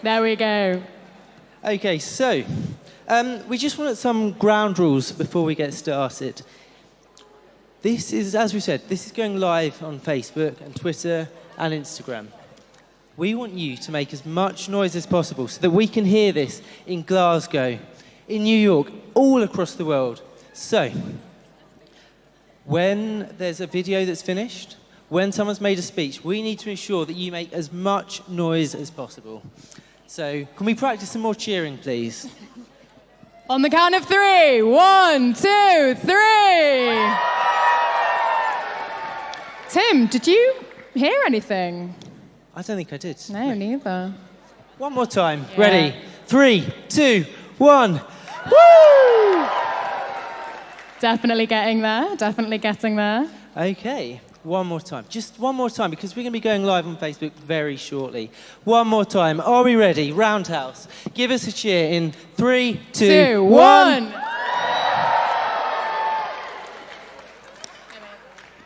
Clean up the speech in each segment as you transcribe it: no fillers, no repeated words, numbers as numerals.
There we go. Okay, so we just wanted some ground rules before we get started. This is, as we said, this is going live on Facebook and Twitter and Instagram. We want you to make as much noise as possible so that we can hear this in Glasgow, in New York, all across the world. So, when there's a video that's finished, when someone's made a speech, we need to ensure that you make as much noise as possible. So, can we practice some more cheering, please? On the count of 3. 1, 2, 3. Tim, did you hear anything? I don't think I did. No, neither. One more time. Yeah. Ready? 3, 2, 1. Woo! Definitely getting there. Definitely getting there. Okay. One more time. Just one more time, because we're going to be going live on Facebook very shortly. One more time. Are we ready? Roundhouse. Give us a cheer in 3, 2, 1.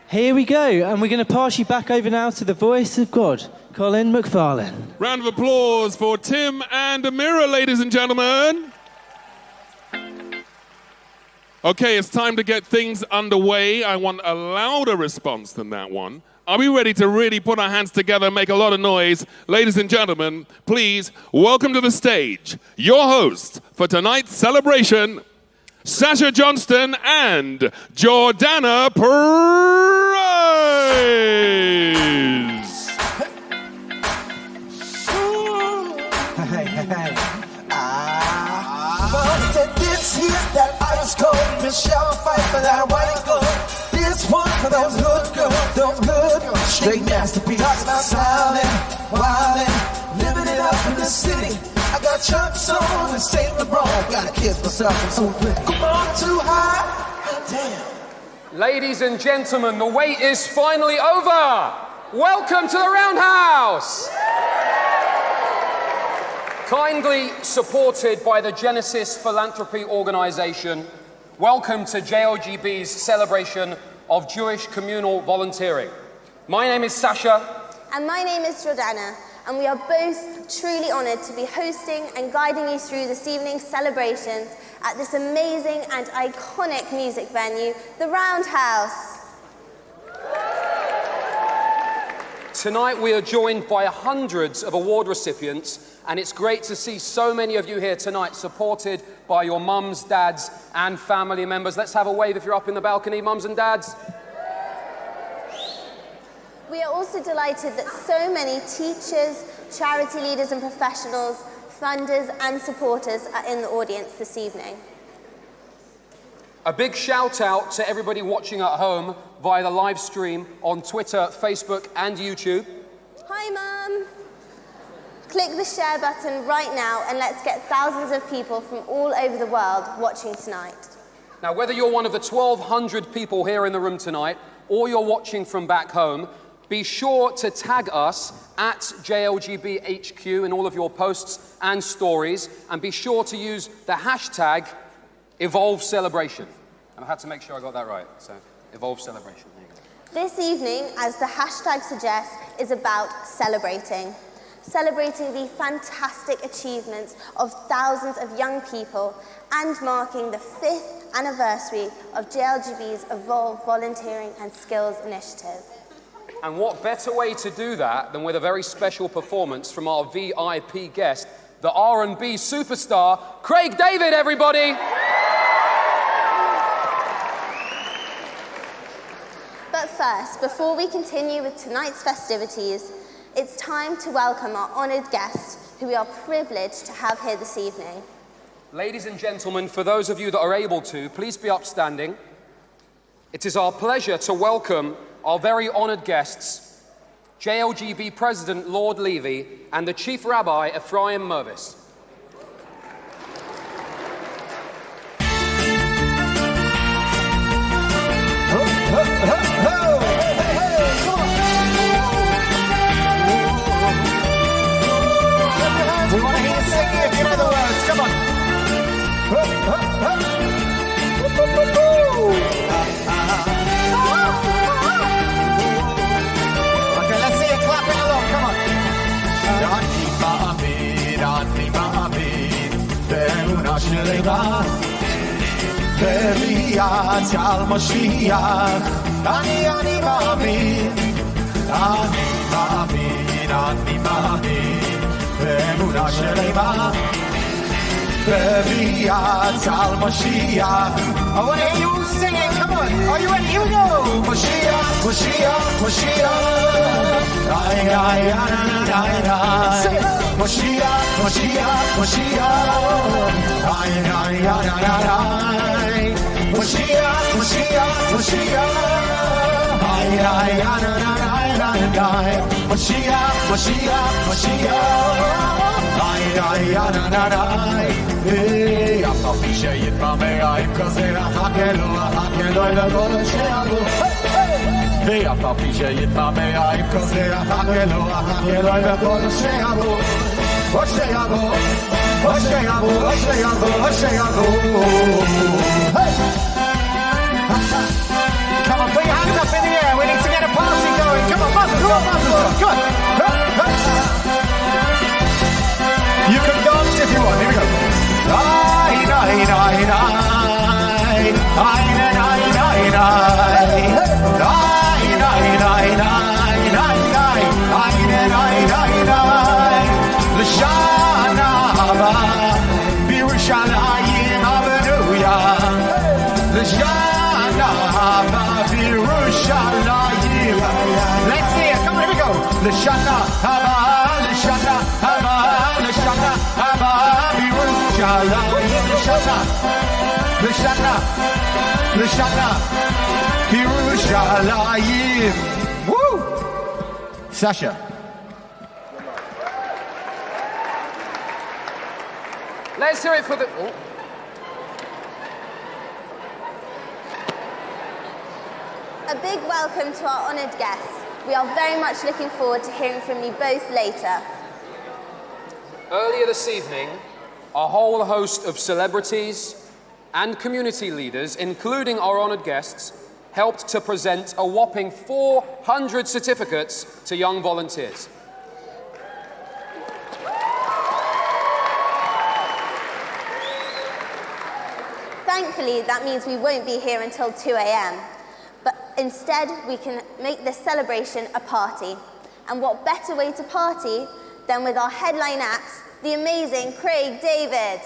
Here we go. And we're going to pass you back over now to the voice of God, Colin McFarlane. Round of applause for Tim and Amira, ladies and gentlemen. Okay, it's time to get things underway. I want a louder response than that one. Are we ready to really put our hands together and make a lot of noise? Ladies and gentlemen, please welcome to the stage your host for tonight's celebration, Sasha Johnston and Jordana Price. This is that ice cold Michelle fight for that white gold. This one for those good girls, straight masterpiece. Talk about styling, wildin', living it up in the city. I got Chuck's on and St. Laurent. Gotta kiss myself, I'm so pretty. Come on, too high, damn. Ladies and gentlemen, the wait is finally over. Welcome to the Roundhouse. Kindly supported by the Genesis Philanthropy Organization, welcome to JLGB's celebration of Jewish communal volunteering. My name is Sasha. And my name is Jordana, and we are both truly honored to be hosting and guiding you through this evening's celebrations at this amazing and iconic music venue, the Roundhouse. Tonight we are joined by hundreds of award recipients, and it's great to see so many of you here tonight supported by your mums, dads, and family members. Let's have a wave if you're up in the balcony, mums and dads. We are also delighted that so many teachers, charity leaders and professionals, funders and supporters are in the audience this evening. A big shout out to everybody watching at home via the live stream on Twitter, Facebook, and YouTube. Hi, Mum. Click the share button right now and let's get thousands of people from all over the world watching tonight. Now, whether you're one of the 1,200 people here in the room tonight or you're watching from back home, be sure to tag us at JLGBHQ in all of your posts and stories, and be sure to use the hashtag #EvolveCelebration. And I had to make sure I got that right, so #EvolveCelebration. There you go. This evening, as the hashtag suggests, is about celebrating. Celebrating the fantastic achievements of thousands of young people and marking the 5th anniversary of JLGB's Evolve Volunteering and Skills Initiative. And what better way to do that than with a very special performance from our VIP guest, the R&B superstar, Craig David, everybody! But first, before we continue with tonight's festivities, it's time to welcome our honoured guests, who we are privileged to have here this evening. Ladies and gentlemen, for those of you that are able to, please be upstanding. It is our pleasure to welcome our very honoured guests, JLGB President Lord Levy and the Chief Rabbi Ephraim Mervis. We want to hear you sing if you know the words. Come on. Okay, let's see you clapping along. Come on. Mashiach, Al Mashiach. Ani Ma'amin, Ani Ma'amin, Ani Ma'amin. Be'emunah Shelema, Be'viat Al Mashiach. I want to hear you all singing. Come on, are you ready? Here we go. Mashiach, Mashiach, Mashiach. Ay, ay, ay, ay, ay. Say it. Mashiach, Mashiach, Mashiach. Ay, ay, ay, ay, ay. Mashiach, Mashiach, Mashiach. Ay, ay, ay, ay, ay, ay. Mashiach, Mashiach, Mashiach. Ay, ay, ay, ay, ay. Hey, אף על פי שיתמהמה עם כזרע חכלו, חכלו לכל שיבוא. ואף על פי שיתמהמה עם כזרע חכלו, חכלו לכל שיבוא. עוד שיבוא, עוד שיבוא, עוד שיבוא, עוד שיבוא. Come on, put your hands up in the air. We need to get a party going. Come on, Mazel, come on, Mazel. Good. You can dance if you want. Here we go. Ay, ay, ay, ay. Ay, ay, ay, ay, ay. Ay, ay, ay, ay, ay, ay. Ay, ay, ay, ay. L'shana haba, Birushalayim, hallelujah. L'shana haba, Birushalayim. Let's see it. Come on, here we go. L'shana haba, L'shana haba, L'shana haba, Birushalayim. L'shana, L'shana, L'shana, Birushalayim. Woo! Sasha. Let's hear it for the... Oh. A big welcome to our honoured guests. We are very much looking forward to hearing from you both later. Earlier this evening, a whole host of celebrities and community leaders, including our honoured guests, helped to present a whopping 400 certificates to young volunteers. Thankfully, that means we won't be here until 2 a.m. But instead, we can make this celebration a party. And what better way to party than with our headline act, the amazing Craig David.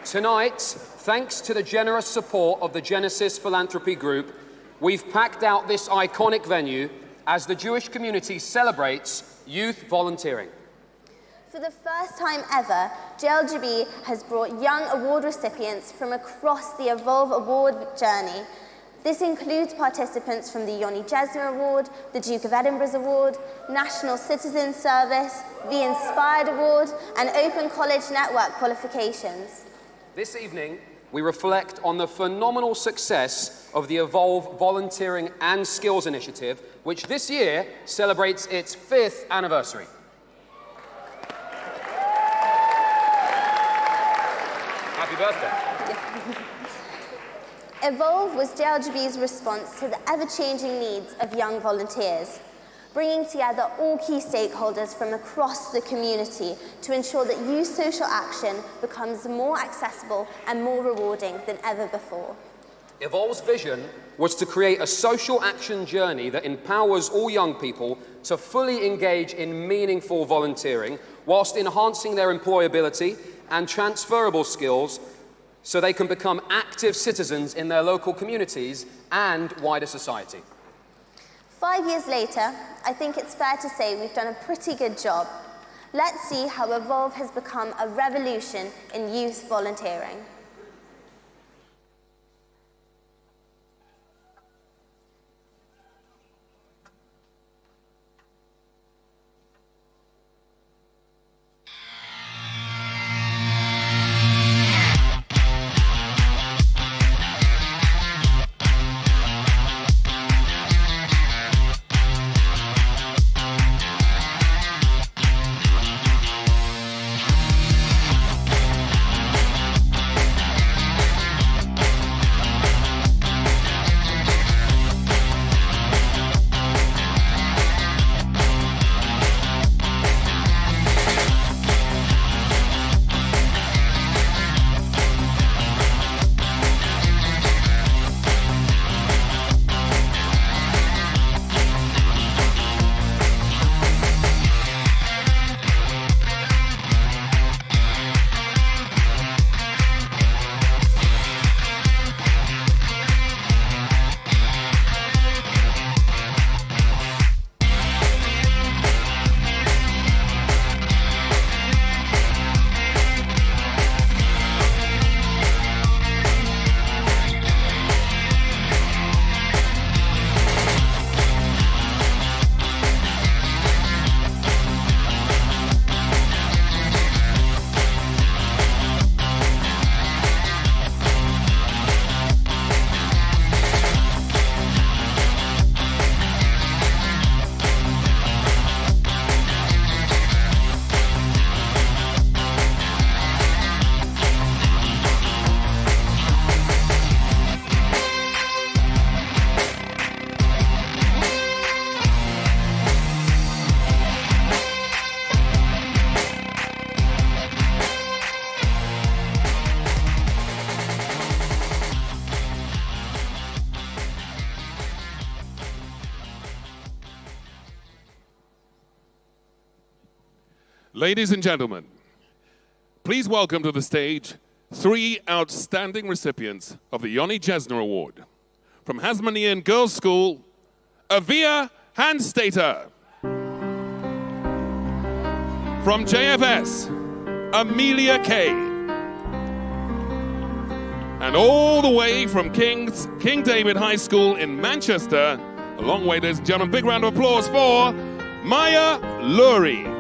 Tonight, thanks to the generous support of the Genesis Philanthropy Group, we've packed out this iconic venue as the Jewish community celebrates youth volunteering. For the first time ever, JLGB has brought young award recipients from across the Evolve Award journey. This includes participants from the Yoni Jesner Award, the Duke of Edinburgh's Award, National Citizen Service, vinspired Award, and Open College Network qualifications. This evening, we reflect on the phenomenal success of the Evolve Volunteering and Skills Initiative, which this year celebrates its 5th anniversary. Happy birthday. Evolve was JLGB's response to the ever-changing needs of young volunteers, bringing together all key stakeholders from across the community to ensure that youth social action becomes more accessible and more rewarding than ever before. Evolve's vision was to create a social action journey that empowers all young people to fully engage in meaningful volunteering whilst enhancing their employability and transferable skills so they can become active citizens in their local communities and wider society. 5 years later, I think it's fair to say we've done a pretty good job. Let's see how Evolve has become a revolution in youth volunteering. Ladies and gentlemen, please welcome to the stage 3 outstanding recipients of the Yoni Jesner Award. From Hasmonean Girls' School, Avia Handstater. From JFS, Amelia Kay. And all the way from King David High School in Manchester, a long way, ladies and gentlemen, big round of applause for Maya Lurie.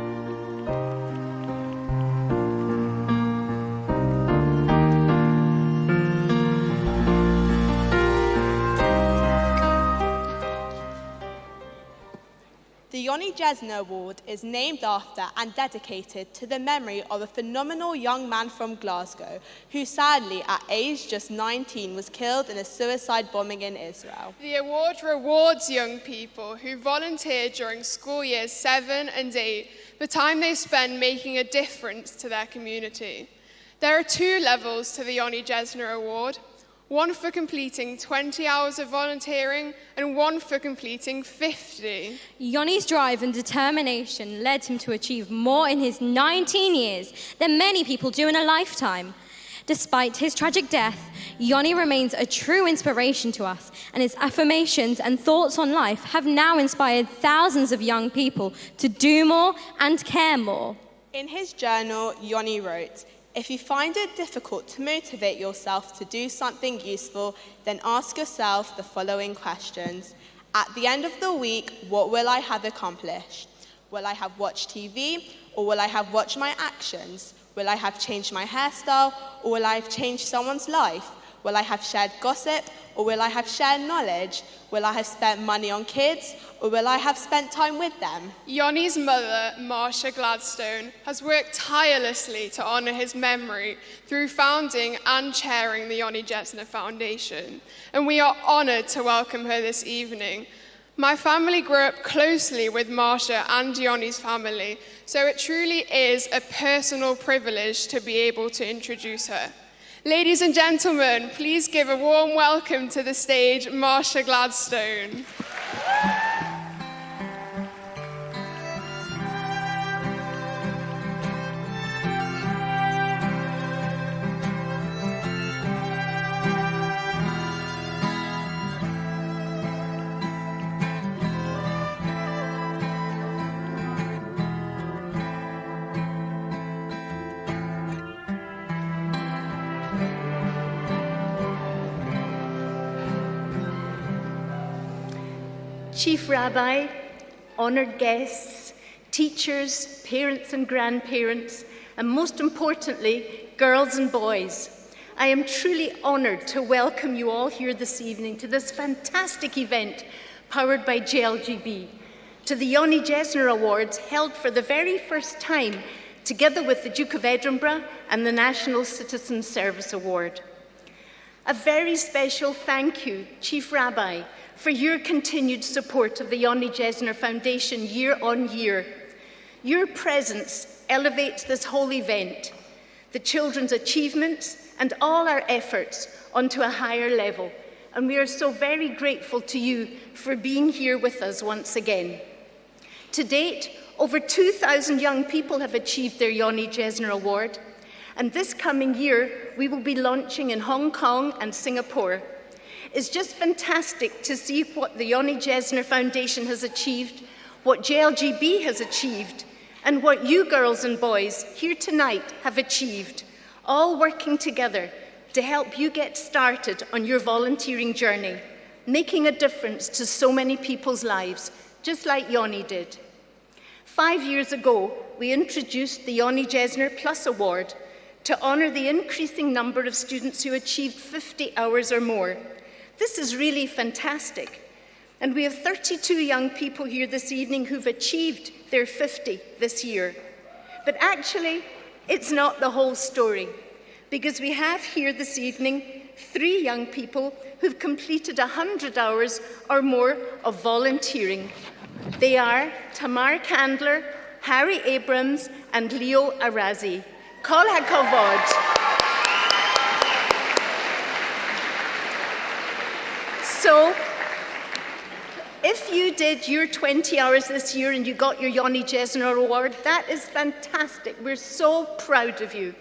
The Yoni Jesner Award is named after and dedicated to the memory of a phenomenal young man from Glasgow who sadly at age just 19 was killed in a suicide bombing in Israel. The award rewards young people who volunteer during school years 7 and 8, the time they spend making a difference to their community. There are 2 levels to the Yoni Jesner Award. One for completing 20 hours of volunteering and one for completing 50. Yoni's drive and determination led him to achieve more in his 19 years than many people do in a lifetime. Despite his tragic death, Yoni remains a true inspiration to us, and his affirmations and thoughts on life have now inspired thousands of young people to do more and care more. In his journal, Yoni wrote, "If you find it difficult to motivate yourself to do something useful, then ask yourself the following questions. At the end of the week, what will I have accomplished? Will I have watched TV, or will I have watched my actions? Will I have changed my hairstyle, or will I have changed someone's life? Will I have shared gossip, or will I have shared knowledge? Will I have spent money on kids, or will I have spent time with them?" Yoni's mother, Marsha Gladstone, has worked tirelessly to honour his memory through founding and chairing the Yoni Jesner Foundation, and we are honoured to welcome her this evening. My family grew up closely with Marsha and Yoni's family, so it truly is a personal privilege to be able to introduce her. Ladies and gentlemen, please give a warm welcome to the stage, Marsha Gladstone. Chief Rabbi, honoured guests, teachers, parents and grandparents, and most importantly, girls and boys. I am truly honoured to welcome you all here this evening to this fantastic event powered by JLGB, to the Yoni Jesner Awards held for the very first time together with the Duke of Edinburgh and the National Citizen Service Award. A very special thank you, Chief Rabbi, for your continued support of the Yoni Jesner Foundation year on year. Your presence elevates this whole event, the children's achievements and all our efforts onto a higher level. And we are so very grateful to you for being here with us once again. To date, over 2,000 young people have achieved their Yoni Jesner Award. And this coming year, we will be launching in Hong Kong and Singapore. It's just fantastic to see what the Yoni Jesner Foundation has achieved, what JLGB has achieved, and what you girls and boys here tonight have achieved, all working together to help you get started on your volunteering journey, making a difference to so many people's lives, just like Yoni did. 5 years ago, we introduced the Yoni Jesner Plus Award to honour the increasing number of students who achieved 50 hours or more. This is really fantastic. And we have 32 young people here this evening who've achieved their 50 this year. But actually, it's not the whole story, because we have here this evening 3 young people who've completed 100 hours or more of volunteering. They are Tamar Candler, Harry Abrams, and Leo Arazi. Kol HaKavod. if you did your 20 hours this year and you got your Yoni Jesner Award, that is fantastic. We're so proud of you.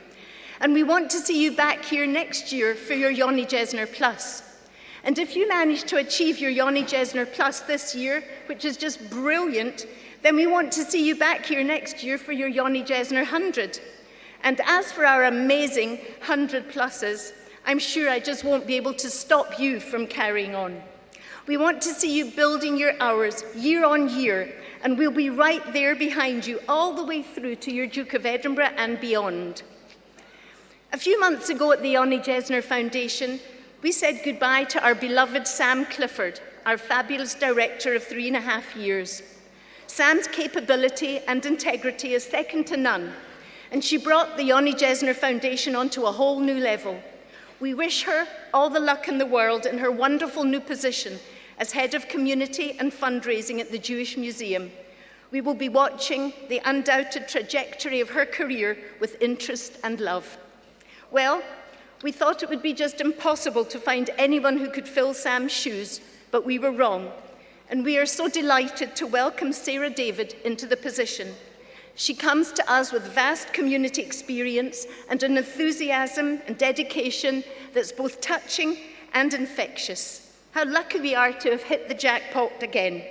And we want to see you back here next year for your Yoni Jesner Plus. And if you manage to achieve your Yoni Jesner Plus this year, which is just brilliant, then we want to see you back here next year for your Yoni Jesner 100. And as for our amazing 100 pluses, I'm sure I just won't be able to stop you from carrying on. We want to see you building your hours year on year, and we'll be right there behind you all the way through to your Duke of Edinburgh and beyond. A few months ago at the Yoni Jesner Foundation, we said goodbye to our beloved Sam Clifford, our fabulous director of 3.5 years. Sam's capability and integrity is second to none, and she brought the Yoni Jesner Foundation onto a whole new level. We wish her all the luck in the world in her wonderful new position as Head of Community and Fundraising at the Jewish Museum. We will be watching the undoubted trajectory of her career with interest and love. Well, we thought it would be just impossible to find anyone who could fill Sam's shoes, but we were wrong. And we are so delighted to welcome Sarah David into the position. She comes to us with vast community experience and an enthusiasm and dedication that's both touching and infectious. How lucky we are to have hit the jackpot again.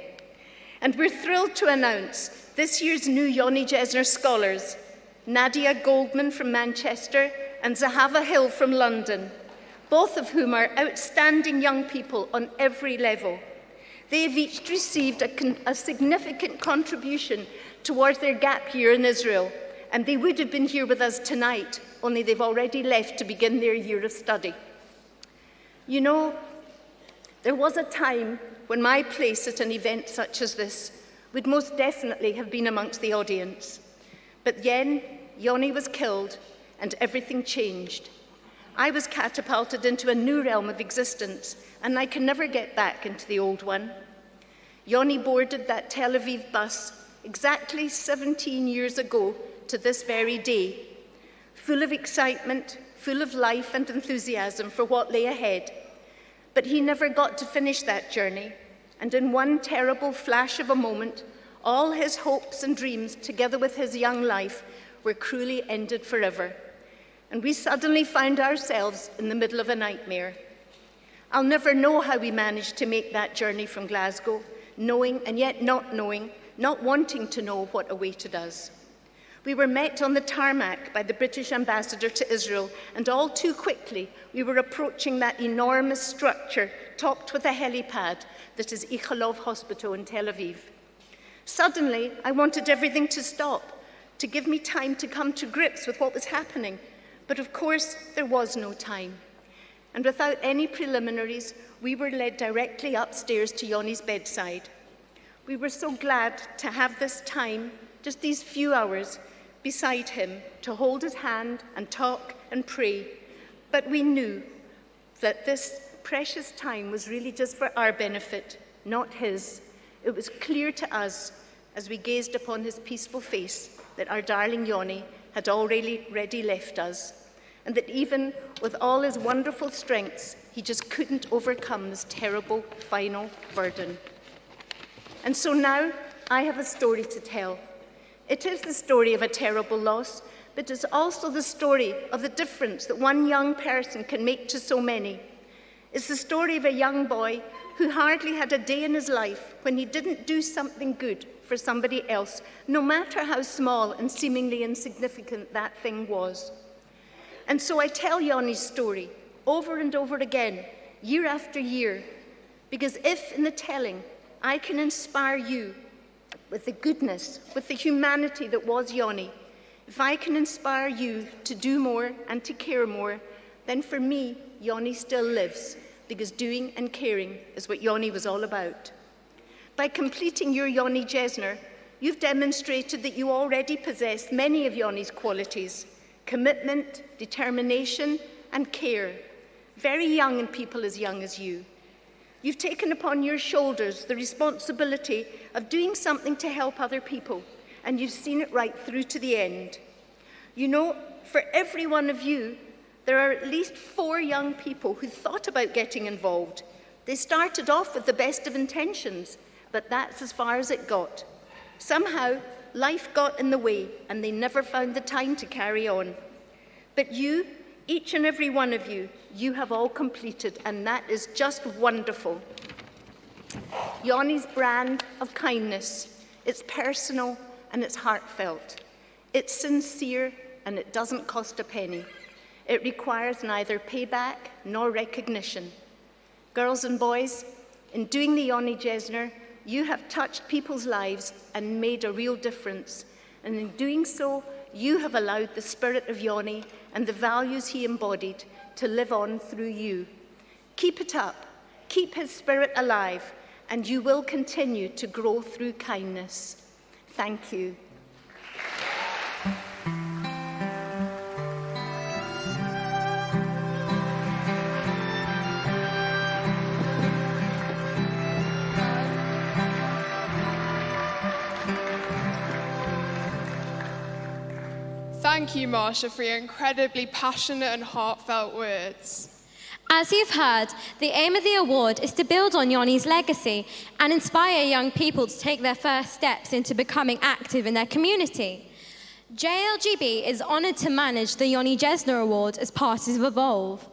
And we're thrilled to announce this year's new Yoni Jesner scholars, Nadia Goldman from Manchester and Zahava Hill from London, both of whom are outstanding young people on every level. They have each received a significant contribution towards their gap year in Israel, and they would have been here with us tonight, only they've already left to begin their year of study. You know, there was a time when my place at an event such as this would most definitely have been amongst the audience. But then Yoni was killed and everything changed. I was catapulted into a new realm of existence, and I can never get back into the old one. Yoni boarded that Tel Aviv bus exactly 17 years ago to this very day, full of excitement, full of life and enthusiasm for what lay ahead. But he never got to finish that journey, and in one terrible flash of a moment, all his hopes and dreams, together with his young life, were cruelly ended forever. And we suddenly found ourselves in the middle of a nightmare. I'll never know how we managed to make that journey from Glasgow, knowing and yet not knowing, not wanting to know what awaited us. We were met on the tarmac by the British ambassador to Israel, and all too quickly we were approaching that enormous structure topped with a helipad that is Ichalov Hospital in Tel Aviv. Suddenly, I wanted everything to stop, to give me time to come to grips with what was happening. But of course, there was no time. And without any preliminaries, we were led directly upstairs to Yoni's bedside. We were so glad to have this time, just these few hours, beside him to hold his hand and talk and pray. But we knew that this precious time was really just for our benefit, not his. It was clear to us as we gazed upon his peaceful face that our darling Yoni had already left us, and that even with all his wonderful strengths, he just couldn't overcome this terrible final burden. And so now I have a story to tell. It is the story of a terrible loss, but it's also the story of the difference that one young person can make to so many. It's the story of a young boy who hardly had a day in his life when he didn't do something good for somebody else, no matter how small and seemingly insignificant that thing was. And so I tell Yoni's story over and over again, year after year, because if in the telling I can inspire you with the goodness, with the humanity that was Yoni, if I can inspire you to do more and to care more, then for me, Yoni still lives, because doing and caring is what Yoni was all about. By completing your Yoni Jesner, you've demonstrated that you already possess many of Yoni's qualities: commitment, determination, and care. Very young in people as young as you. You've taken upon your shoulders the responsibility of doing something to help other people, and you've seen it right through to the end. You know, for every one of you, there are at least 4 young people who thought about getting involved. They started off with the best of intentions, but that's as far as it got. Somehow, life got in the way and they never found the time to carry on. But you, each and every one of you, you have all completed, and that is just wonderful. Yoni's brand of kindness, it's personal and it's heartfelt. It's sincere and it doesn't cost a penny. It requires neither payback nor recognition. Girls and boys, in doing the Yoni Jesner, you have touched people's lives and made a real difference. And in doing so, you have allowed the spirit of Yoni and the values he embodied to live on through you. Keep it up, keep his spirit alive, and you will continue to grow through kindness. Thank you. Thank you, Marsha, for your incredibly passionate and heartfelt words. As you've heard, the aim of the award is to build on Yoni's legacy and inspire young people to take their first steps into becoming active in their community. JLGB is honoured to manage the Yoni Jesner Award as part of Evolve,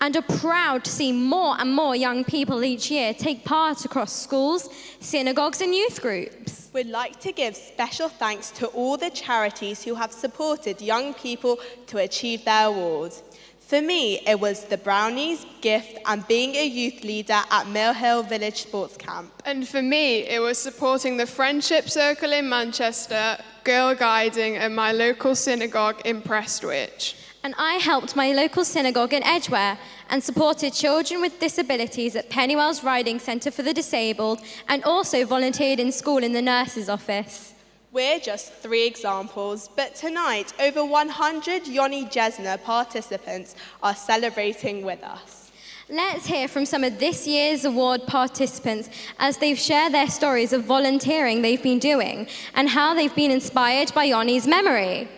and are proud to see more and more young people each year take part across schools, synagogues and youth groups. We'd like to give special thanks to all the charities who have supported young people to achieve their awards. For me, it was the Brownies, Gift and being a youth leader at Mill Hill Village Sports Camp. And for me, it was supporting the Friendship Circle in Manchester, Girl Guiding and my local synagogue in Prestwich. And I helped my local synagogue in Edgware and supported children with disabilities at Pennywell's Riding Centre for the Disabled, and also volunteered in school in the nurse's office. We're just 3 examples, but tonight over 100 Yoni Jesner participants are celebrating with us. Let's hear from some of this year's award participants as they've shared their stories of volunteering they've been doing and how they've been inspired by Yoni's memory.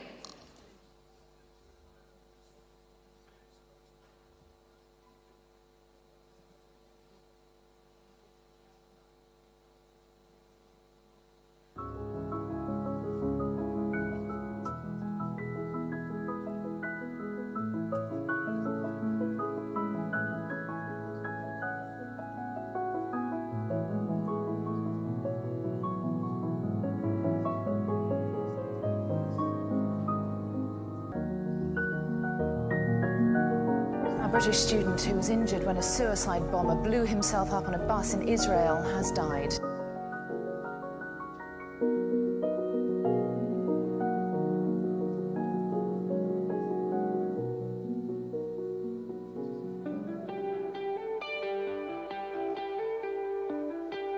A British student who was injured when a suicide bomber blew himself up on a bus in Israel has died.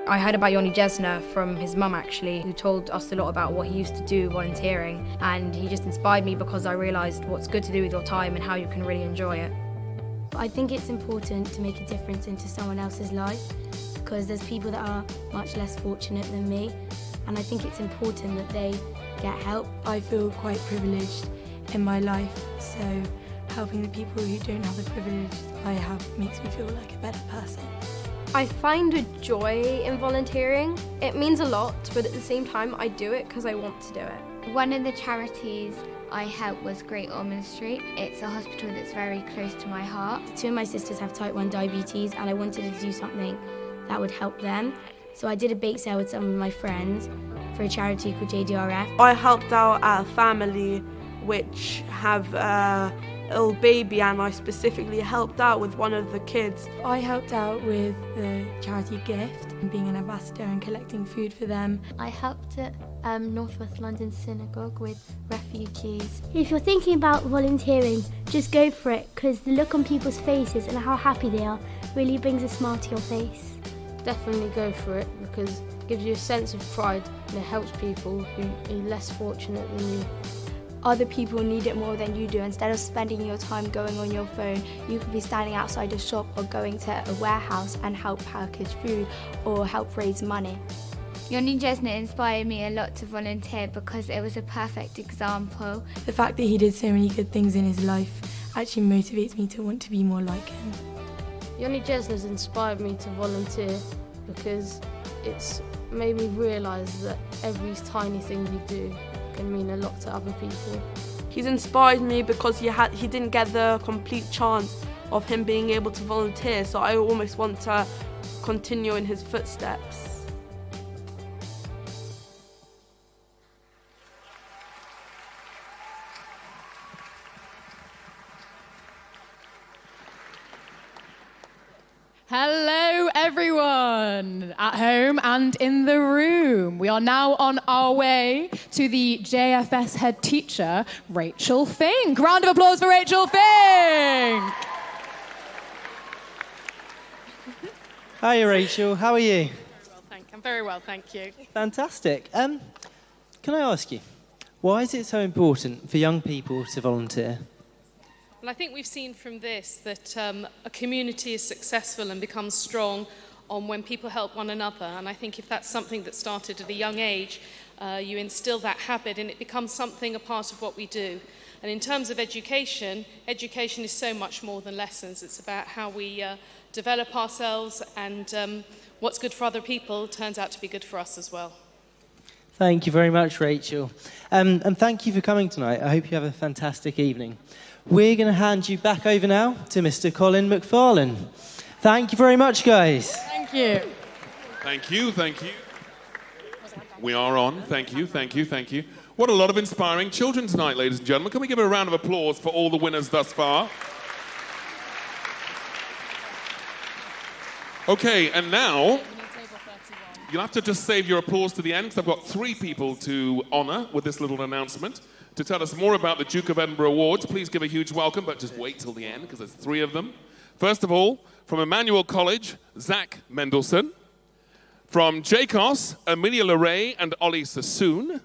I heard about Yoni Jesner from his mum, actually, who told us a lot about what he used to do volunteering, and he just inspired me because I realised what's good to do with your time and how you can really enjoy it. I think it's important to make a difference into someone else's life, because there's people that are much less fortunate than me, and I think it's important that they get help. I feel quite privileged in my life, so helping the people who don't have the privilege I have makes me feel like a better person. I find a joy in volunteering. It means a lot, but at the same time I do it because I want to do it. One of the charities I helped was Great Ormond Street. It's a hospital that's very close to my heart. 2 of my sisters have type 1 diabetes, and I wanted to do something that would help them. So I did a bake sale with some of my friends for a charity called JDRF. I helped out at a family which have ill baby, and I specifically helped out with one of the kids. I helped out with the charity Gift, being an ambassador and collecting food for them. I helped at North West London Synagogue with refugees. If you're thinking about volunteering, just go for it, because the look on people's faces and how happy they are really brings a smile to your face. Definitely go for it, because it gives you a sense of pride and it helps people who are less fortunate than you. Other people need it more than you do. Instead of spending your time going on your phone, you could be standing outside a shop or going to a warehouse and help package food or help raise money. Yoni Jesner inspired me a lot to volunteer because it was a perfect example. The fact that he did so many good things in his life actually motivates me to want to be more like him. Yoni Jesner's inspired me to volunteer because it's made me realise that every tiny thing you do can mean a lot to other people. He's inspired me because he didn't get the complete chance of him being able to volunteer, so I almost want to continue in his footsteps. Hello everyone at home and in the room. We are now on our way to the JFS head teacher, Rachel Fink. Round of applause for Rachel Fink. Hi Rachel, how are you? I'm very well, thank you. Fantastic. Can I ask you, why is it so important for young people to volunteer? Well, I think we've seen from this that a community is successful and becomes strong when people help one another. And I think if that's something that started at a young age, you instill that habit and it becomes something, a part of what we do. And in terms of education, education is so much more than lessons. It's about how we develop ourselves, and what's good for other people turns out to be good for us as well. Thank you very much, Rachel. And thank you for coming tonight. I hope you have a fantastic evening. We're going to hand you back over now to Mr. Colin McFarlane. Thank you very much, guys. Thank you. Thank you, thank you. We are on. Thank you, thank you, thank you. What a lot of inspiring children tonight, ladies and gentlemen. Can we give a round of applause for all the winners thus far? Okay, and now you'll have to just save your applause to the end, because I've got 3 people to honour with this little announcement. To tell us more about the Duke of Edinburgh Awards, please give a huge welcome, but just wait till the end, because there's 3 of them. First of all, from Emmanuel College, Zach Mendelson. From JCOS, Amelia Leray and Ollie Sassoon.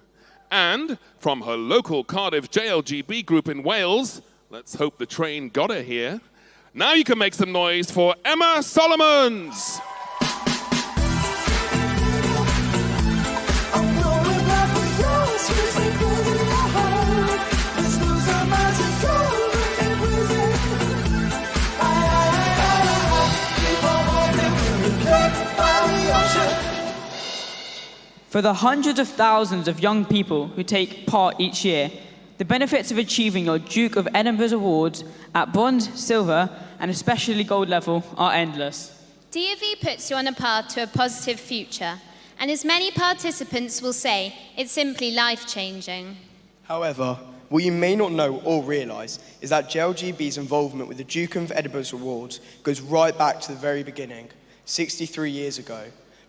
And from her local Cardiff JLGB group in Wales, let's hope the train got her here. Now you can make some noise for Emma Solomons. For the hundreds of thousands of young people who take part each year, the benefits of achieving your Duke of Edinburgh Awards at bronze, silver, and especially gold level are endless. DofE puts you on a path to a positive future, and as many participants will say, it's simply life-changing. However, what you may not know or realise is that JLGB's involvement with the Duke of Edinburgh Awards goes right back to the very beginning, 63 years ago,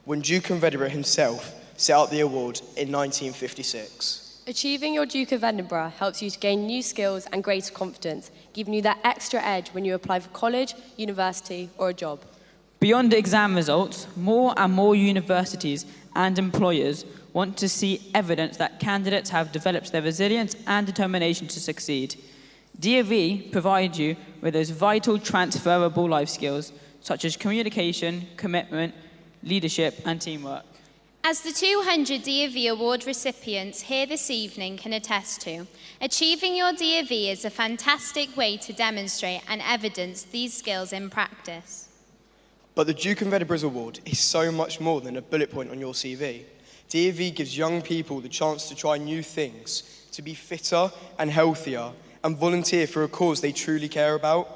when Duke of Edinburgh himself set up the award in 1956. Achieving your Duke of Edinburgh helps you to gain new skills and greater confidence, giving you that extra edge when you apply for college, university, or a job. Beyond exam results, more and more universities and employers want to see evidence that candidates have developed their resilience and determination to succeed. DofE provides you with those vital transferable life skills, such as communication, commitment, leadership, and teamwork. As the 200 DofE Award recipients here this evening can attest to, achieving your DofE is a fantastic way to demonstrate and evidence these skills in practice. But the Duke of Edinburgh Award is so much more than a bullet point on your CV. DofE gives young people the chance to try new things, to be fitter and healthier, and volunteer for a cause they truly care about.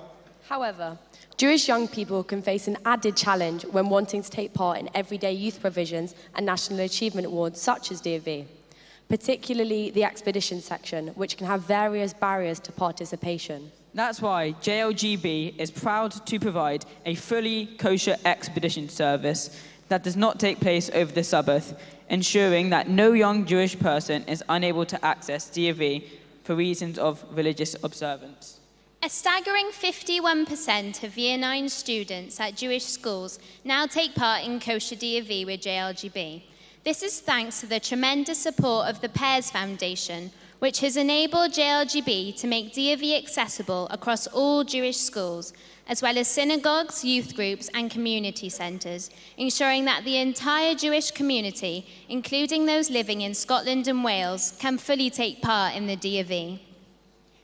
However, Jewish young people can face an added challenge when wanting to take part in everyday youth provisions and national achievement awards such as DofE, particularly the expedition section, which can have various barriers to participation. That's why JLGB is proud to provide a fully kosher expedition service that does not take place over the Sabbath, ensuring that no young Jewish person is unable to access DofE for reasons of religious observance. A staggering 51% of Year 9 students at Jewish schools now take part in kosher DofE with JLGB. This is thanks to the tremendous support of the Pears Foundation, which has enabled JLGB to make DofE accessible across all Jewish schools, as well as synagogues, youth groups, and community centres, ensuring that the entire Jewish community, including those living in Scotland and Wales, can fully take part in the DofE.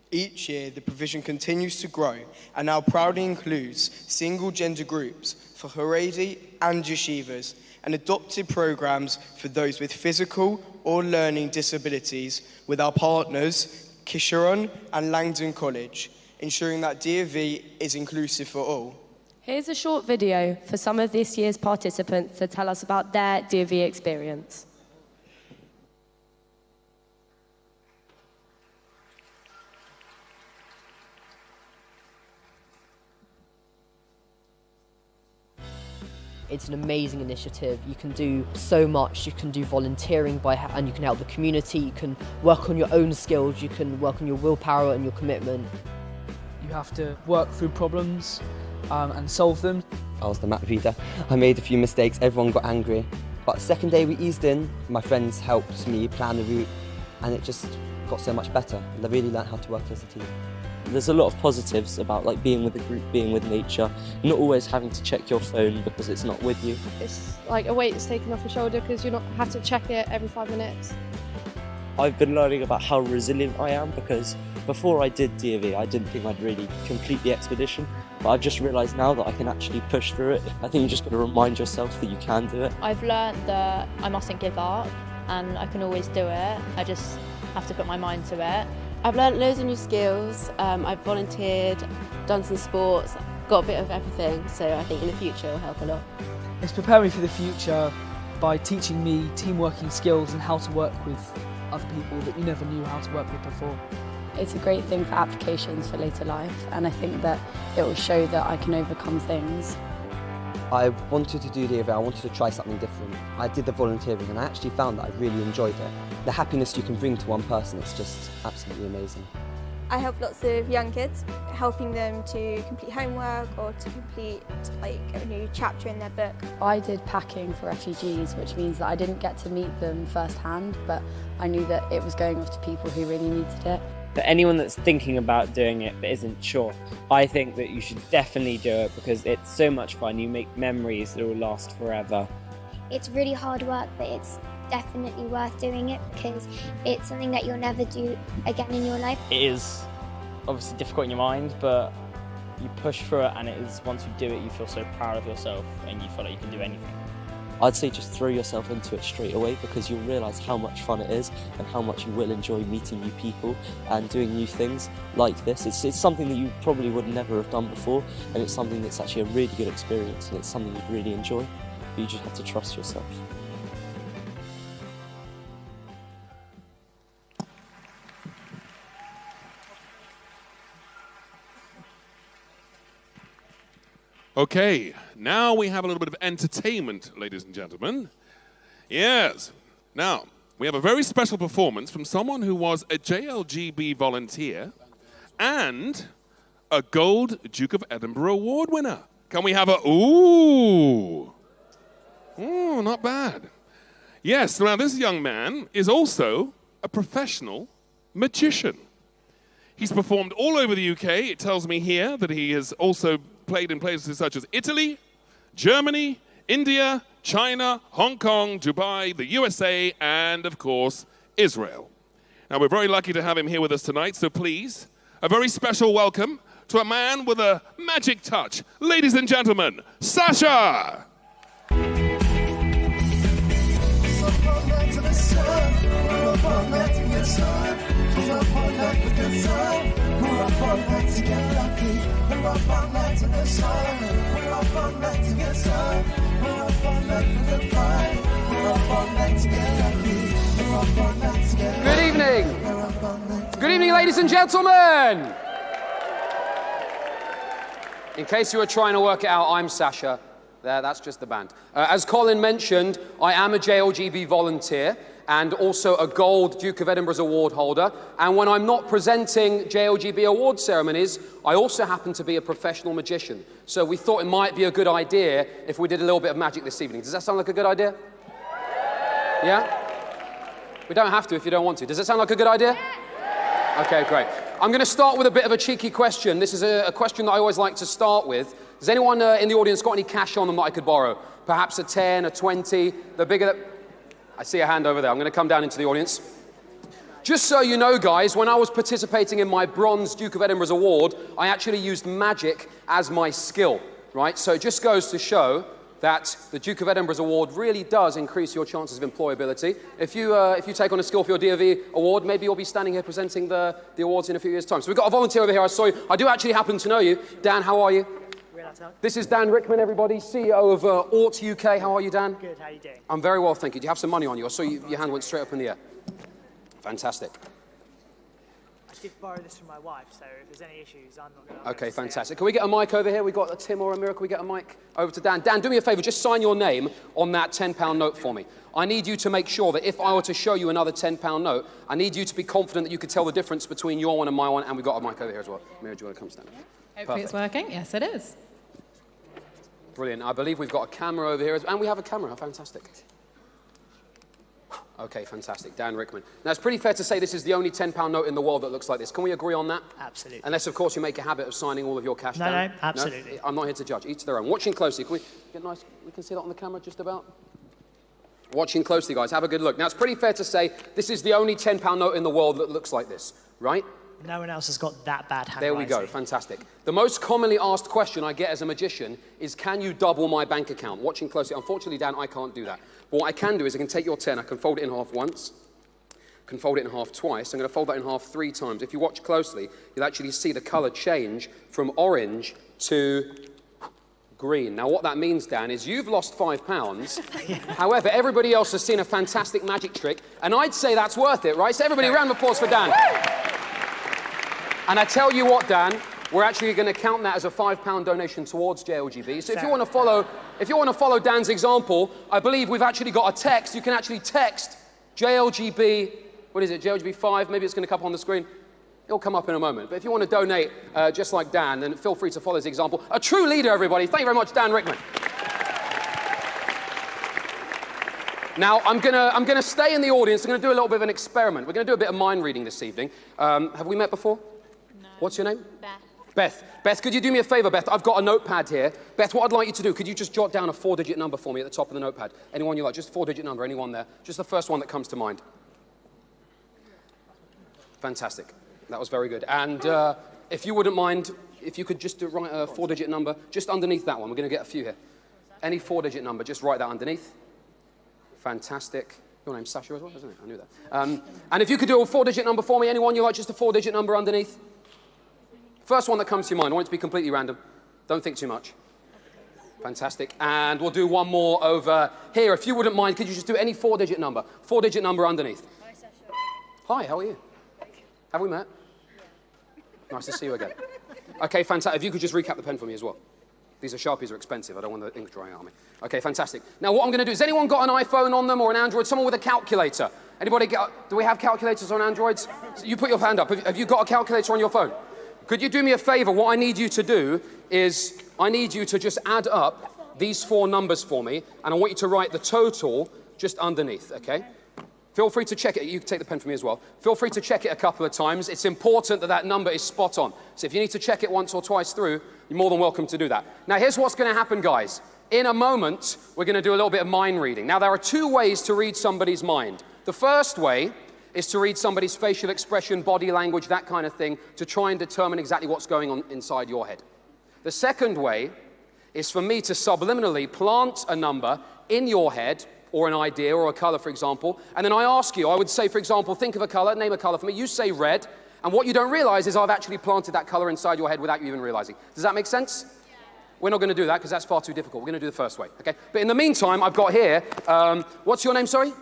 Each year, the provision continues to grow and now proudly includes single-gender groups for Haredi and yeshivas, and adopted programs for those with physical or learning disabilities with our partners, Kisharon and Langdon College, ensuring that DFE is inclusive for all. Here's a short video for some of this year's participants to tell us about their DFE experience. It's an amazing initiative. You can do so much. You can do volunteering and you can help the community. You can work on your own skills. You can work on your willpower and your commitment. You have to work through problems and solve them. I was the map reader. I made a few mistakes. Everyone got angry. But the second day we eased in, my friends helped me plan the route, and it just got so much better. I really learned how to work as a team. There's a lot of positives about like being with a group, being with nature, not always having to check your phone because it's not with you. It's like a weight is taken off your shoulder because you not have to check it every 5 minutes. I've been learning about how resilient I am because before I did DFE, I didn't think I'd really complete the expedition, but I've just realised now that I can actually push through it. I think you just got to remind yourself that you can do it. I've learned that I mustn't give up and I can always do it. I just have to put my mind to it. I've learnt loads of new skills, I've volunteered, done some sports, got a bit of everything, so I think in the future it'll help a lot. It's preparing me for the future by teaching me team-working skills and how to work with other people that you never knew how to work with before. It's a great thing for applications for later life, and I think that it will show that I can overcome things. I wanted to do DFE, I wanted to try something different. I did the volunteering and I actually found that I really enjoyed it. The happiness you can bring to one person, it's just absolutely amazing. I help lots of young kids, helping them to complete homework or to complete like a new chapter in their book. I did packing for refugees, which means that I didn't get to meet them firsthand, but I knew that it was going off to people who really needed it. For anyone that's thinking about doing it but isn't sure, I think that you should definitely do it because it's so much fun. You make memories that will last forever. It's really hard work, but it's definitely worth doing it because it's something that you'll never do again in your life. It is obviously difficult in your mind, but you push through it, and it is, once you do it, you feel so proud of yourself and you feel like you can do anything. I'd say just throw yourself into it straight away because you'll realise how much fun it is and how much you will enjoy meeting new people and doing new things like this. It's something that you probably would never have done before, and it's something that's actually a really good experience and it's something you'd really enjoy. But you just have to trust yourself. Okay, now we have a little bit of entertainment, ladies and gentlemen. Yes. Now, we have a very special performance from someone who was a JLGB volunteer and a Gold Duke of Edinburgh Award winner. Can we have a ooh? Ooh, not bad. Yes, now this young man is also a professional magician. He's performed all over the UK. It tells me here that he has also played in places such as Italy, Germany, India, China, Hong Kong, Dubai, the USA, and of course, Israel. Now, we're very lucky to have him here with us tonight, so please, a very special welcome to a man with a magic touch. Ladies and gentlemen, Sasha! Good evening. Good evening, ladies and gentlemen. In case you were trying to work it out, I'm Sasha. That's just the band. As Colin mentioned, I am a JLGB volunteer and also a Gold Duke of Edinburgh's Award holder. And when I'm not presenting JLGB award ceremonies, I also happen to be a professional magician. So we thought it might be a good idea if we did a little bit of magic this evening. Does that sound like a good idea? Yeah? We don't have to if you don't want to. Does that sound like a good idea? Okay, great. I'm going to start with a bit of a cheeky question. This is a question that I always like to start with. Does anyone in the audience got any cash on them that I could borrow? Perhaps a 10, a 20, the bigger the... I see a hand over there. I'm going to come down into the audience. Just so you know, guys, when I was participating in my Bronze Duke of Edinburgh's Award, I actually used magic as my skill, right? So it just goes to show that the Duke of Edinburgh's award really does increase your chances of employability. If you take on a skill for your DOV award, maybe you'll be standing here presenting the awards in a few years' time. So we've got a volunteer over here. I saw you. I do actually happen to know you. Dan, how are you? This is Dan Rickman, everybody, CEO of Ort UK. How are you, Dan? Good, how are you doing? I'm very well, thank you. Do you have some money on you? I saw your hand went straight up in the air. Fantastic. I did borrow this from my wife, so if there's any issues, I'm not going to... Okay, fantastic. Can we get a mic over here? We've got a Tim or a Mira. Can we get a mic over to Dan? Dan, do me a favour. Just sign your name on that £10 note for me. I need you to make sure that if I were to show you another £10 note, I need you to be confident that you could tell the difference between your one and my one, and we've got a mic over here as well. Mira, do you want to come stand? Hopefully it's working. Yes, it is. Brilliant. I believe we've got a camera over here, and we have a camera. Fantastic. Okay, fantastic. Dan Rickman. Now, it's pretty fair to say this is the only £10 note in the world that looks like this. Can we agree on that? Absolutely. Unless, of course, you make a habit of signing all of your cash down. No, absolutely. No? I'm not here to judge. Each their own. Watching closely. Can we get nice? We can see that on the camera just about. Watching closely, guys. Have a good look. Now, it's pretty fair to say this is the only £10 note in the world that looks like this, right? No one else has got that bad handwriting. There we go. Fantastic. The most commonly asked question I get as a magician is, can you double my bank account? Watching closely. Unfortunately, Dan, I can't do that. But what I can do is I can take your 10, I can fold it in half once, I can fold it in half twice. I'm going to fold that in half 3 times. If you watch closely, you'll actually see the colour change from orange to green. Now, what that means, Dan, is you've lost £5. However, everybody else has seen a fantastic magic trick, and I'd say that's worth it, right? So everybody, round of applause for Dan. And I tell you what, Dan, we're actually going to count that as a £5 donation towards JLGB. So if you want to follow Dan's example, I believe we've actually got a text. You can actually text JLGB. What is it? JLGB 5. Maybe it's going to come up on the screen. It'll come up in a moment. But if you want to donate just like Dan, then feel free to follow his example. A true leader, everybody. Thank you very much, Dan Rickman. Now, I'm gonna stay in the audience. I'm going to do a little bit of an experiment. We're going to do a bit of mind reading this evening. Have we met before? No. What's your name? Beth. Beth, could you do me a favor, Beth? I've got a notepad here. Beth, what I'd like you to do, could you just jot down a 4-digit number for me at the top of the notepad? Anyone you like, just a 4-digit number, anyone there. Just the first one that comes to mind. Fantastic. That was very good. And if you wouldn't mind, if you could just write a 4-digit number just underneath that one. We're going to get a few here. Any 4-digit number, just write that underneath. Fantastic. Your name's Sasha as well, isn't it? I knew that. And if you could do a 4-digit number for me, anyone you like, just a 4-digit number underneath. First one that comes to your mind. I want it to be completely random. Don't think too much. Fantastic. And we'll do one more over here. If you wouldn't mind, could you just do any 4-digit number? 4-digit number underneath. Hi, Sasha. Hi, how are you? Have we met? Nice to see you again. Okay, fantastic. If you could just recap the pen for me as well. These are Sharpies are expensive. I don't want the ink drying on me. Okay, fantastic. Now, what I'm going to do, has anyone got an iPhone on them or an Android? Someone with a calculator? Anybody do we have calculators on Androids? So you put your hand up. Have you got a calculator on your phone? Could you do me a favor? What I need you to do is I need you to just add up these 4 numbers for me, and I want you to write the total just underneath, okay? Feel free to check it. You can take the pen from me as well. Feel free to check it a couple of times. It's important that that number is spot on. So if you need to check it once or twice through, you're more than welcome to do that. Now, here's what's going to happen, guys. In a moment, we're going to do a little bit of mind reading. Now, there are 2 ways to read somebody's mind. The first way is to read somebody's facial expression, body language, that kind of thing, to try and determine exactly what's going on inside your head. The second way is for me to subliminally plant a number in your head, or an idea, or a color, for example, and then I ask you, I would say, for example, think of a color, name a color for me, you say red, and what you don't realize is I've actually planted that color inside your head without you even realizing. Does that make sense? Yeah. We're not going to do that because that's far too difficult. We're going to do the first way, okay? But in the meantime, I've got here, what's your name, sorry?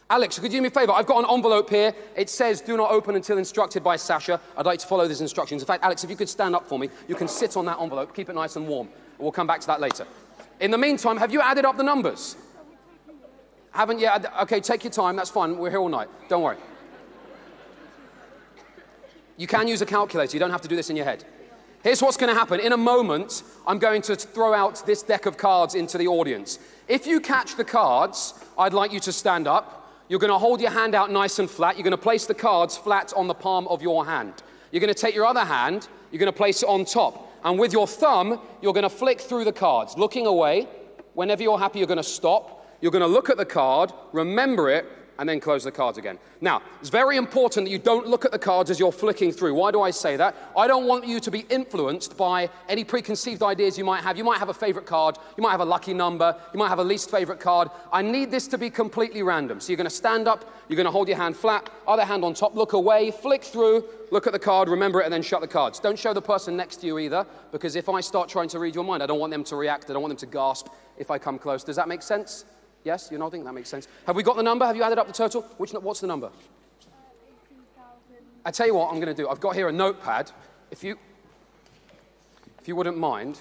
Alex, could you do me a favor? I've got an envelope here. It says, do not open until instructed by Sasha. I'd like to follow these instructions. In fact, Alex, if you could stand up for me, you can sit on that envelope, keep it nice and warm. We'll come back to that later. In the meantime, have you added up the numbers? Haven't yet? Okay, take your time. That's fine. We're here all night. Don't worry. You can use a calculator. You don't have to do this in your head. Here's what's going to happen. In a moment, I'm going to throw out this deck of cards into the audience. If you catch the cards, I'd like you to stand up. You're going to hold your hand out nice and flat. You're going to place the cards flat on the palm of your hand. You're going to take your other hand. You're going to place it on top. And with your thumb, you're going to flick through the cards, looking away. Whenever you're happy, you're going to stop. You're going to look at the card, remember it, and then close the cards again. Now, it's very important that you don't look at the cards as you're flicking through. Why do I say that? I don't want you to be influenced by any preconceived ideas you might have. You might have a favorite card, you might have a lucky number, you might have a least favorite card. I need this to be completely random. So you're going to stand up, you're going to hold your hand flat, other hand on top, look away, flick through, look at the card, remember it, and then shut the cards. Don't show the person next to you either, because if I start trying to read your mind, I don't want them to react, I don't want them to gasp if I come close. Does that make sense? Yes, you're nodding? That makes sense. Have we got the number? Have you added up the total? What's the number? 18,000. I tell you what I'm going to do. I've got here a notepad. If you wouldn't mind,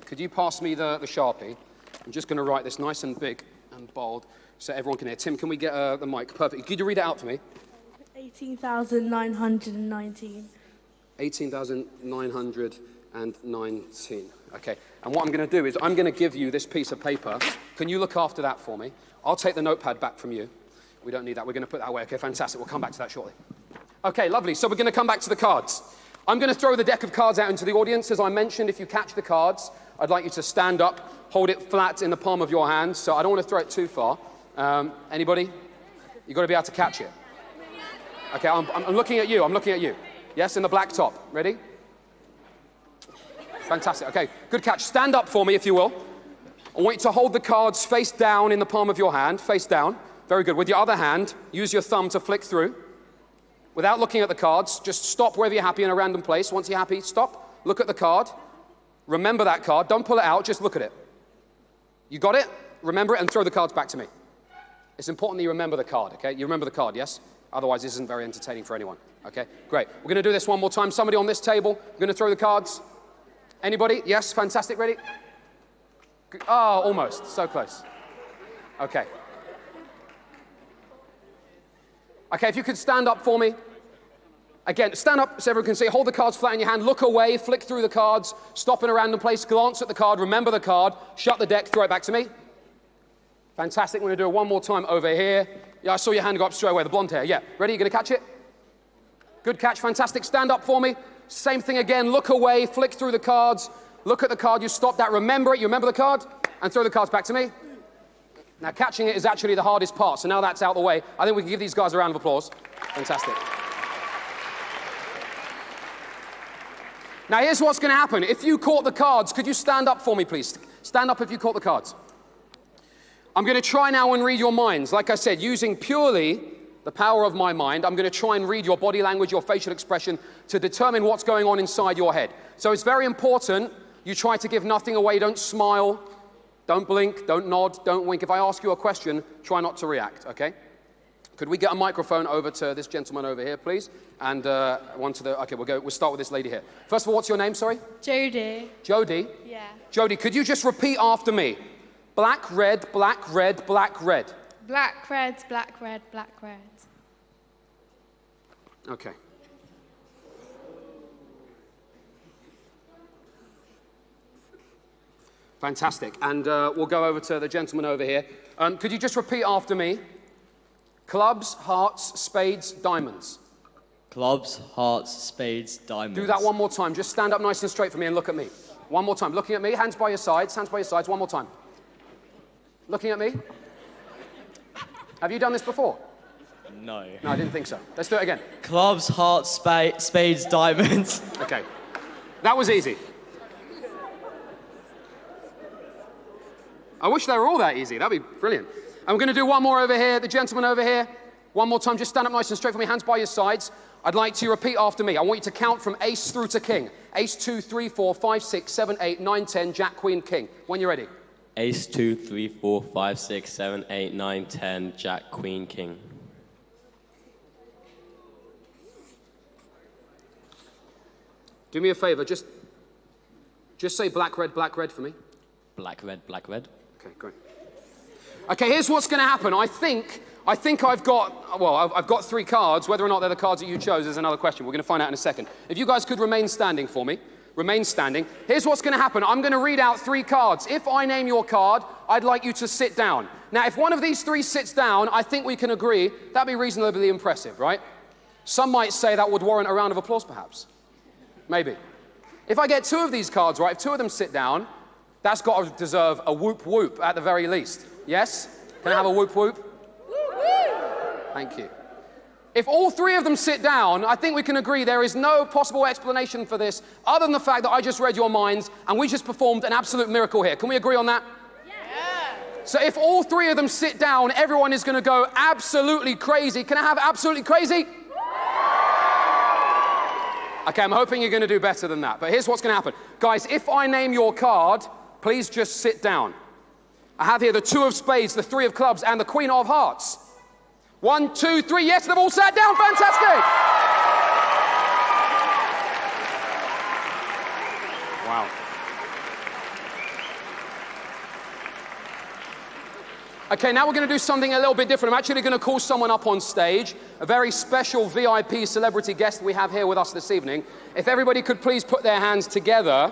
could you pass me the Sharpie? I'm just going to write this nice and big and bold so everyone can hear. Tim, can we get the mic? Perfect. Could you read it out for me? 18,919. 18,919. Okay, and what I'm going to do is I'm going to give you this piece of paper. Can you look after that for me? I'll take the notepad back from you. We don't need that. We're going to put that away. Okay, fantastic. We'll come back to that shortly. Okay, lovely. So we're going to come back to the cards. I'm going to throw the deck of cards out into the audience. As I mentioned, if you catch the cards, I'd like you to stand up, hold it flat in the palm of your hand. So I don't want to throw it too far. Anybody? You've got to be able to catch it. Okay, I'm looking at you. I'm looking at you. Yes, in the black top. Ready? Fantastic. Okay, good catch. Stand up for me, if you will. I want you to hold the cards face down in the palm of your hand, face down. Very good. With your other hand, use your thumb to flick through. Without looking at the cards, just stop wherever you're happy in a random place. Once you're happy, stop. Look at the card. Remember that card. Don't pull it out, just look at it. You got it? Remember it and throw the cards back to me. It's important that you remember the card, okay? You remember the card, yes? Otherwise, this isn't very entertaining for anyone, okay? Great. We're going to do this one more time. Somebody on this table, we're going to throw the cards. Anybody? Yes, fantastic. Ready? Oh, almost. So close. Okay. Okay, if you could stand up for me. Again, stand up so everyone can see. Hold the cards flat in your hand. Look away. Flick through the cards. Stop in a random place. Glance at the card. Remember the card. Shut the deck. Throw it back to me. Fantastic. We're going to do it one more time over here. Yeah, I saw your hand go up straight away. The blonde hair. Yeah. Ready? You're going to catch it? Good catch. Fantastic. Stand up for me. Same thing again. Look away. Flick through the cards. Look at the card. You stop that. Remember it. You remember the card? And throw the cards back to me. Now, catching it is actually the hardest part. So now that's out of the way, I think we can give these guys a round of applause. Fantastic. Now, here's what's going to happen. If you caught the cards, could you stand up for me, please? Stand up if you caught the cards. I'm going to try now and read your minds. Like I said, using purely the power of my mind, I'm going to try and read your body language, your facial expression, to determine what's going on inside your head. So it's very important you try to give nothing away. Don't smile. Don't blink, don't nod, don't wink. If I ask you a question, try not to react, okay? Could we get a microphone over to this gentleman over here, please? And one to the, okay, we'll start with this lady here. First of all, what's your name, sorry? Jodie. Jodie? Yeah. Jodie, could you just repeat after me? Black, red, black, red, black, red. Black, red, black, red, black, red. Okay. Fantastic. And we'll go over to the gentleman over here. Could you just repeat after me? Clubs, hearts, spades, diamonds. Clubs, hearts, spades, diamonds. Do that one more time. Just stand up nice and straight for me and look at me. One more time. Looking at me. Hands by your sides. Hands by your sides. One more time. Looking at me. Have you done this before? No. No, I didn't think so. Let's do it again. Clubs, hearts, spades, diamonds. Okay. That was easy. I wish they were all that easy. That'd be brilliant. And we're going to do one more over here. The gentleman over here. One more time. Just stand up nice and straight for me. Hands by your sides. I'd like you to repeat after me. I want you to count from ace through to king. Ace, 2, 3, 4, 5, 6, 7, 8, 9, 10, jack, queen, king. When you're ready. Ace, 2, 3, 4, 5, 6, 7, 8, 9, 10, jack, queen, king. Do me a favor. Just say black, red for me. Black, red, black, red. Okay, great. Okay, here's what's going to happen. I think I've got 3 cards. Whether or not they're the cards that you chose is another question. We're going to find out in a second. If you guys could remain standing for me. Remain standing. Here's what's going to happen. I'm going to read out 3 cards. If I name your card, I'd like you to sit down. Now, if one of these 3 sits down, I think we can agree that'd be reasonably impressive, right? Some might say that would warrant a round of applause, perhaps. Maybe. If I get 2 of these cards right, if 2 of them sit down, that's got to deserve a whoop whoop at the very least. Yes? Can I have a whoop whoop? Thank you. If all three of them sit down, I think we can agree there is no possible explanation for this other than the fact that I just read your minds and we just performed an absolute miracle here. Can we agree on that? Yeah. So if all three of them sit down, everyone is going to go absolutely crazy. Can I have absolutely crazy? Okay, I'm hoping you're going to do better than that. But here's what's going to happen. Guys, if I name your card, please just sit down. I have here the 2 of spades, the 3 of clubs, and the Queen of hearts. 1, 2, 3, yes, they've all sat down, fantastic! Wow. Okay, now we're going to do something a little bit different. I'm actually going to call someone up on stage, a very special VIP celebrity guest we have here with us this evening. If everybody could please put their hands together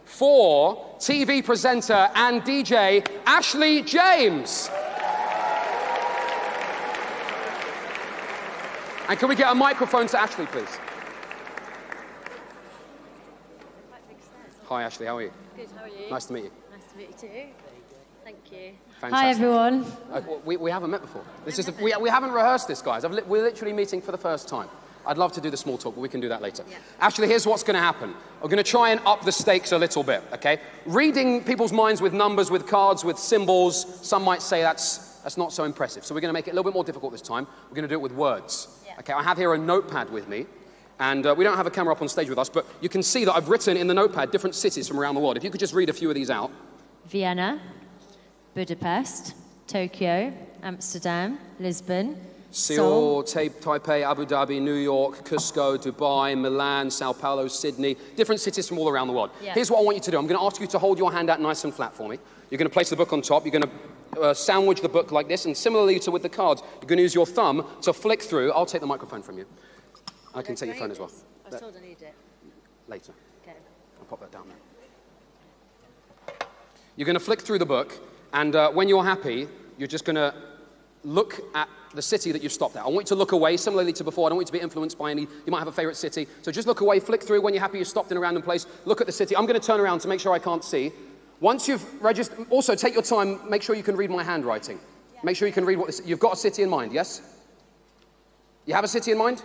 for TV presenter and DJ Ashley James. And can we get a microphone to Ashley, please? Hi, Ashley, how are you? Good, how are you? Nice to meet you. Nice to meet you too. Thank you. Fantastic. Hi, everyone. We haven't met before. We haven't rehearsed this, guys. We're literally meeting for the first time. I'd love to do the small talk, but we can do that later. Yeah. Actually, here's what's going to happen. We're going to try and up the stakes a little bit, okay? Reading people's minds with numbers, with cards, with symbols, some might say that's not so impressive. So we're going to make it a little bit more difficult this time. We're going to do it with words. Yeah. Okay, I have here a notepad with me, and we don't have a camera up on stage with us, but you can see that I've written in the notepad different cities from around the world. If you could just read a few of these out. Vienna, Budapest, Tokyo, Amsterdam, Lisbon, Seoul, Taipei, Abu Dhabi, New York, Cusco, Dubai, Milan, Sao Paulo, Sydney, different cities from all around the world. Yeah. Here's what I want you to do. I'm going to ask you to hold your hand out nice and flat for me. You're going to place the book on top. You're going to sandwich the book like this, and similarly to with the cards, you're going to use your thumb to flick through. I'll take the microphone from you. I can take your phone as well. I was told I need it. Later. Okay. I'll pop that down there. You're going to flick through the book, and when you're happy, you're just going to look at the city that you've stopped at. I want you to look away, similarly to before. I don't want you to be influenced by any, you might have a favorite city. So just look away, flick through. When you're happy, you've stopped in a random place. Look at the city. I'm going to turn around to make sure I can't see. Once you've registered, also take your time, make sure you can read my handwriting. Yeah. Make sure you can read what this, you've got a city in mind, yes? You have a city in mind?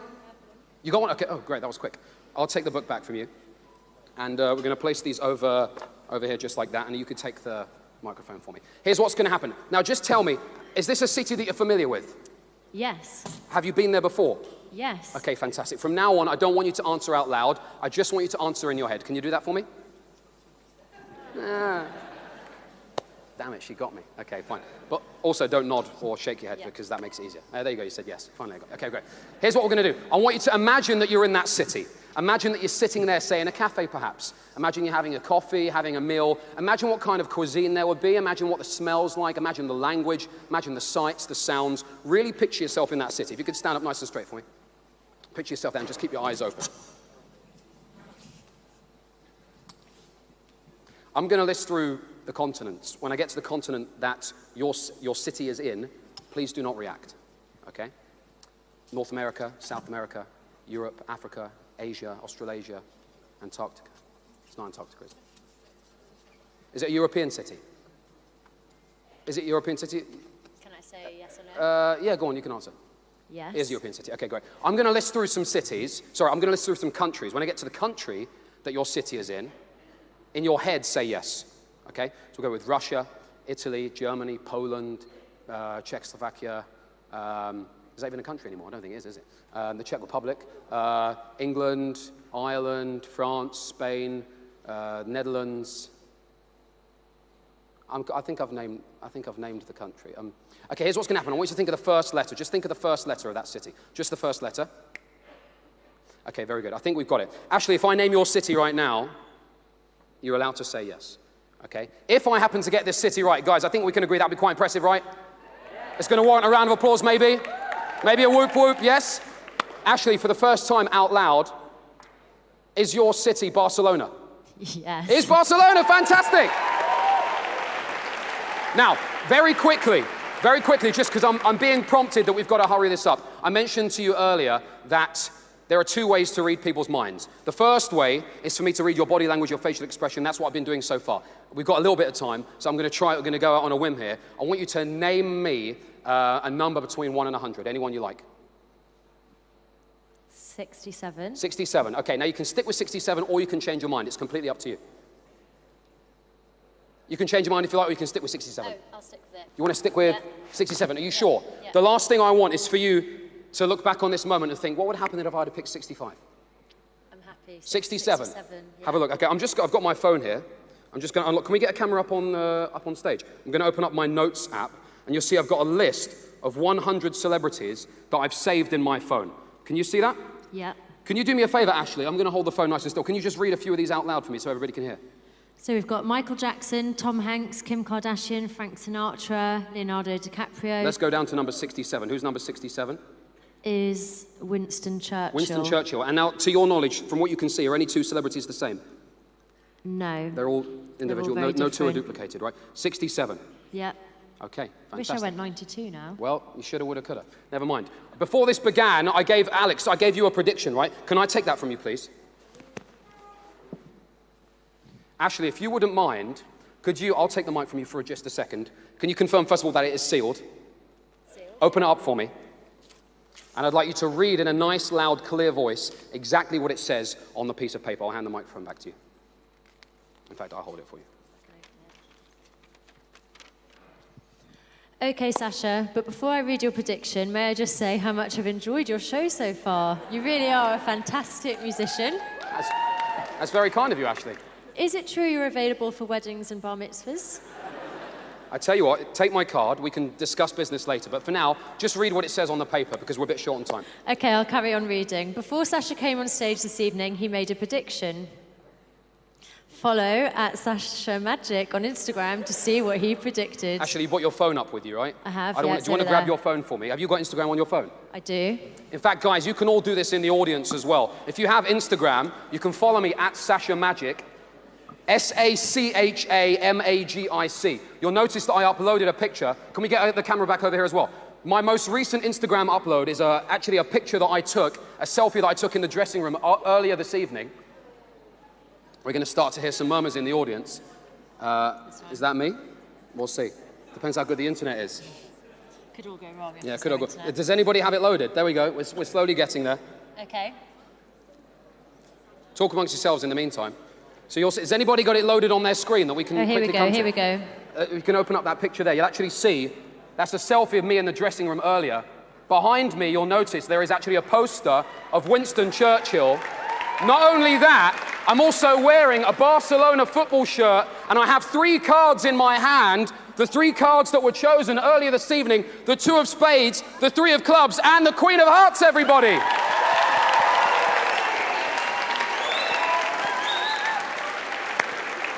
You got one? Okay, oh great, that was quick. I'll take the book back from you. And we're going to place these over here just like that, and you could take the microphone for me. Here's what's going to happen. Now just tell me, is this a city that you're familiar with? Yes. Have you been there before? Yes. Okay, fantastic. From now on, I don't want you to answer out loud. I just want you to answer in your head. Can you do that for me? Damn it, she got me. Okay, fine. But also don't nod or shake your head because that makes it easier. There you go, you said yes. Finally, I got it. Okay, great. Here's what we're going to do. I want you to imagine that you're in that city. Imagine that you're sitting there, say, in a cafe perhaps. Imagine you're having a coffee, having a meal. Imagine what kind of cuisine there would be. Imagine what the smell's like. Imagine the language. Imagine the sights, the sounds. Really picture yourself in that city. If you could stand up nice and straight for me. Picture yourself there and just keep your eyes open. I'm going to list through the continents. When I get to the continent that your city is in, please do not react, okay? North America, South America, Europe, Africa, Asia, Australasia, Antarctica. It's not Antarctica, is it? Is it a European city? Is it a European city? Can I say yes or no? Yeah, go on, you can answer. Yes. It is a European city. Okay, great. I'm going to list through some cities. Sorry, I'm going to list through some countries. When I get to the country that your city is in your head, say yes. Okay? So we'll go with Russia, Italy, Germany, Poland, Czechoslovakia. Is that even a country anymore? I don't think it is it? The Czech Republic, England, Ireland, France, Spain, Netherlands. I think I've named the country. Okay, here's what's going to happen. I want you to think of the first letter. Just think of the first letter of that city. Just the first letter. Okay, very good. I think we've got it. Ashley, if I name your city right now, you're allowed to say yes. Okay? If I happen to get this city right, guys, I think we can agree that'd be quite impressive, right? It's going to warrant a round of applause, maybe? Maybe a whoop whoop, yes? Ashley, for the first time out loud, is your city Barcelona? Yes. Is Barcelona? Fantastic! Now, very quickly, just because I'm being prompted that we've got to hurry this up. I mentioned to you earlier that there are two ways to read people's minds. The first way is for me to read your body language, your facial expression. That's what I've been doing so far. We've got a little bit of time, so I'm going to go out on a whim here. I want you to name me a number between 1 and 100. Anyone you like? 67. 67. Okay, now you can stick with 67 or you can change your mind. It's completely up to you. You can change your mind if you like, or you can stick with 67. Oh, I'll stick with it. You want to stick with 67? Are you sure? Yeah. The last thing I want is for you to look back on this moment and think, what would happen if I had picked 65? I'm happy. 67. 67, yeah. Have a look. Okay, I've got my phone here. I'm just going to unlock. Can we get a camera up on stage? I'm going to open up my notes app, and you'll see I've got a list of 100 celebrities that I've saved in my phone. Can you see that? Yeah. Can you do me a favor, Ashley? I'm going to hold the phone nice and still. Can you just read a few of these out loud for me so everybody can hear? So we've got Michael Jackson, Tom Hanks, Kim Kardashian, Frank Sinatra, Leonardo DiCaprio. Let's go down to number 67. Who's number 67? Is Winston Churchill. Winston Churchill. And now, to your knowledge, from what you can see, are any two celebrities the same? No. They're all individual. They're all very no two are different. duplicated, right? 67. Yeah. Okay, fantastic. Wish I went 92 now. Well, you shoulda, woulda, coulda. Never mind. Before this began, I gave you a prediction, right? Can I take that from you, please? Ashley, if you wouldn't mind, I'll take the mic from you for just a second. Can you confirm, first of all, that it is sealed? Sealed. Open it up for me. And I'd like you to read in a nice, loud, clear voice exactly what it says on the piece of paper. I'll hand the microphone back to you. In fact, I'll hold it for you. Okay, Sasha, but before I read your prediction, may I just say how much I've enjoyed your show so far. You really are a fantastic musician. That's very kind of you, Ashley. Is it true you're available for weddings and bar mitzvahs? I tell you what, take my card. We can discuss business later. But for now, just read what it says on the paper because we're a bit short on time. Okay, I'll carry on reading. Before Sasha came on stage this evening, he made a prediction. Follow @SashaMagic on Instagram to see what he predicted. Ashley, you brought your phone up with you, right? I have, do you want to grab there. your phone for me? Have you got Instagram on your phone? I do. In fact, guys, you can all do this in the audience as well. If you have Instagram, you can follow me @SashaMagic. SashaMagic. You'll notice that I uploaded a picture. Can we get the camera back over here as well? My most recent Instagram upload is actually a picture that I took, a selfie that I took in the dressing room earlier this evening. We're going to start to hear some murmurs in the audience. Is that me? We'll see. Depends how good the internet is. Could all go wrong. Yeah, could all go. Does anybody have it loaded? There we go. We're slowly getting there. Okay. Talk amongst yourselves in the meantime. So has anybody got it loaded on their screen that we can quickly come to? Here we go. You can open up that picture there. You'll actually see, that's a selfie of me in the dressing room earlier. Behind me, you'll notice there is actually a poster of Winston Churchill. Not only that, I'm also wearing a Barcelona football shirt, and I have 3 cards in my hand, the 3 cards that were chosen earlier this evening, the 2 of spades, the 3 of clubs, and the Queen of Hearts, everybody.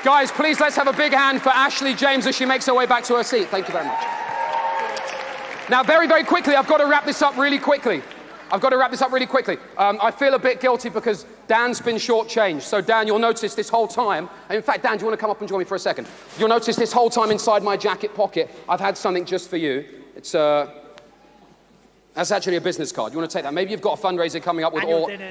Guys, please let's have a big hand for Ashley James as she makes her way back to her seat. Thank you very much. Now, very, very quickly, I've got to wrap this up really quickly. I feel a bit guilty because Dan's been shortchanged. So, Dan, you'll notice this whole time, and in fact, Dan, do you want to come up and join me for a second? You'll notice this whole time inside my jacket pocket, I've had something just for you. That's actually a business card. You want to take that? Maybe you've got a fundraiser coming up with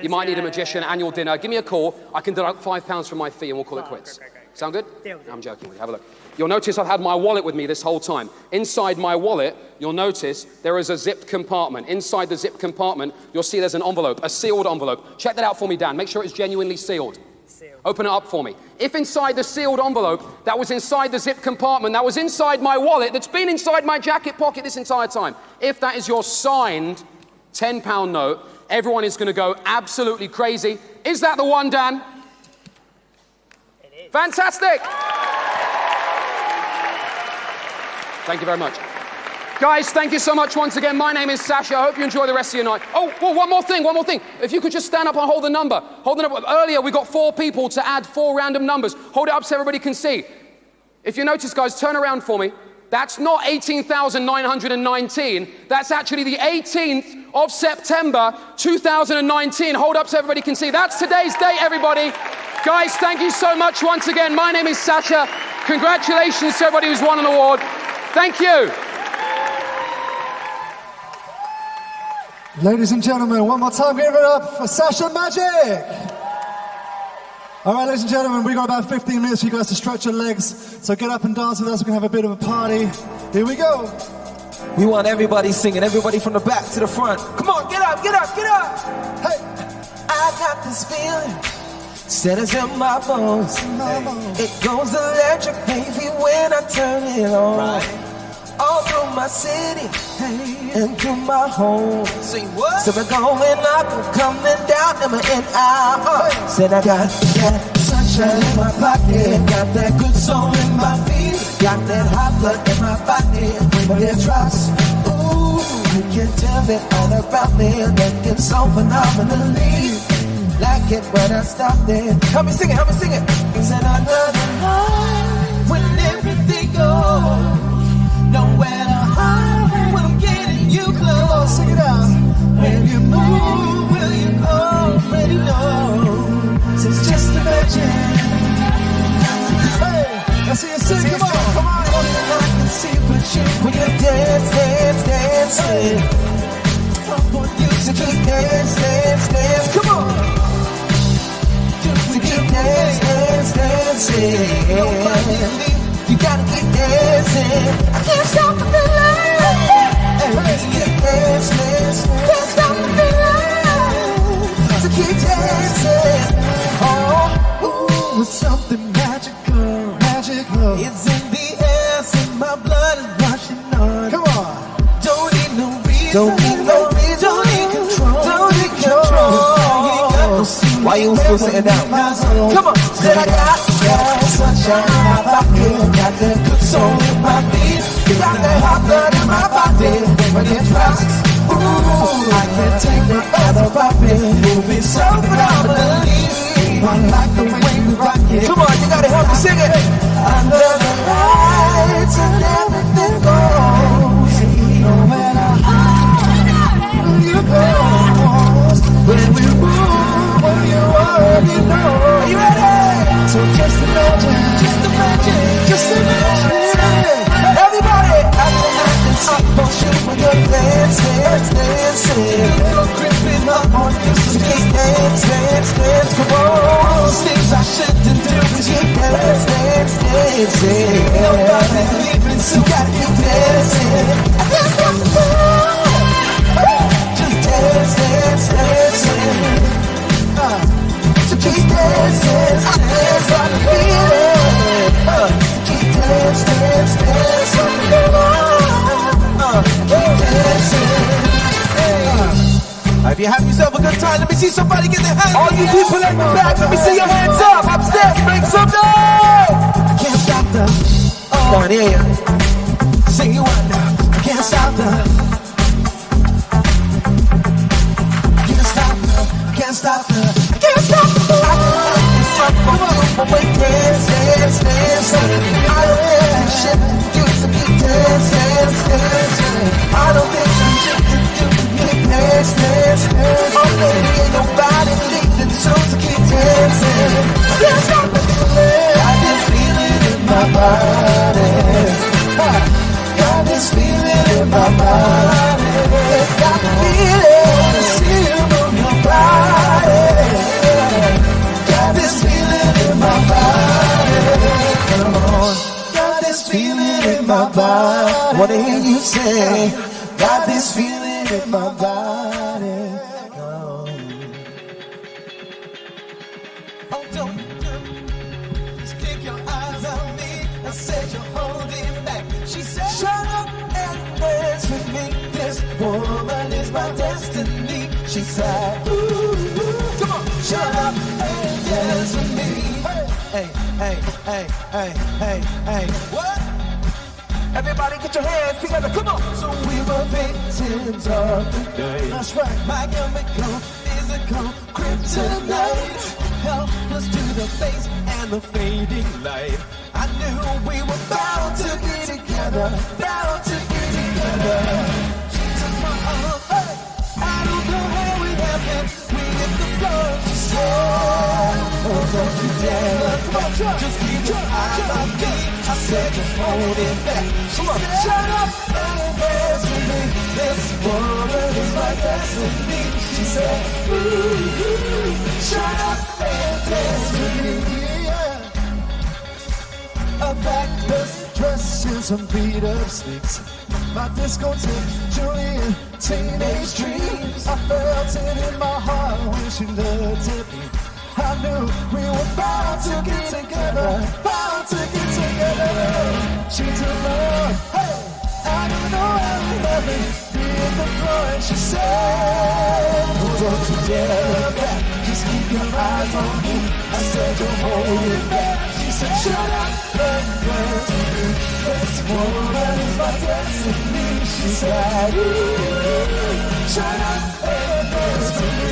you might need a magician, annual dinner. Give me a call. I can deduct £5 from my fee and we'll call it quits. Okay. Sound good? I'm joking with you. Have a look. You'll notice I've had my wallet with me this whole time. Inside my wallet, you'll notice there is a zipped compartment. Inside the zipped compartment, you'll see there's an envelope, a sealed envelope. Check that out for me, Dan. Make sure it's genuinely sealed. Open it up for me. If inside the sealed envelope, that was inside the zipped compartment, that was inside my wallet, that's been inside my jacket pocket this entire time, if that is your signed £10 note, everyone is going to go absolutely crazy. Is that the one, Dan? It is. Fantastic! Thank you very much. Guys, thank you so much once again. My name is Sasha. I hope you enjoy the rest of your night. Oh, well, one more thing. If you could just stand up and hold the number. Earlier, we got 4 people to add 4 random numbers. Hold it up so everybody can see. If you notice, guys, turn around for me. That's not 18,919. That's actually the 18th of September, 2019. Hold up so everybody can see. That's today's date, everybody. Guys, thank you so much once again. My name is Sasha. Congratulations to everybody who's won an award. Thank you. Ladies and gentlemen, one more time, give it up for Sasha Magic! All right, ladies and gentlemen, we've got about 15 minutes for you guys to stretch your legs, so get up and dance with us, we can have a bit of a party. Here we go! We want everybody singing, everybody from the back to the front. Come on, get up, get up, get up. Hey, I got this feeling, said it's in my bones. It goes electric, baby, when I turn it on. Right. All through my city, and through my home. Say what? So we're going up and coming down, and we're in our Said I got that sunshine in my pocket, got that good soul in my feet, got that hot blood in my body, when it drops. Ooh, you can tell me all about me, looking so phenomenally. Like it when I stop there. Help me sing it, help me sing it. Said another night when everything goes. Nowhere to hide when I'm getting you close. Sing it out. When you move, will you already know? So it's just imagine. Hey, I see you sing. Come on, come on. I can see but you when you dance, dance, dancing. I want you to just dance, dance, dance. Come on. To keep dance, dance, dancing. Nobody leave. You gotta keep dancing. I can't stop the feeling. To keep dancing. Can't stop the feeling. To keep dancing. Oh, ooh, it's something magical, magical. It's in the air, it's in my blood, it's rushing on. Come on. Don't need no reason. Don't need no reason. Don't need control. Don't need control. Why you still sitting down? Come on. Said I got that sunshine in my pocket, got that good soul in my feet, got that hot blood in my body when it drops. Ooh, I can't take no other popping, moving so phenomenally. I like the way we rock it. Come on, you gotta help me sing it. Under the lights and everything goes. Nowhere to hide, you go. When we move, well, you already know. Are you ready? So just imagine, just imagine, just imagine. Everybody, I can see motion when you're dancing, dancing. You're gripping up on you, so keep dance, dance, dance. Come on, things I shouldn't do, but you dance, dance, dancing. Nobody leaving, so you gotta keep dancing. I can't stop the feeling. Just dance, dance, dancing. So keep dancing, I dance on the feeling. Keep dance, dance, dance on the feeling. Keep dancing. If you have yourself a good time, let me see somebody get their hands. All you people in the back, let me see your hands up. Upstairs, make some noise. Can't stop the. Oh, yeah. Sing you one now. Can't stop the. Can't stop the. Can't stop the. Can't stop the. I can stop the. Wait, dance, dance, dance. I don't think I shit to do, so keep dance, dance, dance. I don't think I shit to do, keep dance, dance, dance. Oh, baby, ain't nobody leaving, so keep dancing. Can't stop the feeling. Got this feeling in my body. Got this feeling in my body. Got the feeling, the feeling on your body. Got this feeling in my body. Come on. Got this feeling in my body. Wanna hear you say, got this feeling in my body. Oh, don't just keep your eyes on me. I said you're holding back. She said, shut up and dance with me. This woman is my destiny. She said, ooh, come on, shut up and dance with me. Hey, hey, hey, hey, hey, hey, what? Everybody get your hands together, come on. So we were victims of the day. That's right. My chemical, physical, kryptonite. Helpless to the face and the fading light. I knew we were bound to be together, bound to be together. She took my arm, hey. I don't know how it happened. We hit the floor, she said, oh, don't you dare. Come on, just keep your eyes on me. I said, just hold it back. She said, shut up and dance with me. This woman is my destiny. She said, ooh, shut up and dance with me. Yeah. A backless dress and some beat up sticks. my discotheque, Julian, teenage dreams. I felt it in my heart when she looked at me. I knew we were bound to get together, bound to get together. She took my arm, hey, I don't know how to love it. Be in the floor and she said, don't you dare look back, just keep your eyes on me. I said, don't hold it back. She said, shut up and dance with me. This woman is my destiny. She said, shut up and dance with me.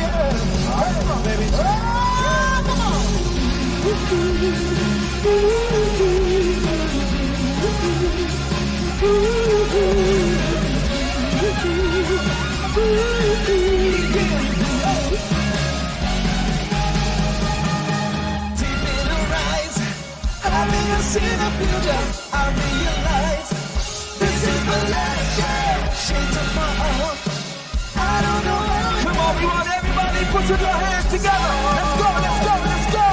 Yeah. All right, come on, baby. Oh, come on. I see the future, I realize this is my life, yeah. She took my arm, I don't know how. Come on, we want everybody, put your hands together. Let's go, let's go, let's go.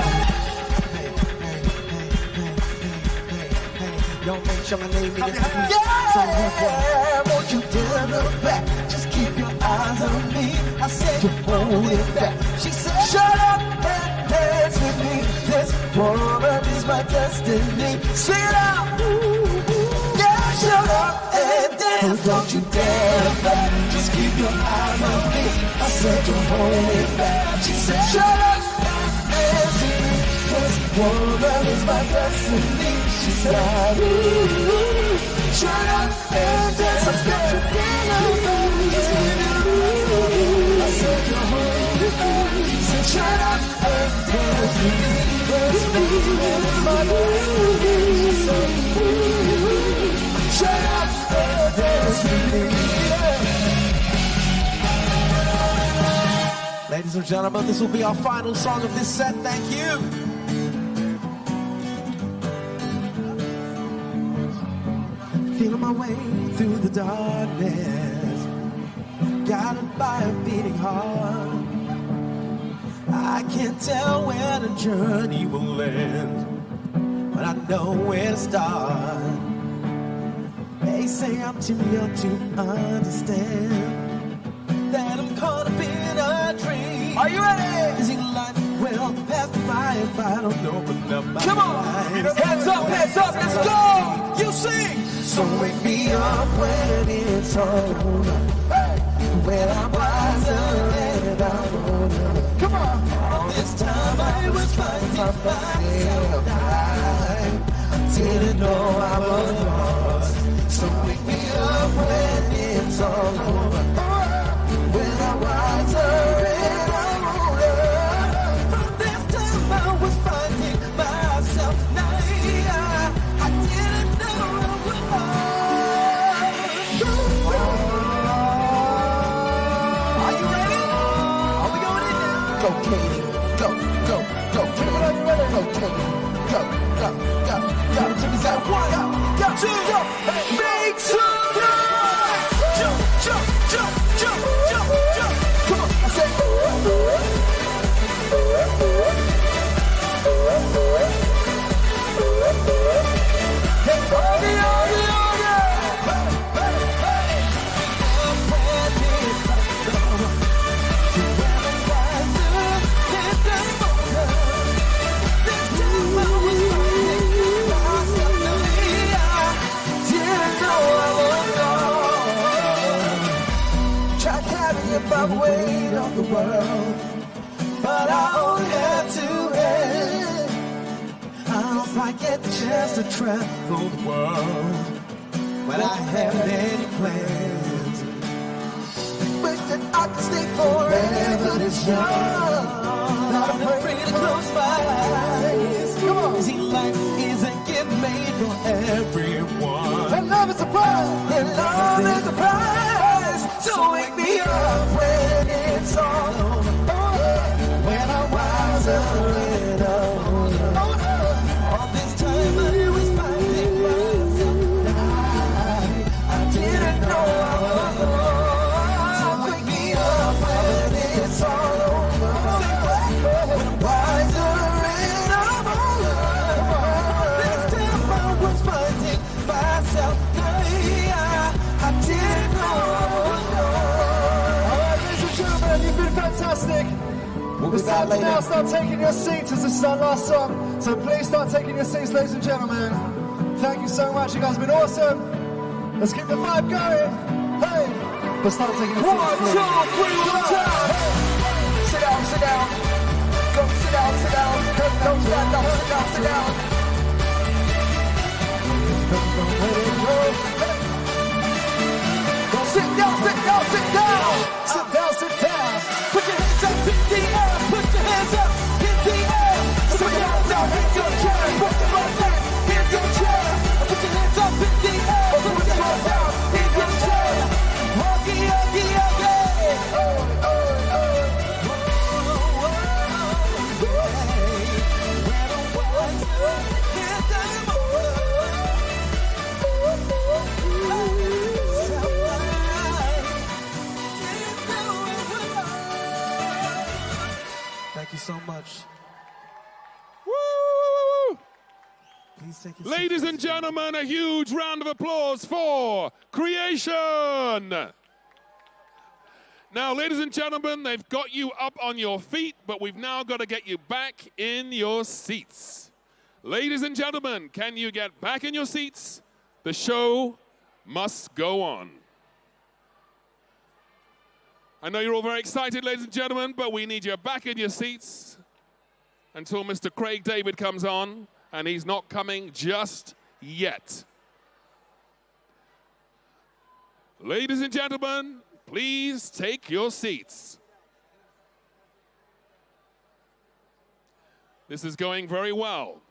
Y'all make sure my name is yeah, won't you dare look back, just keep your eyes on me. I said, you hold it back. She said, shut up and dance with me. This woman is my destiny. Sing it out. Yeah, shut up and dance. Don't you dare look back, just keep your eyes on me. I said, you hold it back. She said, shut up and dance with me. This woman is my destiny. She said, shut up and dance. Don't you dare look back. I said, you hold it back. She said, shut up and dance with me. This woman is my destiny. She said, shut up and dance with me. Yeah. Ladies and gentlemen, this will be our final song of this set. Thank you. Feeling my way through the darkness, guided by a beating heart. I can't tell where the journey will end, but I know where to start. They say I'm too young to understand that I'm caught up in a dream. Are you ready? Is it like, well, past the fire if I don't open up my eyes? Come on! Hands up, let's go! You sing! So wake me up when it's all over, when I'm wiser and I'm older. Come on! All this time I was fighting myself. I didn't know I was lost. So wake me up when it's all over, when I'm wiser and I'm older. All this time I was fighting myself. Now I didn't know I was lost. Are you ready? Are we going in now? Go, Katie. Go. Katie, are you ready? Go, Katie. Go. Take us out. 1, go, 2, go. Make some noise. Jump. Come on, I say. Hey, by the weight of the world, but I only had 2 hands. I don't quite get the chance to travel the world, but I haven't any plans. Wish that I could stay forever this young, not afraid to close my eyes. Come on, see, life isn't getting made for everyone, and love is a prize, so wake me up when it's all over, when I'm wiser and older. All this time I was fighting myself. I didn't know I was lost. So wake me up when it's all over, when I'm wiser and I'm older. All this time I was fighting myself. ladies and gentlemen, you've been fantastic. It's time to now start taking your seats as this is our last song. So please start taking your seats, ladies and gentlemen. Thank you so much. You guys have been awesome. Let's keep the vibe going. Hey, let's start taking your seats. 1, 2, 3, 1 time. Hey. Sit down, sit down. Go sit down, sit down. Don't stand up, sit down, sit down. Sit down, sit down, sit down. Sit down, sit down. Put your hands up in the air. Put your hands up in the air. Put your hands up in your chair. Put your hands up in your chair. Put your hands up in the air. Put your hands up in your chair. Huggy, huggy, huggy. Thank you so much. Woo! Please take your Ladies seats. and gentlemen, a huge round of applause for Creation. Now, ladies and gentlemen, they've got you up on your feet, but we've now got to get you back in your seats. Ladies and gentlemen, can you get back in your seats? The show must go on. I know you're all very excited, ladies and gentlemen, but we need you back in your seats until Mr. Craig David comes on, and he's not coming just yet. Ladies and gentlemen, please take your seats. This is going very well.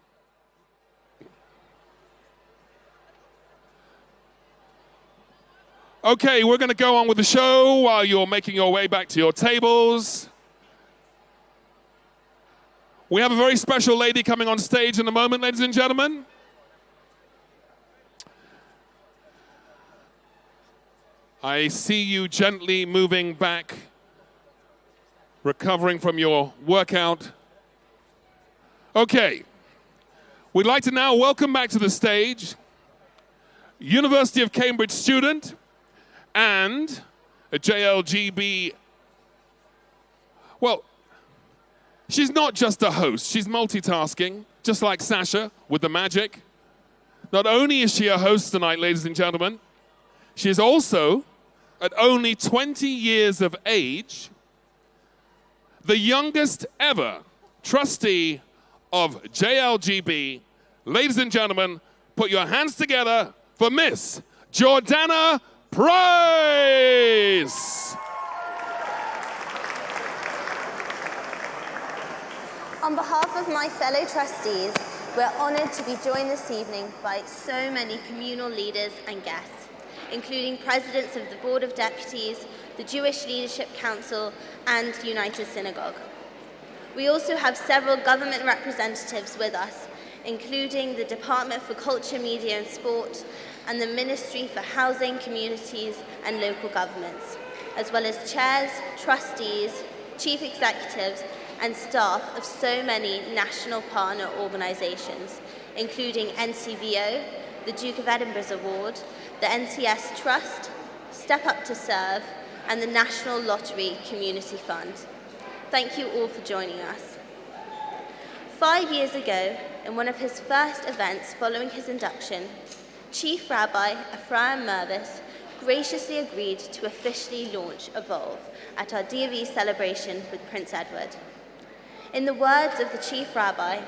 Okay, we're going to go on with the show while you're making your way back to your tables. We have a very special lady coming on stage in a moment, ladies and gentlemen. I see you gently moving back, recovering from your workout. Okay, we'd like to now welcome back to the stage University of Cambridge student and a JLGB, well, she's not just a host, she's multitasking, just like Sasha with the magic. Not only is she a host tonight, ladies and gentlemen, she is also, at only 20 years of age, the youngest ever trustee of JLGB. Ladies and gentlemen, put your hands together for Miss Jordana Price. On behalf of my fellow trustees, we're honoured to be joined this evening by so many communal leaders and guests, including presidents of the Board of Deputies, the Jewish Leadership Council, and United Synagogue. We also have several government representatives with us, including the Department for Culture, Media and Sport, and the Ministry for Housing, Communities and Local Governments, as well as chairs, trustees, chief executives, and staff of so many national partner organisations, including NCVO, the Duke of Edinburgh's Award, the NCS Trust, Step Up to Serve, and the National Lottery Community Fund. Thank you all for joining us. 5 years ago, in one of his first events following his induction, Chief Rabbi Ephraim Mervis graciously agreed to officially launch Evolve at our DV celebration with Prince Edward. In the words of the Chief Rabbi,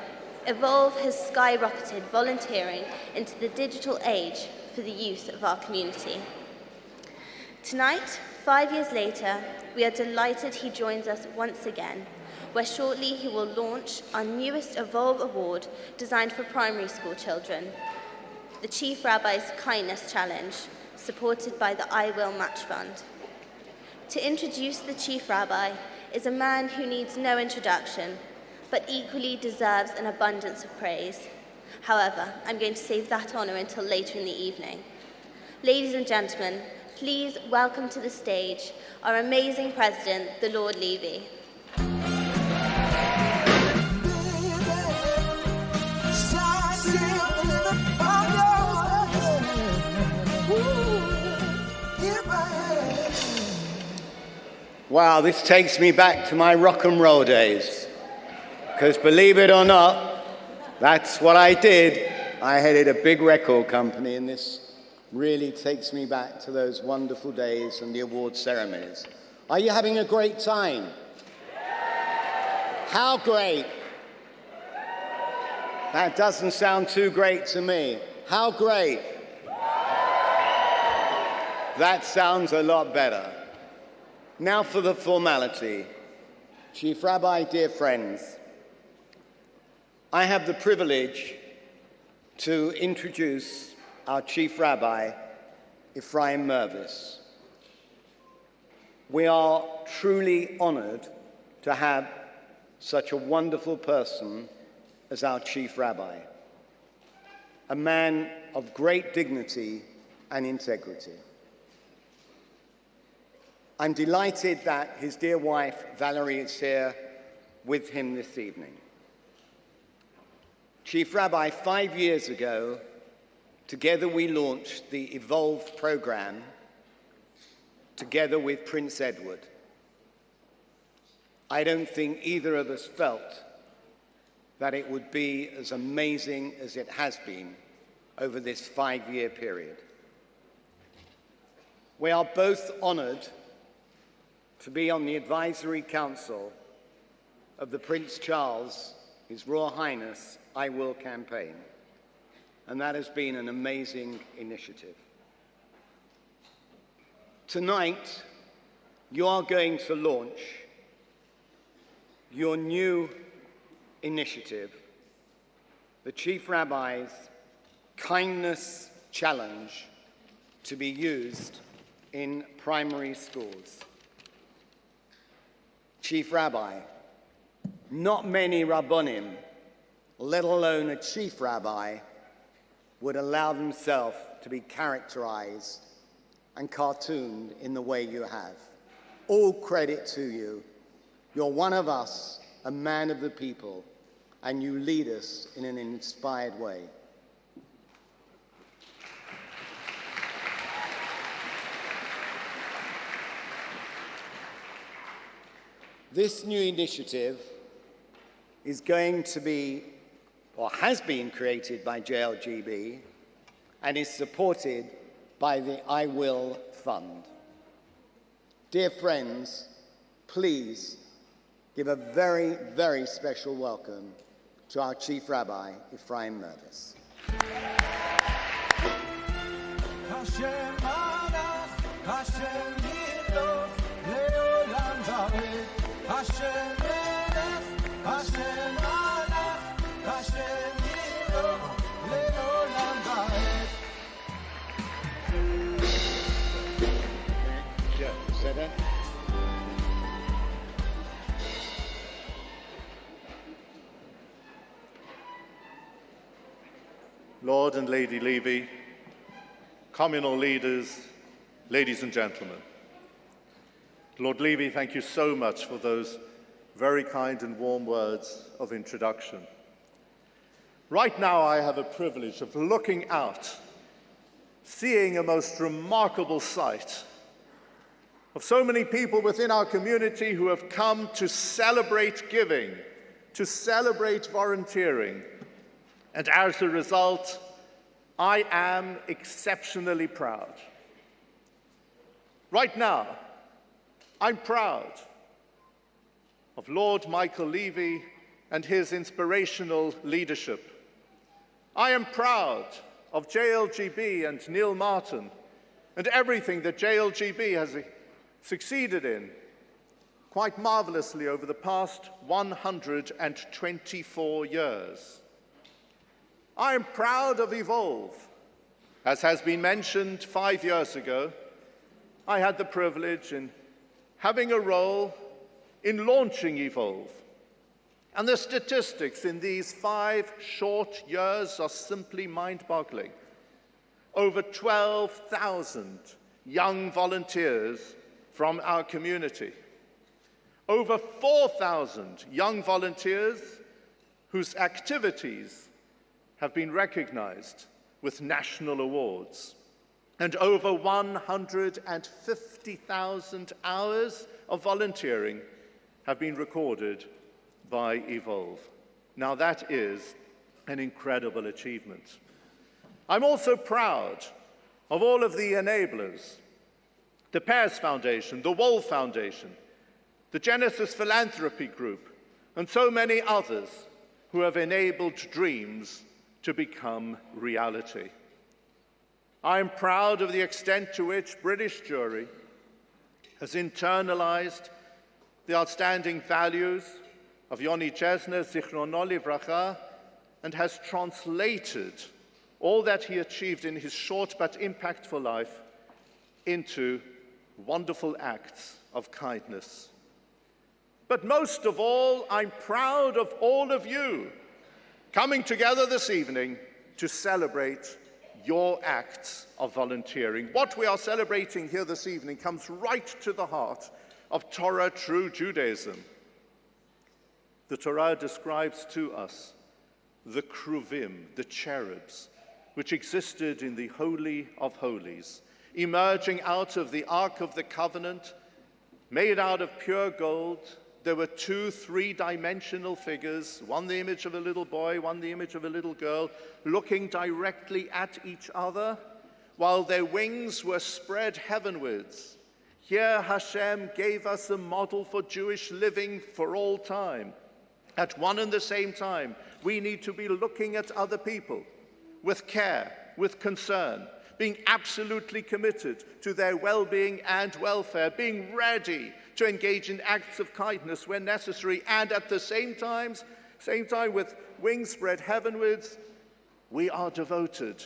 Evolve has skyrocketed volunteering into the digital age for the youth of our community. Tonight, 5 years later, we are delighted he joins us once again, where shortly he will launch our newest Evolve Award designed for primary school children, the Chief Rabbi's Kindness Challenge, supported by the I Will Match Fund. To introduce the Chief Rabbi is a man who needs no introduction, but equally deserves an abundance of praise. However, I'm going to save that honour until later in the evening. Ladies and gentlemen, please welcome to the stage our amazing president, the Lord Levy. If I Wow, this takes me back to my rock and roll days. Because believe it or not, that's what I did. I headed a big record company, and this really takes me back to those wonderful days and the award ceremonies. Are you having a great time? How great? That doesn't sound too great to me. How great? That sounds a lot better. Now for the formality. Chief Rabbi, dear friends, I have the privilege to introduce our Chief Rabbi, Ephraim Mervis. We are truly honored to have such a wonderful person as our Chief Rabbi, a man of great dignity and integrity. I'm delighted that his dear wife, Valerie, is here with him this evening. Chief Rabbi, 5 years ago, together we launched the Evolve program together with Prince Edward. I don't think either of us felt that it would be as amazing as it has been over this 5-year period. We are both honored to be on the advisory council of the Prince Charles, His Royal Highness, I Will campaign, and that has been an amazing initiative. Tonight, you are going to launch your new initiative, the Chief Rabbi's Kindness Challenge, to be used in primary schools. Chief Rabbi, not many Rabbonim, let alone a Chief Rabbi, would allow themselves to be characterized and cartooned in the way you have. All credit to you. You're one of us, a man of the people, and you lead us in an inspired way. This new initiative is going to be, or has been created by JLGB, and is supported by the I Will Fund. Dear friends, please give a very, very special welcome to our Chief Rabbi, Ephraim Mervis. Lord and Lady Levy, communal leaders, ladies and gentlemen. Lord Levy, thank you so much for those very kind and warm words of introduction. Right now, I have a privilege of looking out, seeing a most remarkable sight of so many people within our community who have come to celebrate giving, to celebrate volunteering. And as a result, I am exceptionally proud. Right now, I'm proud of Lord Michael Levy and his inspirational leadership. I am proud of JLGB and Neil Martin and everything that JLGB has succeeded in quite marvelously over the past 124 years. I am proud of Evolve. As has been mentioned, 5 years ago, I had the privilege in having a role in launching Evolve. And the statistics in these 5 short years are simply mind-boggling. Over 12,000 young volunteers from our community. Over 4,000 young volunteers whose activities have been recognized with national awards. and over 150,000 hours of volunteering have been recorded by Evolve. Now that is an incredible achievement. I'm also proud of all of the enablers, the Pears Foundation, the Wall Foundation, the Genesis Philanthropy Group, and so many others who have enabled dreams to become reality. I am proud of the extent to which British Jury has internalized the outstanding values of Yoni Jesner Award and has translated all that he achieved in his short but impactful life into wonderful acts of kindness. But most of all, I'm proud of all of you coming together this evening to celebrate your acts of volunteering. What we are celebrating here this evening comes right to the heart of Torah true Judaism. The Torah describes to us the Kruvim, the cherubs, which existed in the Holy of Holies, emerging out of the Ark of the Covenant, made out of pure gold. There were two three-dimensional figures, one the image of a little boy, one the image of a little girl, looking directly at each other, while their wings were spread heavenwards. Here Hashem gave us a model for Jewish living for all time. At one and the same time, we need to be looking at other people with care, with concern, being absolutely committed to their well-being and welfare, being ready to engage in acts of kindness when necessary, and at the same time with wings spread heavenwards, we are devoted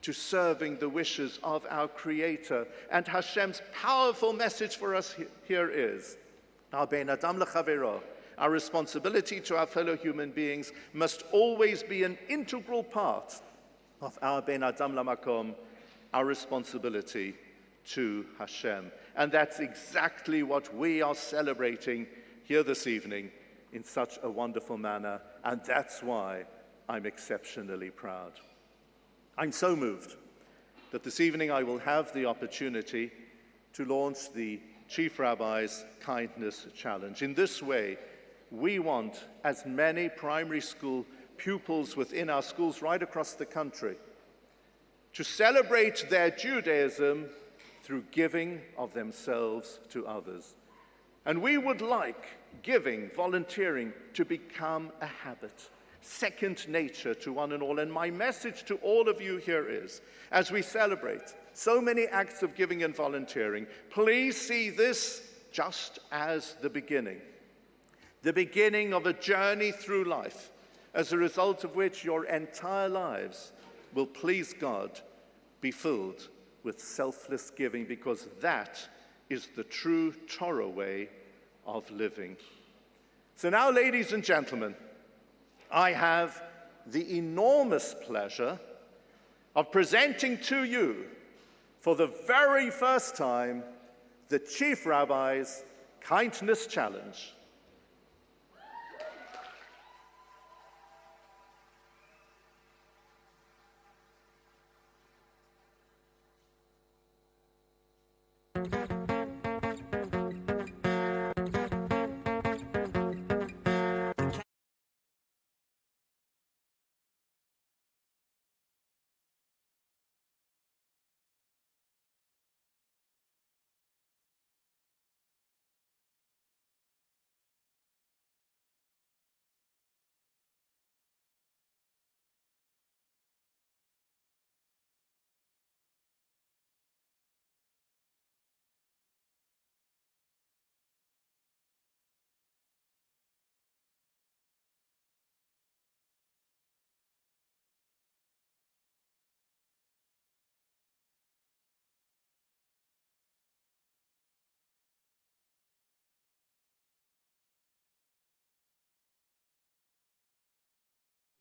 to serving the wishes of our Creator. And Hashem's powerful message for us here is, our responsibility to our fellow human beings must always be an integral part of our Ben Adam Lamakom, our responsibility to Hashem. And that's exactly what we are celebrating here this evening in such a wonderful manner, and that's why I'm exceptionally proud. I'm so moved that this evening I will have the opportunity to launch the Chief Rabbi's Kindness Challenge. In this way, we want as many primary school pupils within our schools right across the country to celebrate their Judaism through giving of themselves to others. And we would like giving, volunteering, to become a habit, second nature to one and all. And my message to all of you here is, as we celebrate so many acts of giving and volunteering, please see this just as the beginning of a journey through life, as a result of which your entire lives will, please God, be filled with selfless giving, because that is the true Torah way of living. So now, ladies and gentlemen, I have the enormous pleasure of presenting to you, for the very first time, the Chief Rabbi's Kindness Challenge.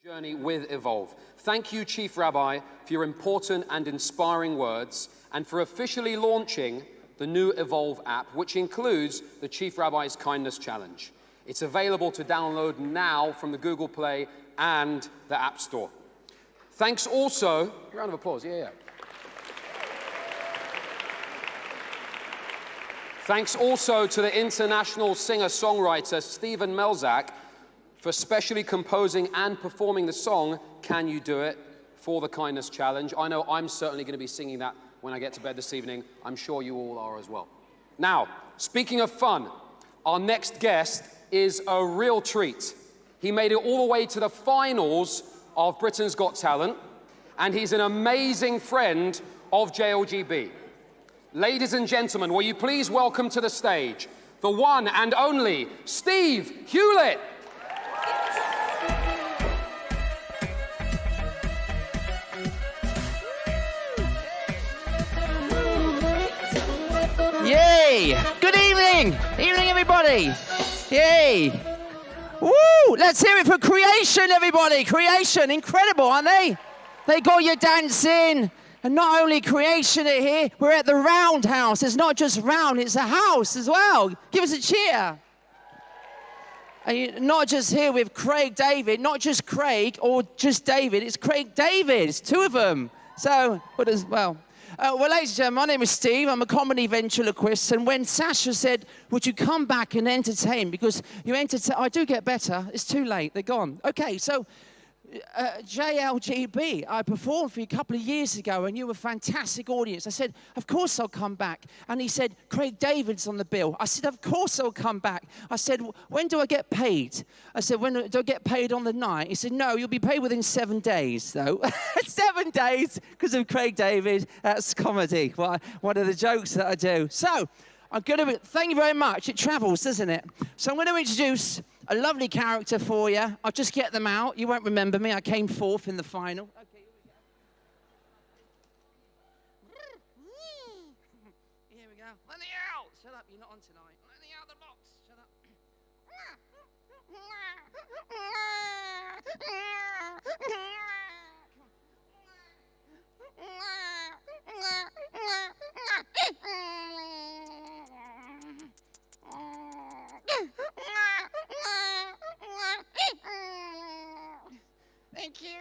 Journey with Evolve. Thank you, Chief Rabbi, for your important and inspiring words, and for officially launching the new Evolve app, which includes the Chief Rabbi's Kindness Challenge. It's available to download now from the Google Play and the App Store. Thanks also, round of applause, yeah. Thanks also to the international singer-songwriter Stephen Melzak for specially composing and performing the song, Can You Do It, for the Kindness Challenge. I know I'm certainly going to be singing that when I get to bed this evening. I'm sure you all are as well. Now, speaking of fun, our next guest is a real treat. He made it all the way to the finals of Britain's Got Talent, and he's an amazing friend of JLGB. Ladies and gentlemen, will you please welcome to the stage the one and only Steve Hewlett. Yay! Good evening! Evening, everybody! Yay! Woo! Let's hear it for Creation, everybody! Creation, incredible, aren't they? They got you dancing. And not only Creation are here, we're at the Roundhouse. It's not just round, it's a house as well. Give us a cheer. And you're not just here with Craig David, not just Craig or just David, it's Craig David. It's two of them. So, what as well? Well, ladies and gentlemen, my name is Steve. I'm a comedy ventriloquist. And when Sasha said, would you come back and entertain? Because you entertain, I do get better. It's too late. They're gone. Okay, so JLGB, I performed for you a couple of years ago, and you were a fantastic audience. I said, of course I'll come back. And he said, Craig David's on the bill. I said, of course I'll come back. I said, when do I get paid? I said, when do I get paid on the night? He said, no, you'll be paid within 7 days, though. 7 days because of Craig David. That's comedy. One of the jokes that I do. So, thank you very much. It travels, doesn't it? So I'm going to introduce a lovely character for you. I'll just get them out. You won't remember me. I came fourth in the final. Okay, here we go. Here we go. Let me out. Shut up. You're not on tonight. Let me out of the box. Shut up. Thank you.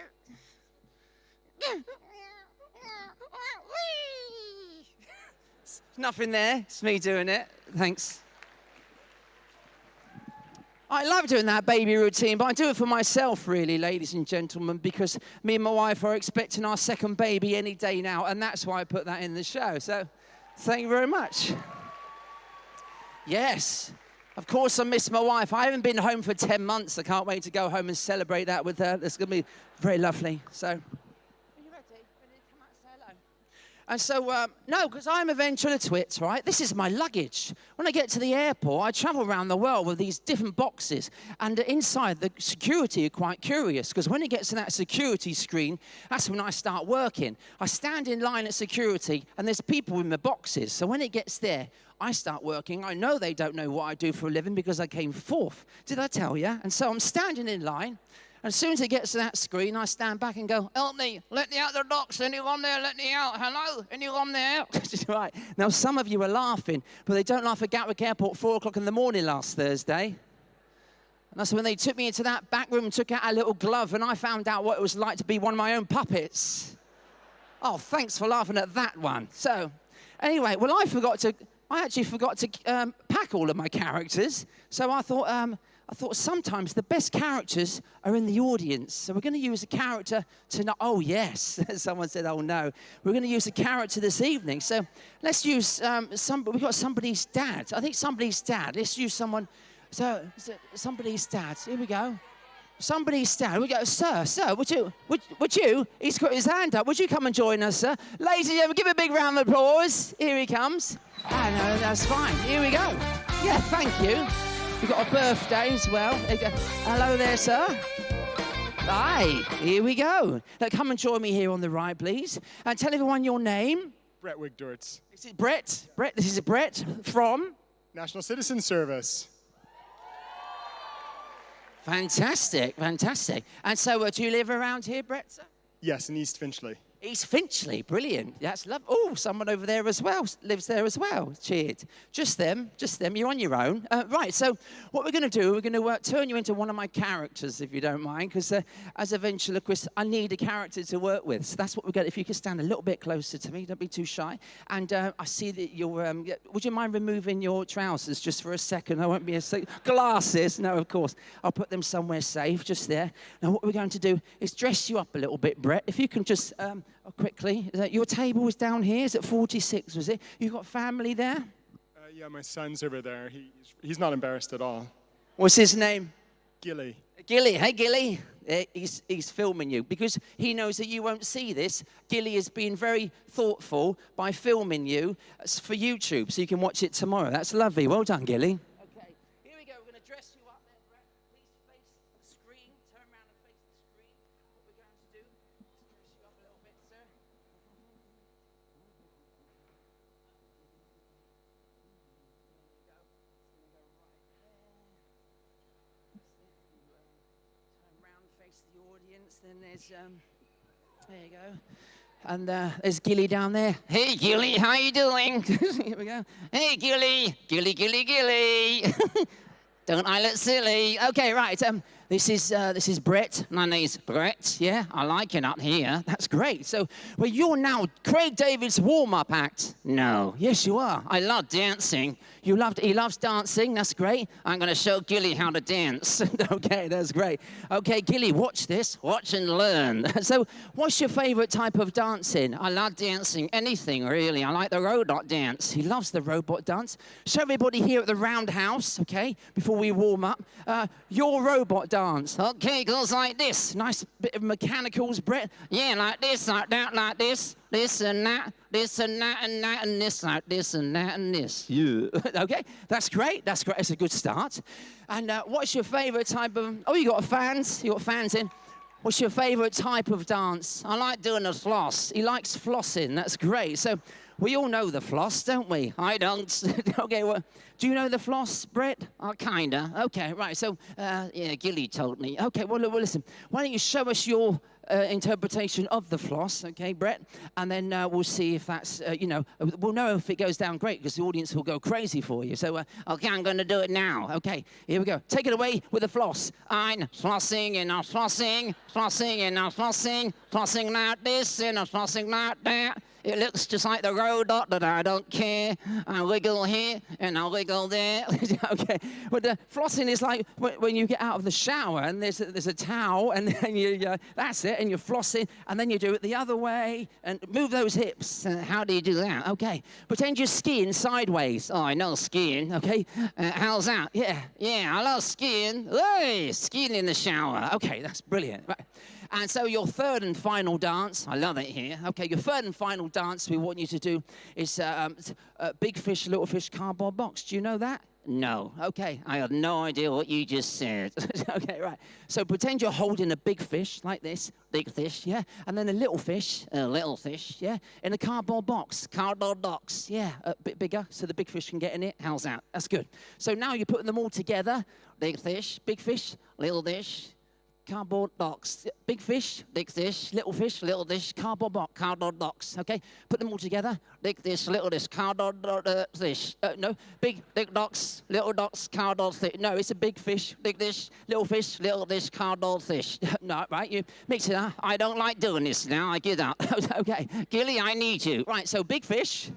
Nothing there. It's me doing it. Thanks. I love doing that baby routine, but I do it for myself, really, ladies and gentlemen, because me and my wife are expecting our second baby any day now, and that's why I put that in the show. So, thank you very much. Yes. Of course, I miss my wife. I haven't been home for 10 months. I can't wait to go home and celebrate that with her. It's going to be very lovely. So, are you ready? Ready to come out and say hello? And so, no, because I'm a ventriloquist, right? This is my luggage. When I get to the airport, I travel around the world with these different boxes. And inside, the security are quite curious, because when it gets to that security screen, that's when I start working. I stand in line at security, and there's people in the boxes. So when it gets there, I start working. I know they don't know what I do for a living because I came fourth. Did I tell you? And so I'm standing in line. And as soon as it gets to that screen, I stand back and go, help me, let me out the box. Anyone there, let me out. Hello, anyone there? Right. Now, some of you are laughing, but they don't laugh at Gatwick Airport 4 o'clock in the morning last Thursday. And that's when they took me into that back room and took out a little glove, and I found out what it was like to be one of my own puppets. Oh, thanks for laughing at that one. So, anyway, well, I actually forgot to pack all of my characters. So I thought sometimes the best characters are in the audience. So we're going to use a character to... Oh, yes. Someone said, oh, no. We're going to use a character this evening. So let's use we've got somebody's dad. I think somebody's dad. Let's use someone... So somebody's dad. Here we go. Somebody's dad. We go, sir, would you? He's got his hand up. Would you come and join us, sir? Ladies and gentlemen, give a big round of applause. Here he comes. Ah, no, that's fine. Here we go. Yeah, thank you. We've got a birthday as well. Hello there, sir. Hi, here we go. Now, come and join me here on the right, please. And tell everyone your name. Brett Wigdorts. Is it Brett? This is Brett from? National Citizen Service. Fantastic, fantastic. And so, do you live around here, Brett, sir? Yes, in East Finchley. East Finchley, brilliant. That's lovely. Oh, someone over there as well, lives there as well. Cheered. Just them. You're on your own. Right, so what we're going to do, we're going to turn you into one of my characters, if you don't mind, because as a ventriloquist, I need a character to work with. So that's what we're going to, if you could stand a little bit closer to me, don't be too shy. And I see that you're, would you mind removing your trousers just for a second? I won't be a second. Glasses, no, of course. I'll put them somewhere safe, just there. Now what we're going to do is dress you up a little bit, Brett. If you can just... quickly, your table was down here. Is it 46, was it? You got family there? Yeah, my son's over there. He's not embarrassed at all. What's his name? Gilly. Gilly, hey Gilly. He's filming you because he knows that you won't see this. Gilly has been very thoughtful by filming you for YouTube, so you can watch it tomorrow. That's lovely. Well done, Gilly. Okay, here we go. We're going to dress you up there, Brett. Please face the screen. Turn around and face the screen. What we're going to do is dress you up a little bit, sir. Then there's, there you go. And there's Gilly down there. Hey, Gilly, how you doing? Here we go. Hey, Gilly. Gilly. Don't I look silly? Okay, right. This is Brett. My name's Brett. Yeah, I like it up here. That's great. So, well, you're now Craig David's warm-up act. No. Yes, you are. I love dancing. He loves dancing. That's great. I'm going to show Gilly how to dance. Okay, that's great. Okay, Gilly, watch this. Watch and learn. So, what's your favorite type of dancing? I love dancing. Anything, really. I like the robot dance. He loves the robot dance. Show everybody here at the Roundhouse, okay, before we warm up, your robot dance. Okay, goes like this. Nice bit of mechanicals, Brett. Yeah, like this, like that, like this. This and that, this and that, and that, and this, like this and that, and this. Yeah. Okay, that's great. That's great. It's a good start. And what's your favorite type of... Oh, you got fans? You got fans in? What's your favorite type of dance? I like doing the floss. He likes flossing. That's great. So we all know the floss, don't we? I don't. Okay, well, do you know the floss, Brett? Oh, kinda. Okay, right. So, yeah, Gilly told me. Okay, well, listen. Why don't you show us your interpretation of the floss, okay, Brett? And then we'll see if that's, we'll know if it goes down great because the audience will go crazy for you. So, okay, I'm going to do it now. Okay, here we go. Take it away with the floss. I'm flossing and I'm flossing, flossing and I'm flossing, flossing like this and I'm flossing like that. It looks just like the road dot, but I don't care. I wiggle here and I wiggle there. Okay, but the flossing is like when you get out of the shower and there's a towel and then you that's it, and you're flossing, and then you do it the other way and move those hips. How do you do that? Okay, pretend you're skiing sideways. Oh, I know skiing. Okay, how's that? Yeah, I love skiing. Hey, skiing in the shower. Okay, that's brilliant. Right. And so your third and final dance, I love it here. Okay, your third and final dance we want you to do is big fish, little fish, cardboard box. Do you know that? No. Okay, I have no idea what you just said. Okay, right. So pretend you're holding a big fish like this, big fish, yeah? And then a little fish, yeah? In a cardboard box, yeah? A bit bigger so the big fish can get in it. How's that? That's good. So now you're putting them all together. Big fish, little dish. Cardboard box, big fish, little dish, cardboard box, okay? Put them all together, big dish, little dish, cardboard fish. No, big box, little box, cardboard fish. No, it's a big fish, little dish, cardboard fish. No, right, you mix it up. I don't like doing this now, I give up. Okay, Gilly, I need you. Right, so big fish,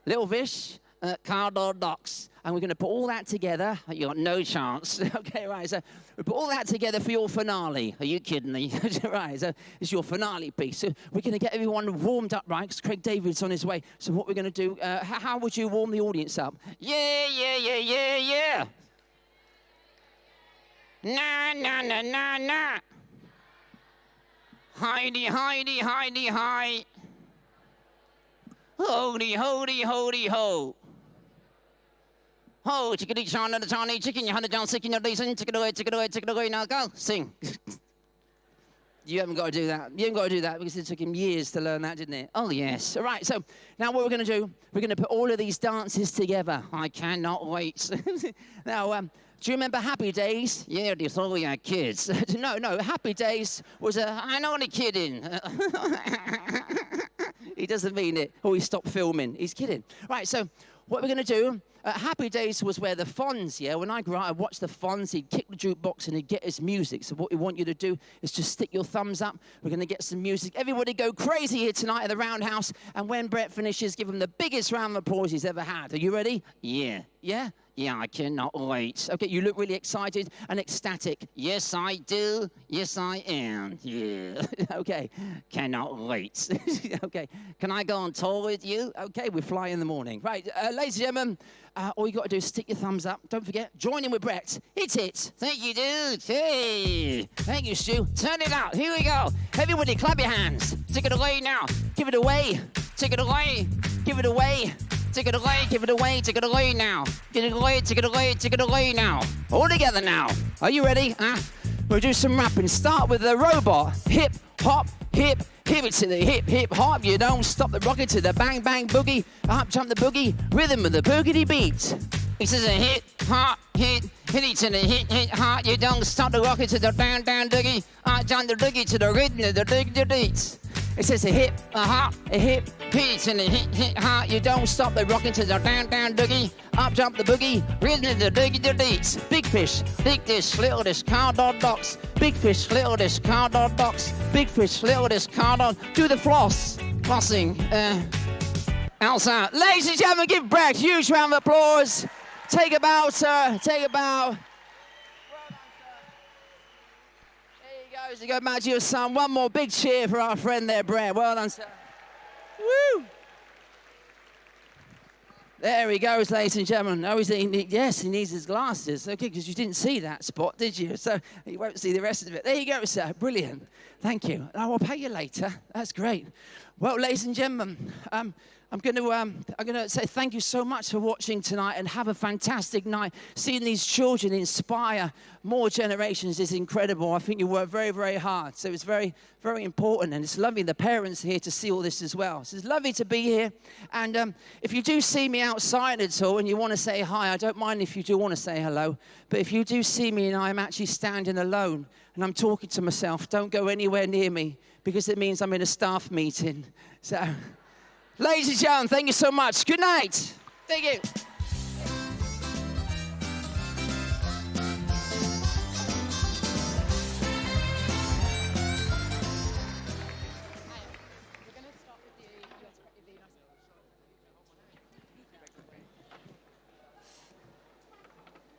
little fish, cardboard box. And we're going to put all that together. You got no chance. Okay, right. So we put all that together for your finale. Are you kidding me? Right. So it's your finale piece. So we're going to get everyone warmed up, right? Because Craig David's on his way. So what we're going to do? How would you warm the audience up? Yeah. Nah. Heidi, hi. Hody, ho. Ho, chickadee, China, the Chinese chicken, you had it down, sick in your reason, chicken away, now go, sing. You haven't got to do that. You haven't got to do that because it took him years to learn that, didn't it? Oh, yes. All right, so now what we're going to do, we're going to put all of these dances together. I cannot wait. Now, do you remember Happy Days? Yeah, they thought we had kids. No, Happy Days was I'm only kidding. He doesn't mean it. Oh, he stopped filming. He's kidding. Right, so what we're going to do, Happy Days was where the Fonz, yeah, when I grew up, I watched the Fonz, he'd kick the jukebox and he'd get his music. So what we want you to do is just stick your thumbs up. We're going to get some music. Everybody go crazy here tonight at the Roundhouse. And when Brett finishes, give him the biggest round of applause he's ever had. Are you ready? Yeah. Yeah? Yeah, I cannot wait. Okay, you look really excited and ecstatic. Yes, I do. Yes, I am. Yeah. Okay, cannot wait. Okay, can I go on tour with you? Okay, we fly in the morning. Right, ladies and gentlemen, all you got to do is stick your thumbs up. Don't forget, join in with Brett. It's it. Thank you, dude. Hey. Thank you, Stu. Turn it out. Here we go. Everybody, clap your hands. Take it away now. Give it away. Take it away. Give it away. Take it away, give it away, take it away now. Get it away, take it away, take it away now. All together now. Are you ready? We'll do some rapping. Start with the robot. Hip, hop, hip, hip it to the hip, hip, hop. You don't stop the rocket to the bang, bang, boogie. Up jump the boogie, rhythm of the boogity beat. He says a hit, hop, hit it to the hit, hop. You don't stop the rocket to the down, down, doogie. Up jump the boogie to the rhythm of the boogity beat. It says a hip, a hop, a hip, hit and a hit, hop. You don't stop the rocking to the down, down, doogie. Up jump the boogie, rhythm of the boogie deets. Big fish, big dish, little dish, cow dog box. Big fish, little dish, cow dog box. Big fish, little dish, cow dog. Do the floss, flossing, outside. Ladies and gentlemen, give Brett a huge round of applause. Take a bow, sir. Take a bow. To go back to your son. One more big cheer for our friend there, Brett. Well done, sir. Woo! There he goes, ladies and gentlemen. Oh, yes, he needs his glasses. Okay, because you didn't see that spot, did you? So you won't see the rest of it. There you go, sir. Brilliant. Thank you. I will pay you later. That's great. Well, ladies and gentlemen, I'm going to say thank you so much for watching tonight and have a fantastic night. Seeing these children inspire more generations is incredible. I think you work very, very hard. So it's very, very important. And it's lovely the parents here to see all this as well. So it's lovely to be here. And if you do see me outside at all and you want to say hi, I don't mind if you do want to say hello. But if you do see me and I'm actually standing alone and I'm talking to myself, don't go anywhere near me because it means I'm in a staff meeting. So... Ladies and gentlemen, thank you so much. Good night. Thank you.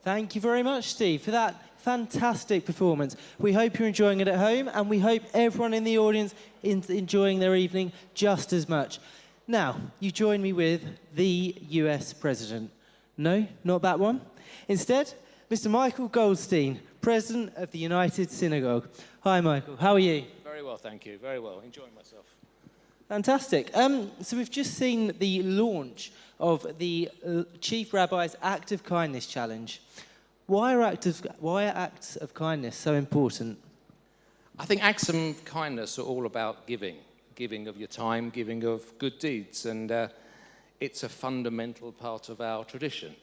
Thank you very much, Steve, for that fantastic performance. We hope you're enjoying it at home, and we hope everyone in the audience is enjoying their evening just as much. Now, you join me with the US President. No, not that one. Instead, Mr. Michael Goldstein, President of the United Synagogue. Hi, Michael. How are you? Very well, thank you. Very well. Enjoying myself. Fantastic. So we've just seen the launch of the Chief Rabbi's Act of Kindness Challenge. Why are acts of kindness so important? I think acts of kindness are all about giving. Giving of your time, giving of good deeds, and it's a fundamental part of our tradition.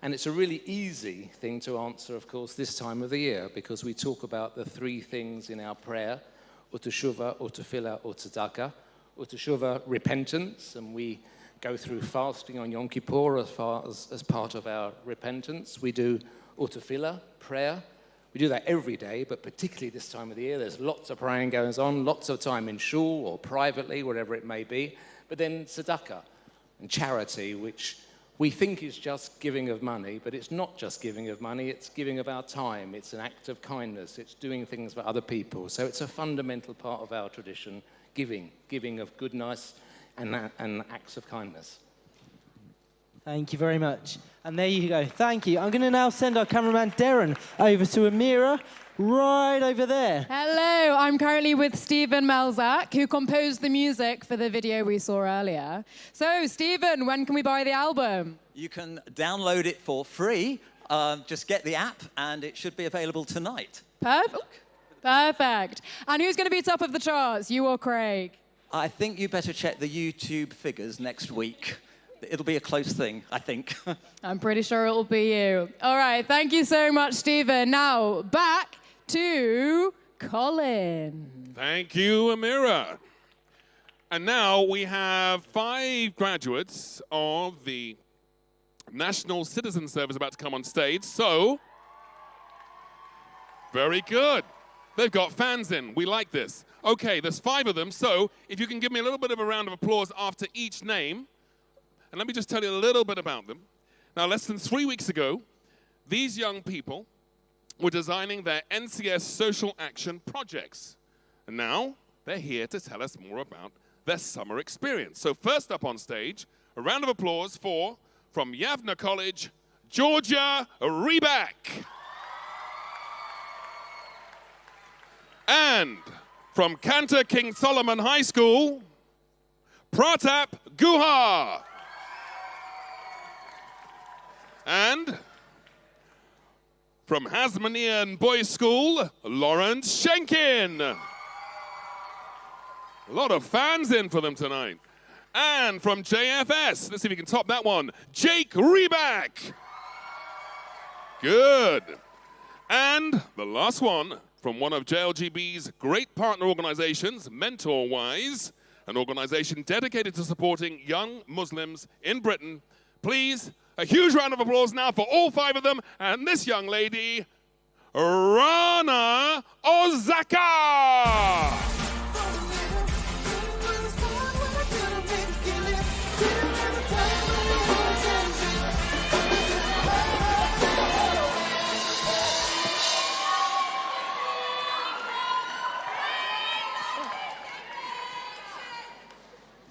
And it's a really easy thing to answer, of course, this time of the year, because we talk about the three things in our prayer: uteshuvah, utefillah, tzedakah. Uteshuvah, repentance, and we go through fasting on Yom Kippur as part of our repentance. We do utefillah, prayer. We do that every day, but particularly this time of the year, there's lots of praying going on, lots of time in shul or privately, whatever it may be. But then tzedakah and charity, which we think is just giving of money, but it's not just giving of money, it's giving of our time. It's an act of kindness. It's doing things for other people. So it's a fundamental part of our tradition, giving of goodness and acts of kindness. Thank you very much. And there you go. Thank you. I'm going to now send our cameraman, Darren, over to Amira, right over there. Hello. I'm currently with Stephen Melzak, who composed the music for the video we saw earlier. So, Stephen, when can we buy the album? You can download it for free. Just get the app, and it should be available tonight. Perfect. Perfect. And who's going to be top of the charts, you or Craig? I think you better check the YouTube figures next week. It'll be a close thing, I think. I'm pretty sure it'll be you. All right, thank you so much, Stephen. Now, back to Colin. Thank you, Amira. And now we have 5 graduates of the National Citizen Service about to come on stage. So, very good. They've got fans in. We like this. Okay, there's 5 of them. So, if you can give me a little bit of a round of applause after each name. And let me just tell you a little bit about them. Now, less than 3 weeks ago, these young people were designing their NCS social action projects. And now, they're here to tell us more about their summer experience. So first up on stage, a round of applause for, from Yavna College, Georgia Reback. And from Cantor King Solomon High School, Pratap Guha. And from Hasmonean Boys School, Lawrence Schenkin. A lot of fans in for them tonight. And from JFS, let's see if we can top that one, Jake Reback. Good. And the last one from one of JLGB's great partner organizations, MentorWise, an organization dedicated to supporting young Muslims in Britain. Please, a huge round of applause now for all 5 of them. And this young lady, Rana Ozaka.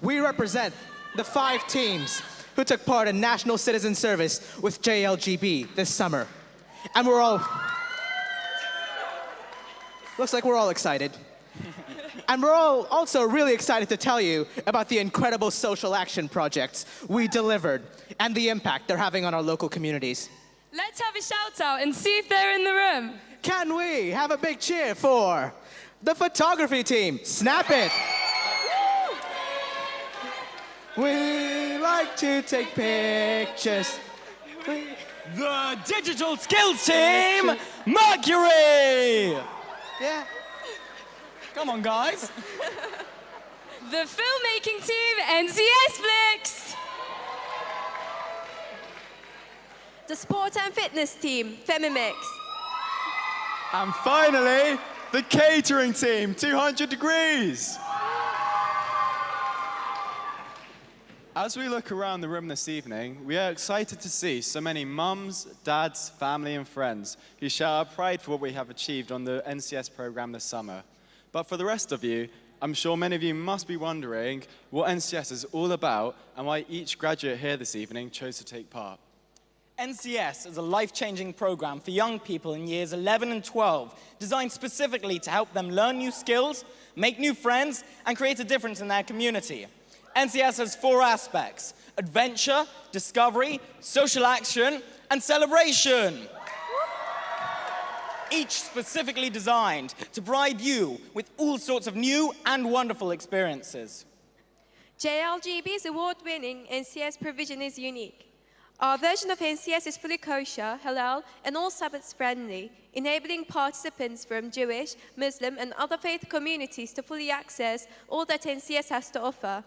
We represent the 5 teams who took part in National Citizen Service with JLGB this summer. And we're all... Looks like we're all excited. And we're all also really excited to tell you about the incredible social action projects we delivered and the impact they're having on our local communities. Let's have a shout out and see if they're in the room. Can we have a big cheer for the photography team? Snap it! We like to take pictures. The digital skills team, Mercury! Yeah. Come on, guys. The filmmaking team, NCS Flicks. The sport and fitness team, Femimix. And finally, the catering team, 200 Degrees. As we look around the room this evening, we are excited to see so many mums, dads, family and friends who share our pride for what we have achieved on the NCS program this summer. But for the rest of you, I'm sure many of you must be wondering what NCS is all about and why each graduate here this evening chose to take part. NCS is a life-changing program for young people in years 11 and 12, designed specifically to help them learn new skills, make new friends, and create a difference in their community. NCS has 4 aspects: adventure, discovery, social action, and celebration. Each specifically designed to provide you with all sorts of new and wonderful experiences. JLGB's award-winning NCS provision is unique. Our version of NCS is fully kosher, halal, and all Sabbaths friendly, enabling participants from Jewish, Muslim, and other faith communities to fully access all that NCS has to offer.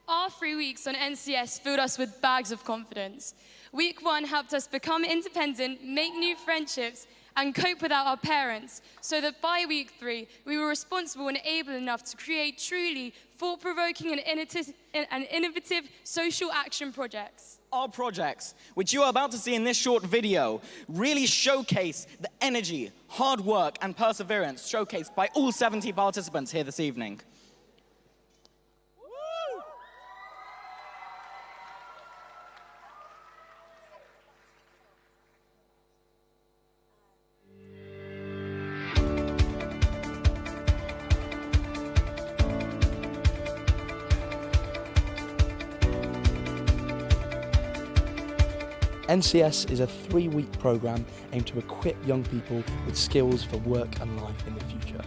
Our 3 weeks on NCS filled us with bags of confidence. Week 1 helped us become independent, make new friendships, and cope without our parents, so that by week 3, we were responsible and able enough to create truly thought-provoking and innovative social action projects. Our projects, which you are about to see in this short video, really showcase the energy, hard work, and perseverance showcased by all 70 participants here this evening. NCS is a 3-week programme aimed to equip young people with skills for work and life in the future.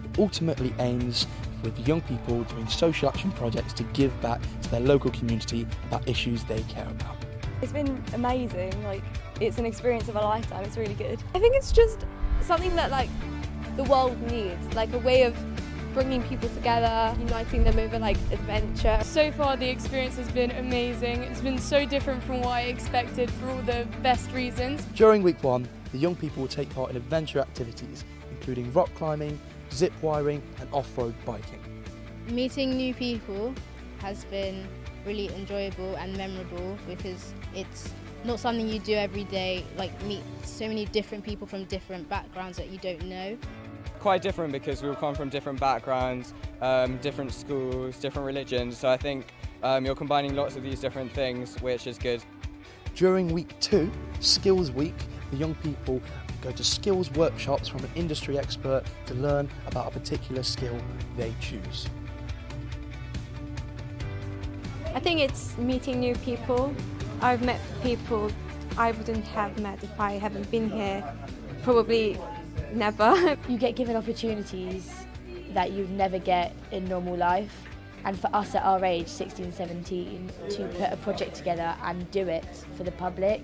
It ultimately aims with young people doing social action projects to give back to their local community about issues they care about. It's been amazing, it's an experience of a lifetime, it's really good. I think it's just something that the world needs, a way of bringing people together, uniting them over adventure. So far the experience has been amazing. It's been so different from what I expected for all the best reasons. During week 1, the young people will take part in adventure activities, including rock climbing, zip wiring and off-road biking. Meeting new people has been really enjoyable and memorable because it's not something you do every day, meet so many different people from different backgrounds that you don't know. Quite different because we all come from different backgrounds, different schools, different religions, so I think you're combining lots of these different things, which is good. During week 2, Skills Week, the young people go to skills workshops from an industry expert to learn about a particular skill they choose. I think it's meeting new people. I've met people I wouldn't have met if I haven't been here. Probably never. You get given opportunities that you'd never get in normal life. And for us at our age, 16, 17, to put a project together and do it for the public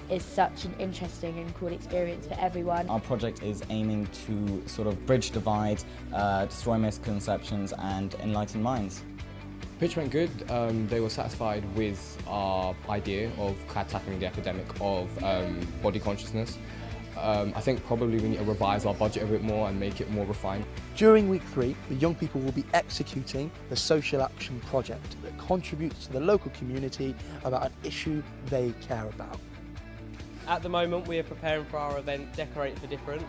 is such an interesting and cool experience for everyone. Our project is aiming to sort of bridge divides, destroy misconceptions and enlighten minds. Pitch went good. They were satisfied with our idea of tackling the epidemic of body consciousness. I think probably we need to revise our budget a bit more and make it more refined. During week 3, the young people will be executing the social action project that contributes to the local community about an issue they care about. At the moment, we are preparing for our event, Decorate for Difference.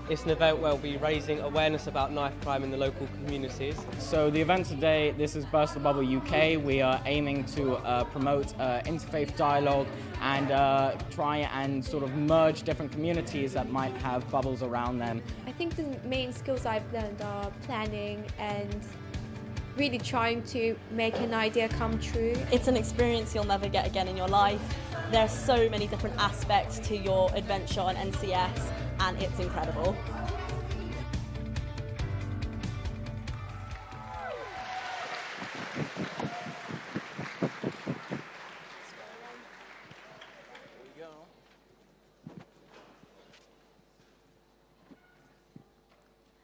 It's an event where we'll be raising awareness about knife crime in the local communities. So the event today, this is Burst the Bubble UK. We are aiming to promote interfaith dialogue and try and sort of merge different communities that might have bubbles around them. I think the main skills I've learned are planning and really trying to make an idea come true. It's an experience you'll never get again in your life. There are so many different aspects to your adventure on NCS, and it's incredible.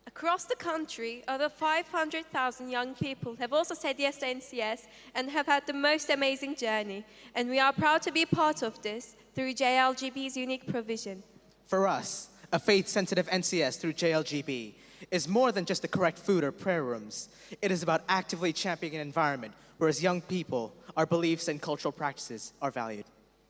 Across the country, over 500,000 young people have also said yes to NCS and have had the most amazing journey. And we are proud to be part of this through JLGB's unique provision. For us, a faith-sensitive NCS through JLGB is more than just the correct food or prayer rooms. It is about actively championing an environment where as young people, our beliefs and cultural practices are valued.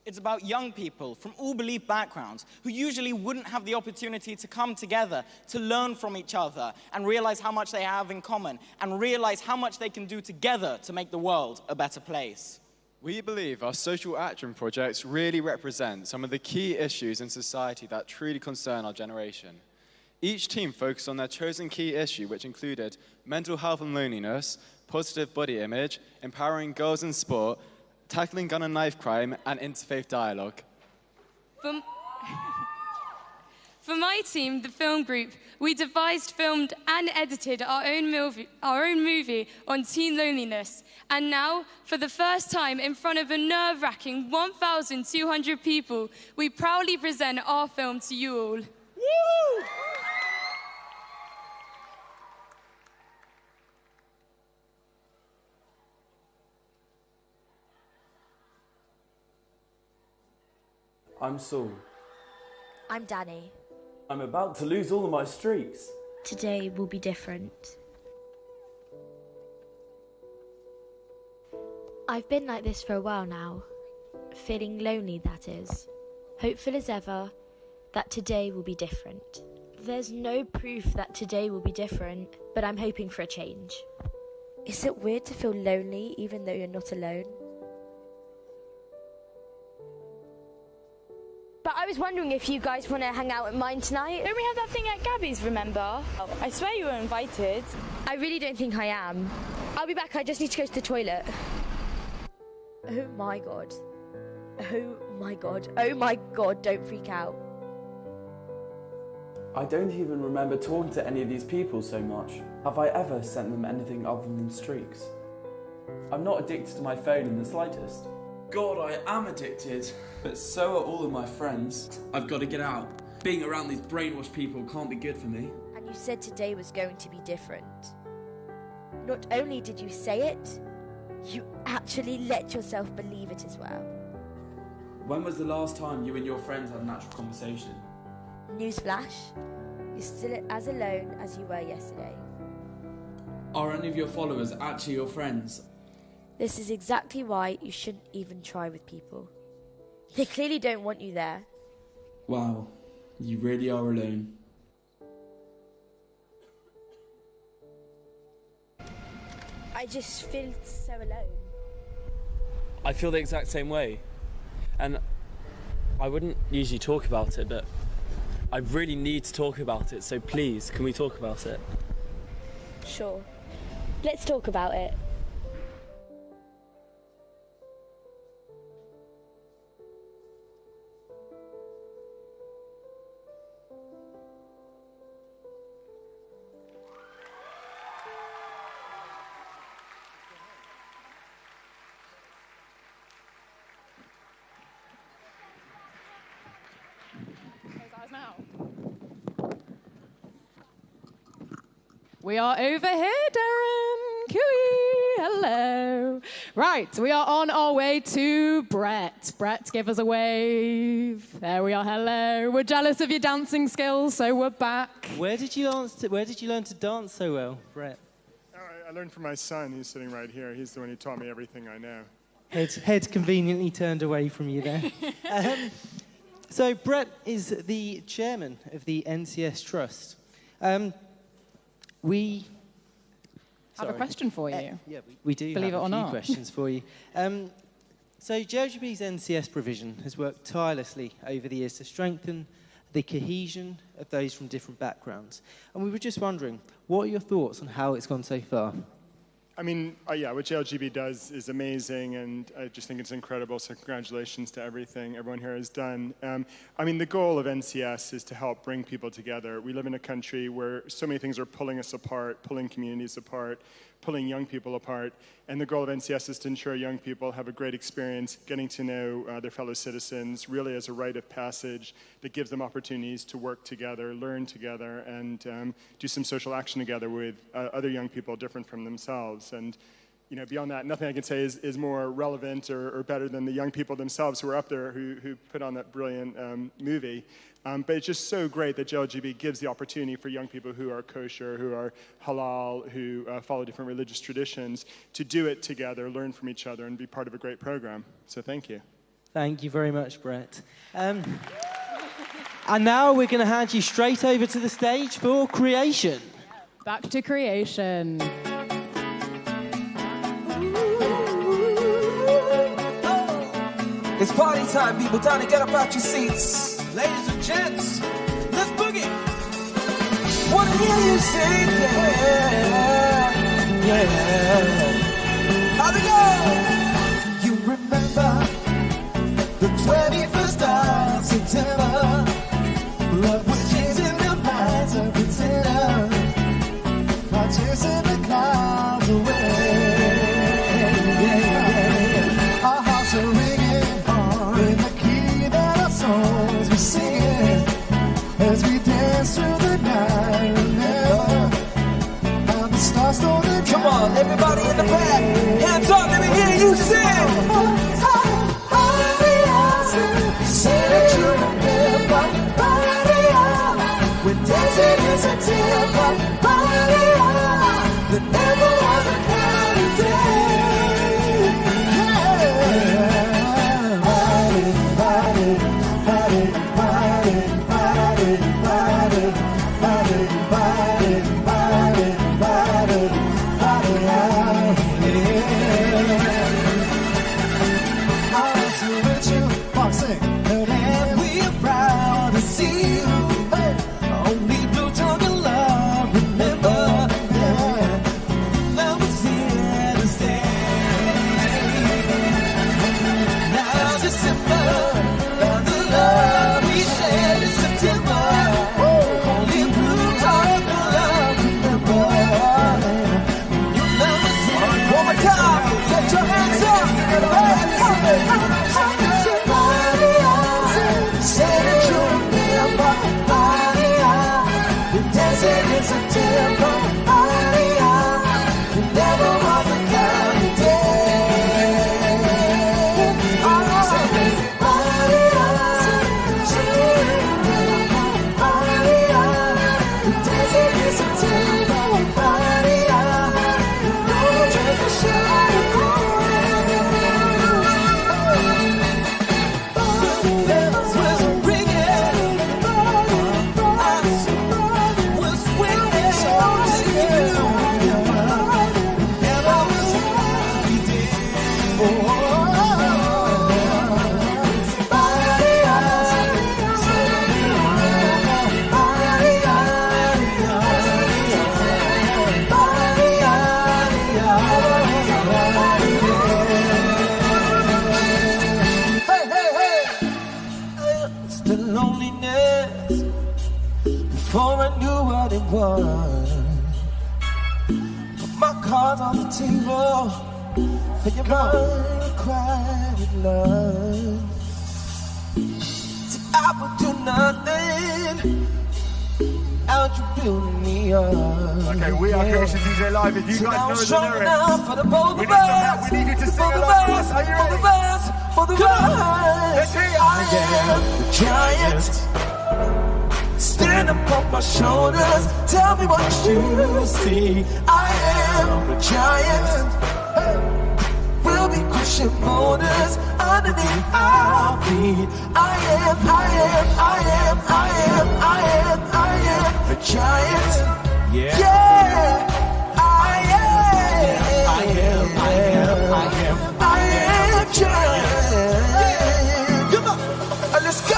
It's about young people from all belief backgrounds who usually wouldn't have the opportunity to come together, to learn from each other and realize how much they have in common and realize how much they can do together to make the world a better place. We believe our social action projects really represent some of the key issues in society that truly concern our generation. Each team focused on their chosen key issue, which included mental health and loneliness, positive body image, empowering girls in sport, tackling gun and knife crime, and interfaith dialogue. For my team, the film group, we devised, filmed, and edited our own movie on teen loneliness. And now, for the first time, in front of a nerve-wracking 1,200 people, we proudly present our film to you all. Woo! I'm Saul. I'm Danny. I'm about to lose all of my streaks. Today will be different. I've been like this for a while now. Feeling lonely, that is. Hopeful as ever that today will be different. There's no proof that today will be different, but I'm hoping for a change. Is it weird to feel lonely even though you're not alone? But I was wondering if you guys want to hang out at mine tonight. Don't we have that thing at Gabby's, remember? I swear you were invited. I really don't think I am. I'll be back, I just need to go to the toilet. Oh my god. Oh my god, don't freak out. I don't even remember talking to any of these people so much. Have I ever sent them anything other than streaks? I'm not addicted to my phone in the slightest. God, I am addicted, but so are all of my friends. I've got to get out. Being around these brainwashed people can't be good for me. And you said today was going to be different. Not only did you say it, you actually let yourself believe it as well. When was the last time you and your friends had an actual conversation? Newsflash, you're still as alone as you were yesterday. Are any of your followers actually your friends? This is exactly why you shouldn't even try with people. They clearly don't want you there. Wow, you really are alone. I just feel so alone. I feel the exact same way. And I wouldn't usually talk about it, but I really need to talk about it, so please, can we talk about it? Sure. Let's talk about it. We are over here, Darren. Cooey. Hello. Right, we are on our way to Brett. Brett, give us a wave. There we are. Hello. We're jealous of your dancing skills, so we're back. Where did you learn to dance so well, Brett? I learned from my son. He's sitting right here. He's the one who taught me everything I know. Head conveniently turned away from you there. So Brett is the chairman of the NCS Trust. We have a question for you. Yeah, we do Believe have it or a few not. questions for you. So JLGB's NCS provision has worked tirelessly over the years to strengthen the cohesion of those from different backgrounds. And we were just wondering, what are your thoughts on how it's gone so far? I mean, yeah, what JLGB does is amazing, and I just think it's incredible, so congratulations to everyone here has done. I mean, the goal of NCS is to help bring people together. We live in a country where so many things are pulling us apart, pulling communities apart, pulling young people apart, and the goal of NCS is to ensure young people have a great experience getting to know their fellow citizens, really as a rite of passage that gives them opportunities to work together, learn together, and do some social action together with other young people different from themselves. And you know, beyond that, nothing I can say is more relevant or better than the young people themselves who are up there who put on that brilliant movie. But it's just so great that JLGB gives the opportunity for young people who are kosher, who are halal, who follow different religious traditions, to do it together, learn from each other, and be part of a great program. So thank you. Thank you very much, Brett. And now we're going to hand you straight over to the stage for Creation. Back to Creation. It's party time, people. Time to get up out your seats. Ladies and gents, let's boogie. Wanna hear you sing, yeah. How's it go? You remember the 21st of September. Love was changing the minds of pretenders. While chasing the clouds away. Our hearts are ringing in the key that our songs were singing as we dance through the night. Remember how the stars don't. Come on, everybody in the band. heart on the table for your unrequited love. See, I would do nothing out you building me up. Okay, we are Creation DJ Live. If you guys know the lyrics, for the both we of need some us. help. We need you to sing For the along with us. Are you ready? For the us. Let's hear it. I am the giant. Stand up on my shoulders. Tell me what you see. I am the giant. We'll be crushing boulders underneath our feet. I am the giant. Yeah. I am giant. Come on, let's go.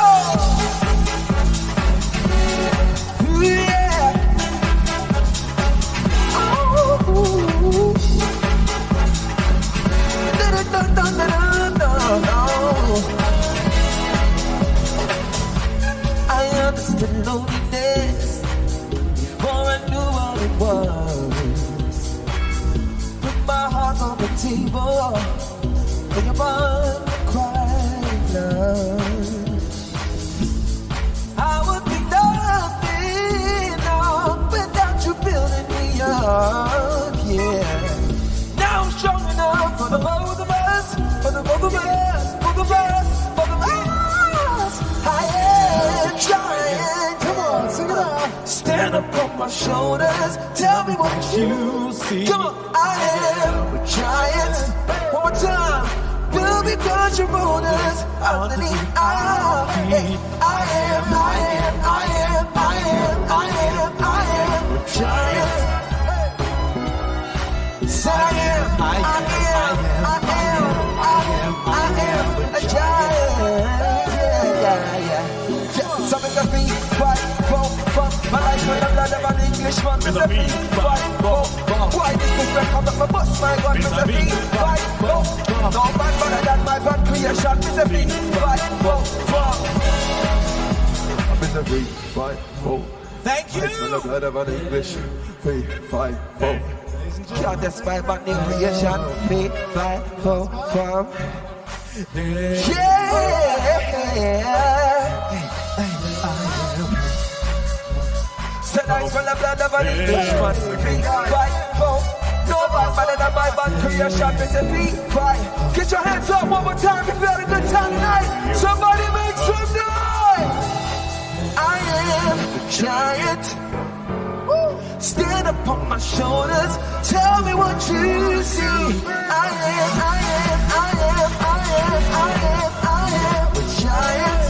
Yeah. Oh. I understood loneliness before I knew what it was. Put my heart on the table for your unrequited love. I would be nothing without you building me up, yeah. Now I'm strong enough for the both of us, for the both of us, for the us, for the us. I am giant. Come on, sing it out. Stand up on my shoulders. Tell me what you see. Come on, I am a giant. One more time. We'll be crushing boulders underneath our feet. I am a giant. Say I am a giant. Yeah. Some is a beat, fight, boom, bump. My life with the blood of an Englishman. Is a beat, fight, boom, bump. Why this respect come up my bus, my God? Is a beat, fight, boom, bump. No man better than my van creation. Is a beat, fight, boom, bump. I'm in the beat, fight, boom. Thank you. I smell the blood of an English. 3, 5, 4. Can't despite my new creation. 3, 5, 4, 5. Said I smell the blood of an Englishman. 3, 5, 4. No man better than my band creation. It's a 3, 5. Get your hands up one more time if you had a good time tonight. Somebody make some noise. I am the giant. Stand up on my shoulders. Tell me what you see. I am a giant. I am giant.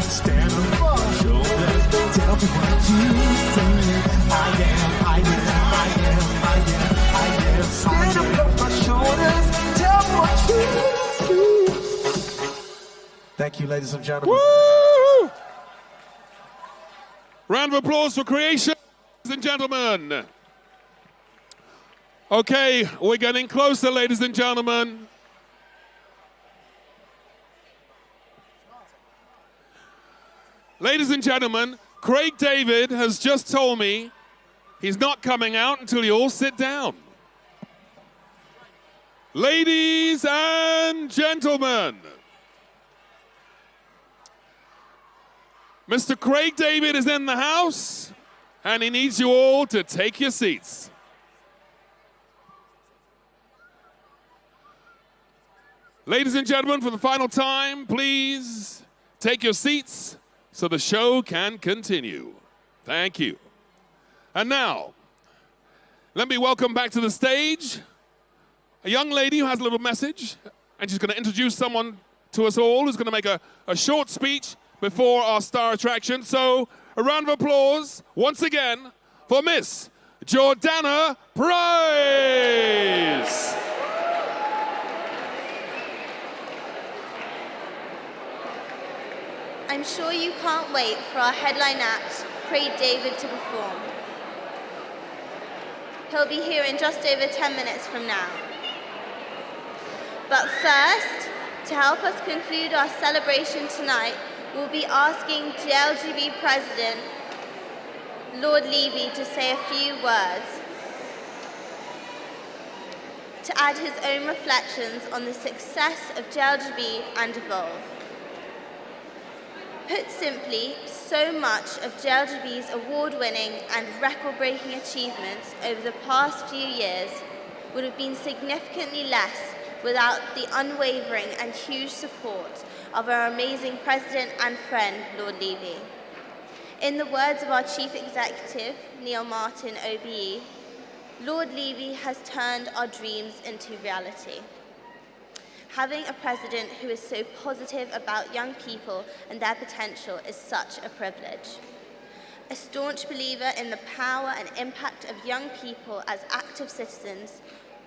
Stand up on my shoulders. Tell me what you see. I am. Stand up on my shoulders. Tell me what you see. Thank you, ladies and gentlemen. Woo! Round of applause for Creation, ladies and gentlemen. Okay, we're getting closer, ladies and gentlemen. Ladies and gentlemen, Craig David has just told me he's not coming out until you all sit down. Ladies and gentlemen, Mr. Craig David is in the house, and he needs you all to take your seats. Ladies and gentlemen, for the final time, please take your seats so the show can continue. Thank you. And now, let me welcome back to the stage a young lady who has a little message, and she's going to introduce someone to us all who's going to make a short speech before our star attraction. So, a round of applause once again for Miss Jordana Price. I'm sure you can't wait for our headline act, Craig David, to perform. He'll be here in just over 10 minutes from now. But first, to help us conclude our celebration tonight, we'll be asking JLGB President Lord Levy to say a few words, to add his own reflections on the success of JLGB and Evolve. Put simply, so much of JLGB's award-winning and record-breaking achievements over the past few years would have been significantly less without the unwavering and huge support of our amazing President and friend, Lord Levy. In the words of our Chief Executive, Neil Martin, OBE, Lord Levy has turned our dreams into reality. Having a president who is so positive about young people and their potential is such a privilege. A staunch believer in the power and impact of young people as active citizens,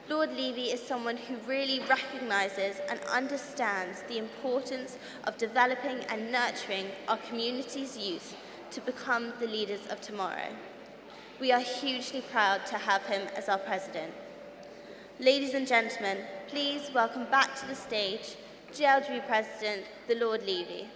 Lord Levy is someone who really recognises and understands the importance of developing and nurturing our community's youth to become the leaders of tomorrow. We are hugely proud to have him as our president. Ladies and gentlemen, please welcome back to the stage JLGB President, the Lord Levy.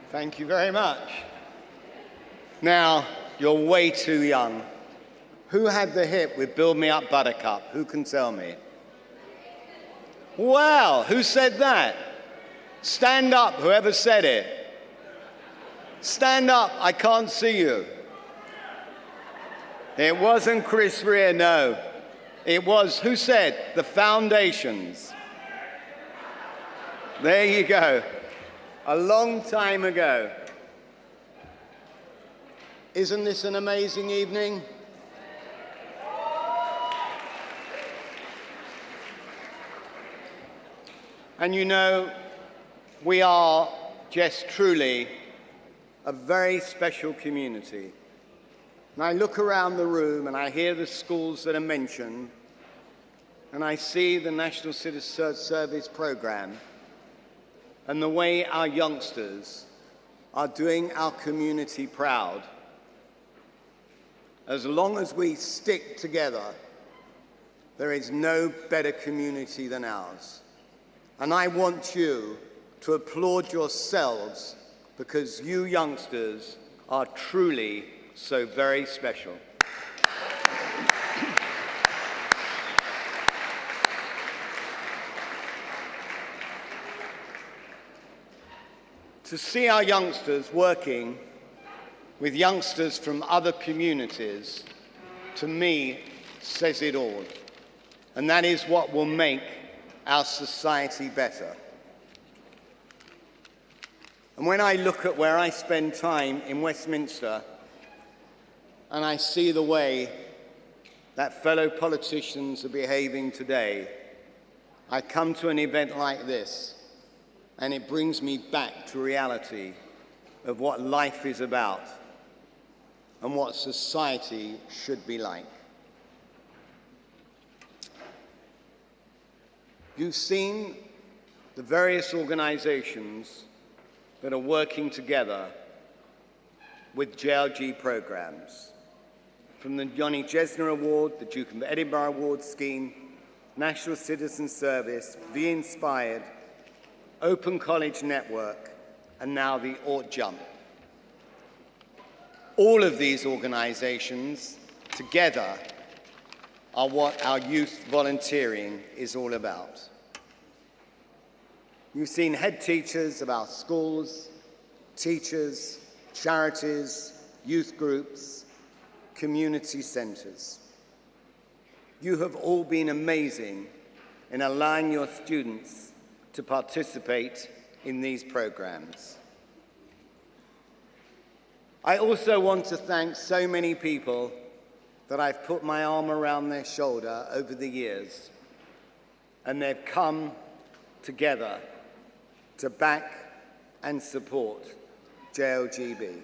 Thank you very much. Now, you're way too young. Who had the hit with Build Me Up Buttercup? Who can tell me? Wow, who said that? Stand up, whoever said it. Stand up, I can't see you. It wasn't Chris Rea, no. It was, who said? The Foundations. There you go. A long time ago. Isn't this an amazing evening? And you know, we are just truly a very special community. And I look around the room and I hear the schools that are mentioned, and I see the National Citizen Service Program and the way our youngsters are doing our community proud. As long as we stick together, there is no better community than ours. And I want you to applaud yourselves because you youngsters are truly so very special. To see our youngsters working with youngsters from other communities, to me, says it all. And that is what will make our society better. And when I look at where I spend time in Westminster, and I see the way that fellow politicians are behaving today, I come to an event like this, and it brings me back to reality of what life is about and what society should be like. You've seen the various organizations that are working together with JLG programs, from the Yoni Jesner Award, the Duke of Edinburgh Award scheme, National Citizen Service, vinspired, Open College Network, and now the Jump. All of these organizations together are what our youth volunteering is all about. You've seen head teachers of our schools, teachers, charities, youth groups, community centers. You have all been amazing in allowing your students to participate in these programs. I also want to thank so many people that I've put my arm around their shoulder over the years, and they've come together to back and support JLGB.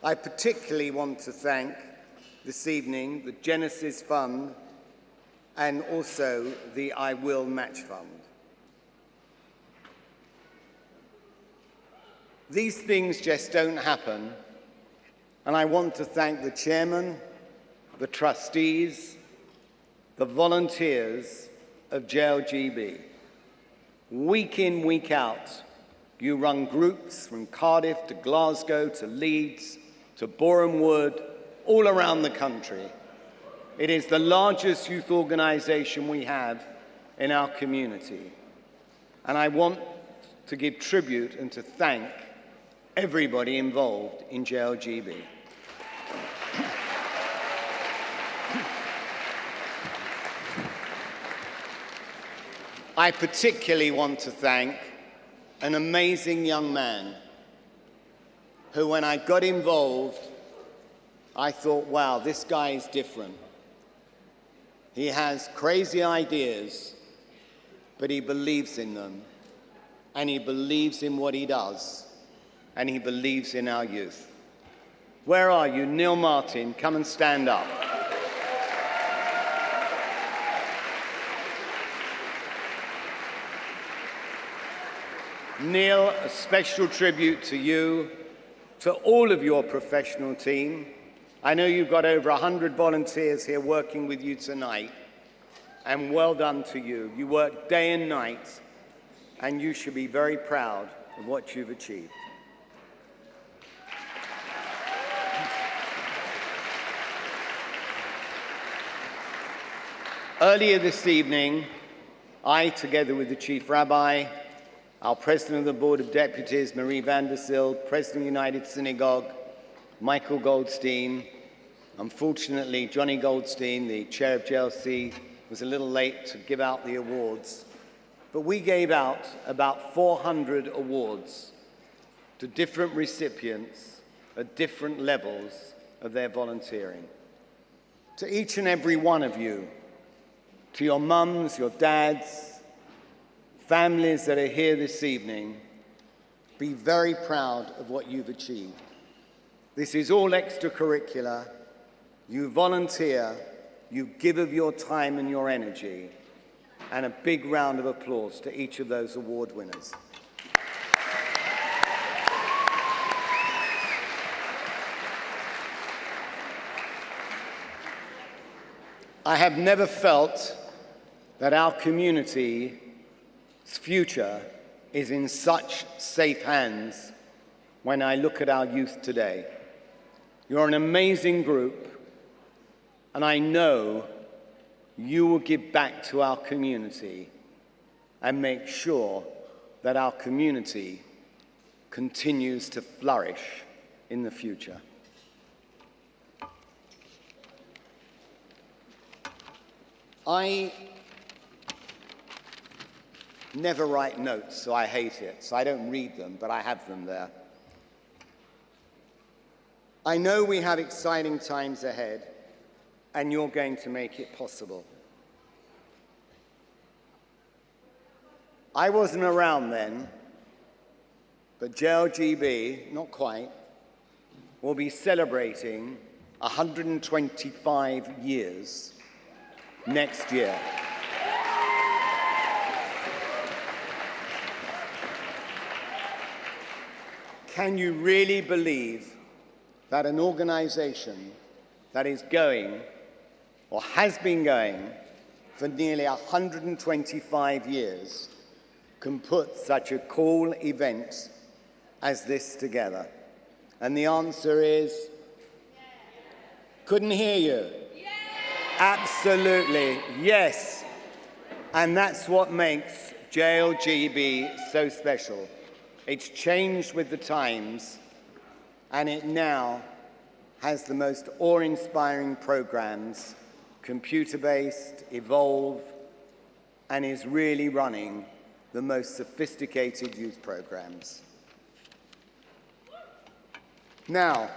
I particularly want to thank this evening the Genesis Fund and also the I Will Match Fund. These things just don't happen, and I want to thank the chairman, the trustees, the volunteers of JLGB. Week in, week out, you run groups from Cardiff to Glasgow to Leeds to Boreham Wood, all around the country. It is the largest youth organisation we have in our community. And I want to give tribute and to thank everybody involved in JLGB. I particularly want to thank an amazing young man who, when I got involved, I thought, wow, this guy is different. He has crazy ideas, but he believes in them, and he believes in what he does, and he believes in our youth. Where are you? Neil Martin, come and stand up. Neil, a special tribute to you, to all of your professional team. I know you've got over 100 volunteers here working with you tonight, and well done to you. You work day and night, and you should be very proud of what you've achieved. Earlier this evening, I, together with the Chief Rabbi, our President of the Board of Deputies, Marie van der Zyl, President of the United Synagogue, Michael Goldstein. Unfortunately, Johnny Goldstein, the chair of JLC, was a little late to give out the awards. But we gave out about 400 awards to different recipients at different levels of their volunteering. To each and every one of you, to your mums, your dads, families that are here this evening, be very proud of what you've achieved. This is all extracurricular. You volunteer, you give of your time and your energy, and a big round of applause to each of those award winners. I have never felt that our community's future is in such safe hands when I look at our youth today. You're an amazing group, and I know you will give back to our community and make sure that our community continues to flourish in the future. I never write notes, so I hate it. So I don't read them, but I have them there. I know we have exciting times ahead, and you're going to make it possible. I wasn't around then, but JLGB, not quite, will be celebrating 125 years next year. Can you really believe that an organization that is going, or has been going, for nearly 125 years can put such a cool event as this together? And the answer is, couldn't hear you. Absolutely, yes. And that's what makes JLGB so special. It's changed with the times, and it now has the most awe-inspiring programs, computer-based, evolve, and is really running the most sophisticated youth programs. Now,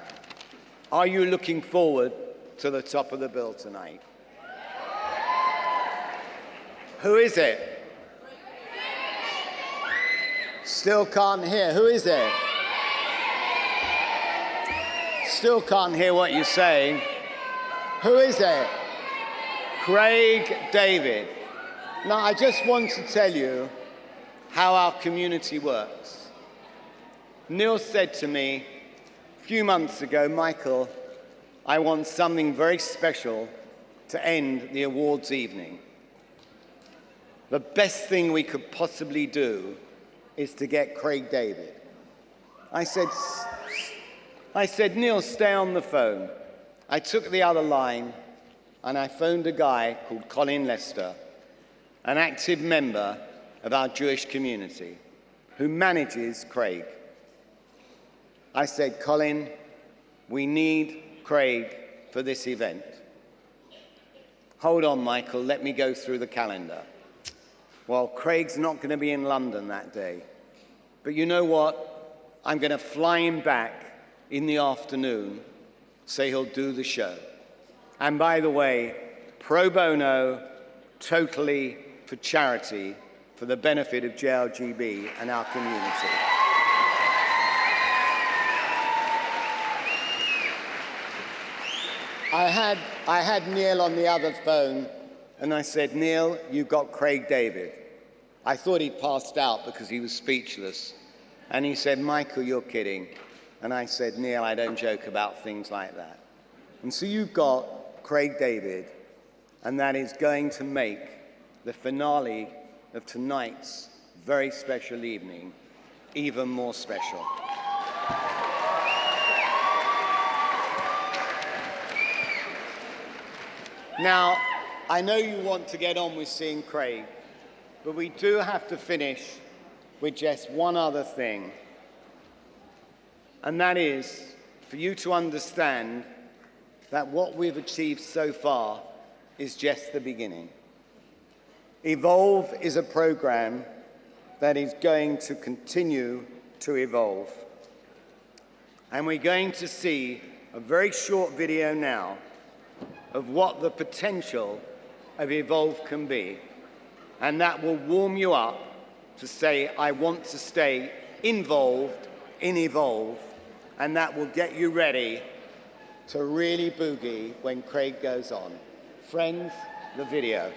are you looking forward to the top of the bill tonight? Who is it? Still can't hear. Who is it? Still can't hear what you're saying. Who is it? Craig David. Now, I just want to tell you how our community works. Neil said to me a few months ago, Michael, I want something very special to end the awards evening. The best thing we could possibly do is to get Craig David. I said, Neil, stay on the phone. I took the other line and I phoned a guy called Colin Lester, an active member of our Jewish community who manages Craig. I said, Colin, we need Craig for this event. Hold on, Michael, let me go through the calendar. Well, Craig's not going to be in London that day. But you know what? I'm going to fly him back in the afternoon so he'll do the show. And by the way, pro bono, totally for charity, for the benefit of JLGB and our community. I had Neil on the other phone, and I said, Neil, you've got Craig David. I thought he'd passed out because he was speechless. And he said, Michael, you're kidding. And I said, Neil, I don't joke about things like that. And so you've got Craig David, and that is going to make the finale of tonight's very special evening even more special. Now, I know you want to get on with seeing Craig, but we do have to finish with just one other thing. And that is for you to understand that what we've achieved so far is just the beginning. Evolve is a program that is going to continue to evolve. And we're going to see a very short video now of what the potential of Evolve can be. And that will warm you up to say, I want to stay involved in Evolve, and that will get you ready to really boogie when Craig goes on. Friends, the video.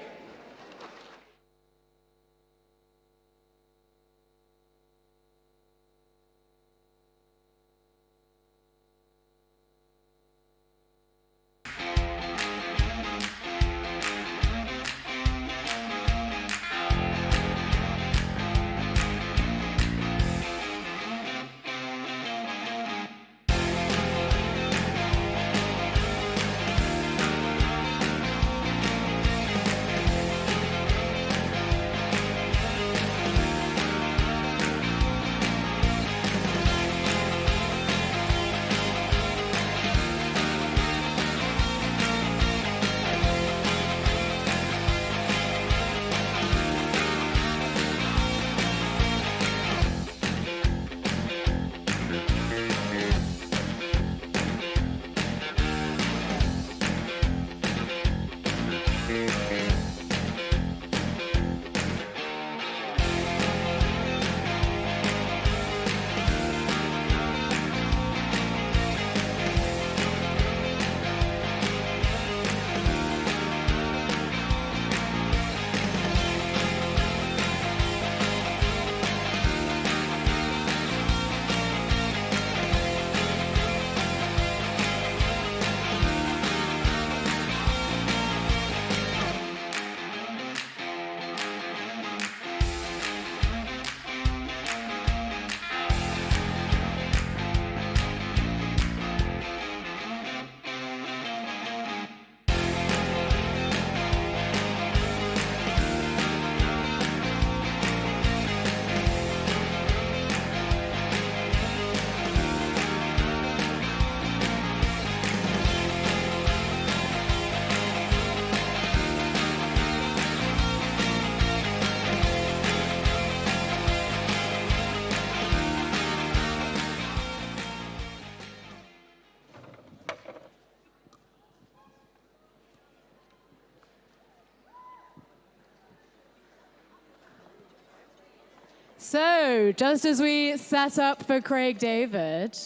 So, just as we set up for Craig David,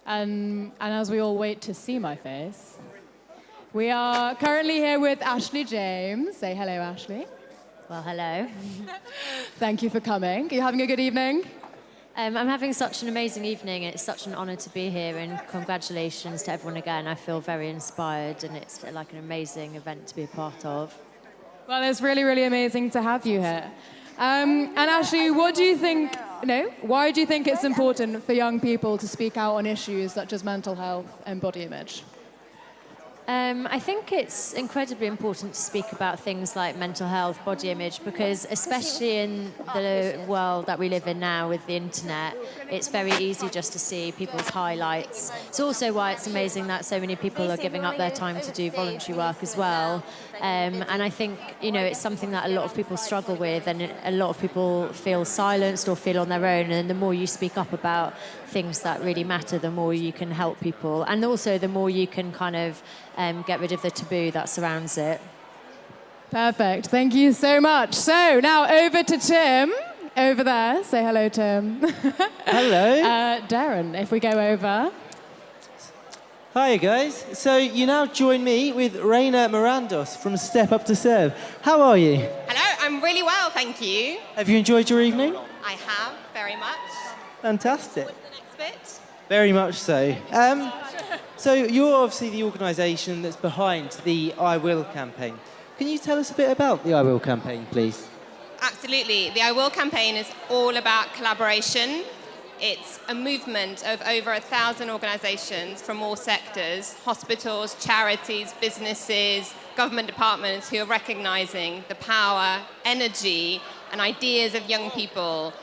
and as we all wait to see my face, we are currently here with Ashley James. Say hello, Ashley. Well, hello. Thank you for coming. Are you having a good evening? I'm having such an amazing evening. It's such an honour to be here, and congratulations to everyone again. I feel very inspired, and it's like an amazing event to be a part of. Well, it's really, really amazing to have you here. And Ashley, what do you think, why do you think it's important for young people to speak out on issues such as mental health and body image? I think it's incredibly important to speak about things like mental health, body image, because especially in the world that we live in now with the internet, it's very easy just to see people's highlights. It's also why it's amazing that so many people are giving up their time to do voluntary work as well. And I think, it's something that a lot of people struggle with, and a lot of people feel silenced or feel on their own. And the more you speak up about things that really matter, the more you can help people. And also the more you can kind of get rid of the taboo that surrounds it. Perfect. Thank you so much. So now over to Tim over there. Say hello, Tim. Hello. Darren, if we go over. Hi, guys. So you now join me with Raina Mirandos from Step Up to Serve. How are you? Hello, I'm really well, thank you. Have you enjoyed your evening? I have, very much. Fantastic. What's the next bit? Very much so. So you're obviously the organisation that's behind the I Will campaign. Can you tell us a bit about the I Will campaign, please? Absolutely. The I Will campaign is all about collaboration. It's a movement of over 1,000 organisations from all sectors, hospitals, charities, businesses, government departments, who are recognising the power, energy and ideas of young people.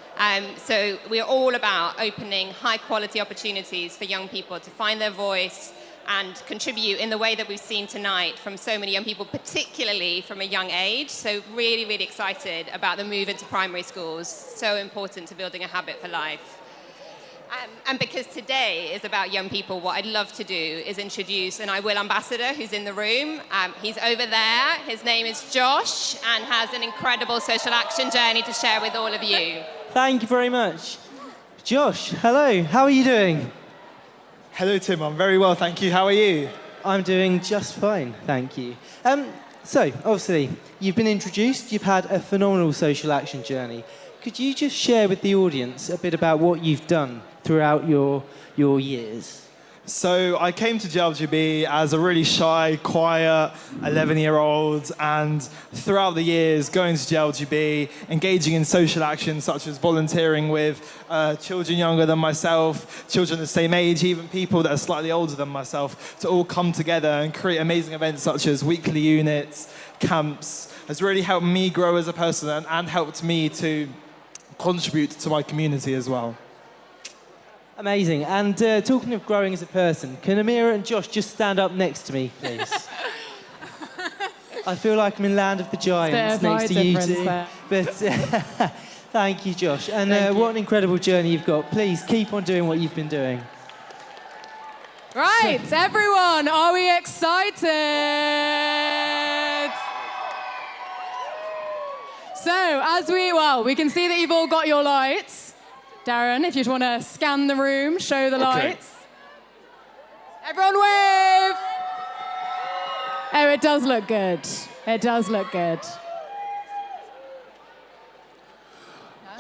So we're all about opening high-quality opportunities for young people to find their voice and contribute in the way that we've seen tonight from so many young people, particularly from a young age. So really, really excited about the move into primary schools. So important to building a habit for life. And because today is about young people, what I'd love to do is introduce an I Will ambassador who's in the room. He's over there. His name is Josh and has an incredible social action journey to share with all of you. Thank you very much. Josh, hello. How are you doing? Hello, Tim. I'm very well, thank you. How are you? I'm doing just fine, thank you. So, obviously, you've been introduced. You've had a phenomenal social action journey. Could you just share with the audience a bit about what you've done throughout your years? So I came to JLGB as a really shy, quiet 11-year-old, and throughout the years going to JLGB, engaging in social action such as volunteering with children younger than myself, children the same age, even people that are slightly older than myself, to all come together and create amazing events such as weekly units, camps, has really helped me grow as a person and helped me to contribute to my community as well. Amazing. And talking of growing as a person, can Amira and Josh just stand up next to me, please? I feel like I'm in Land of the Giants next to you two. But thank you, Josh. And what an incredible journey you've got. Please keep on doing what you've been doing. Right, everyone, are we excited? So, we can see that you've all got your lights. Darren, if you just want to scan the room, show the lights. Everyone wave! Oh, it does look good. It does look good.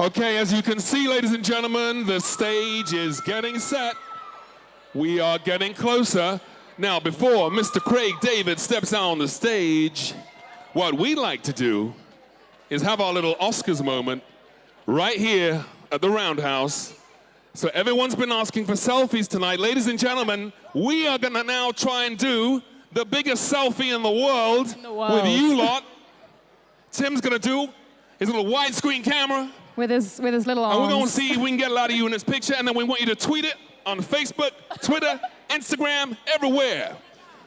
Okay, as you can see, ladies and gentlemen, the stage is getting set. We are getting closer. Now, before Mr. Craig David steps out on the stage, what we like to do is have our little Oscars moment right here at the Roundhouse. So everyone's been asking for selfies tonight. Ladies and gentlemen, we are gonna now try and do the biggest selfie in the world with you lot. Tim's gonna do his little widescreen camera. With his little arms. And we're gonna see if we can get a lot of you in this picture, and then we want you to tweet it on Facebook, Twitter, Instagram, everywhere.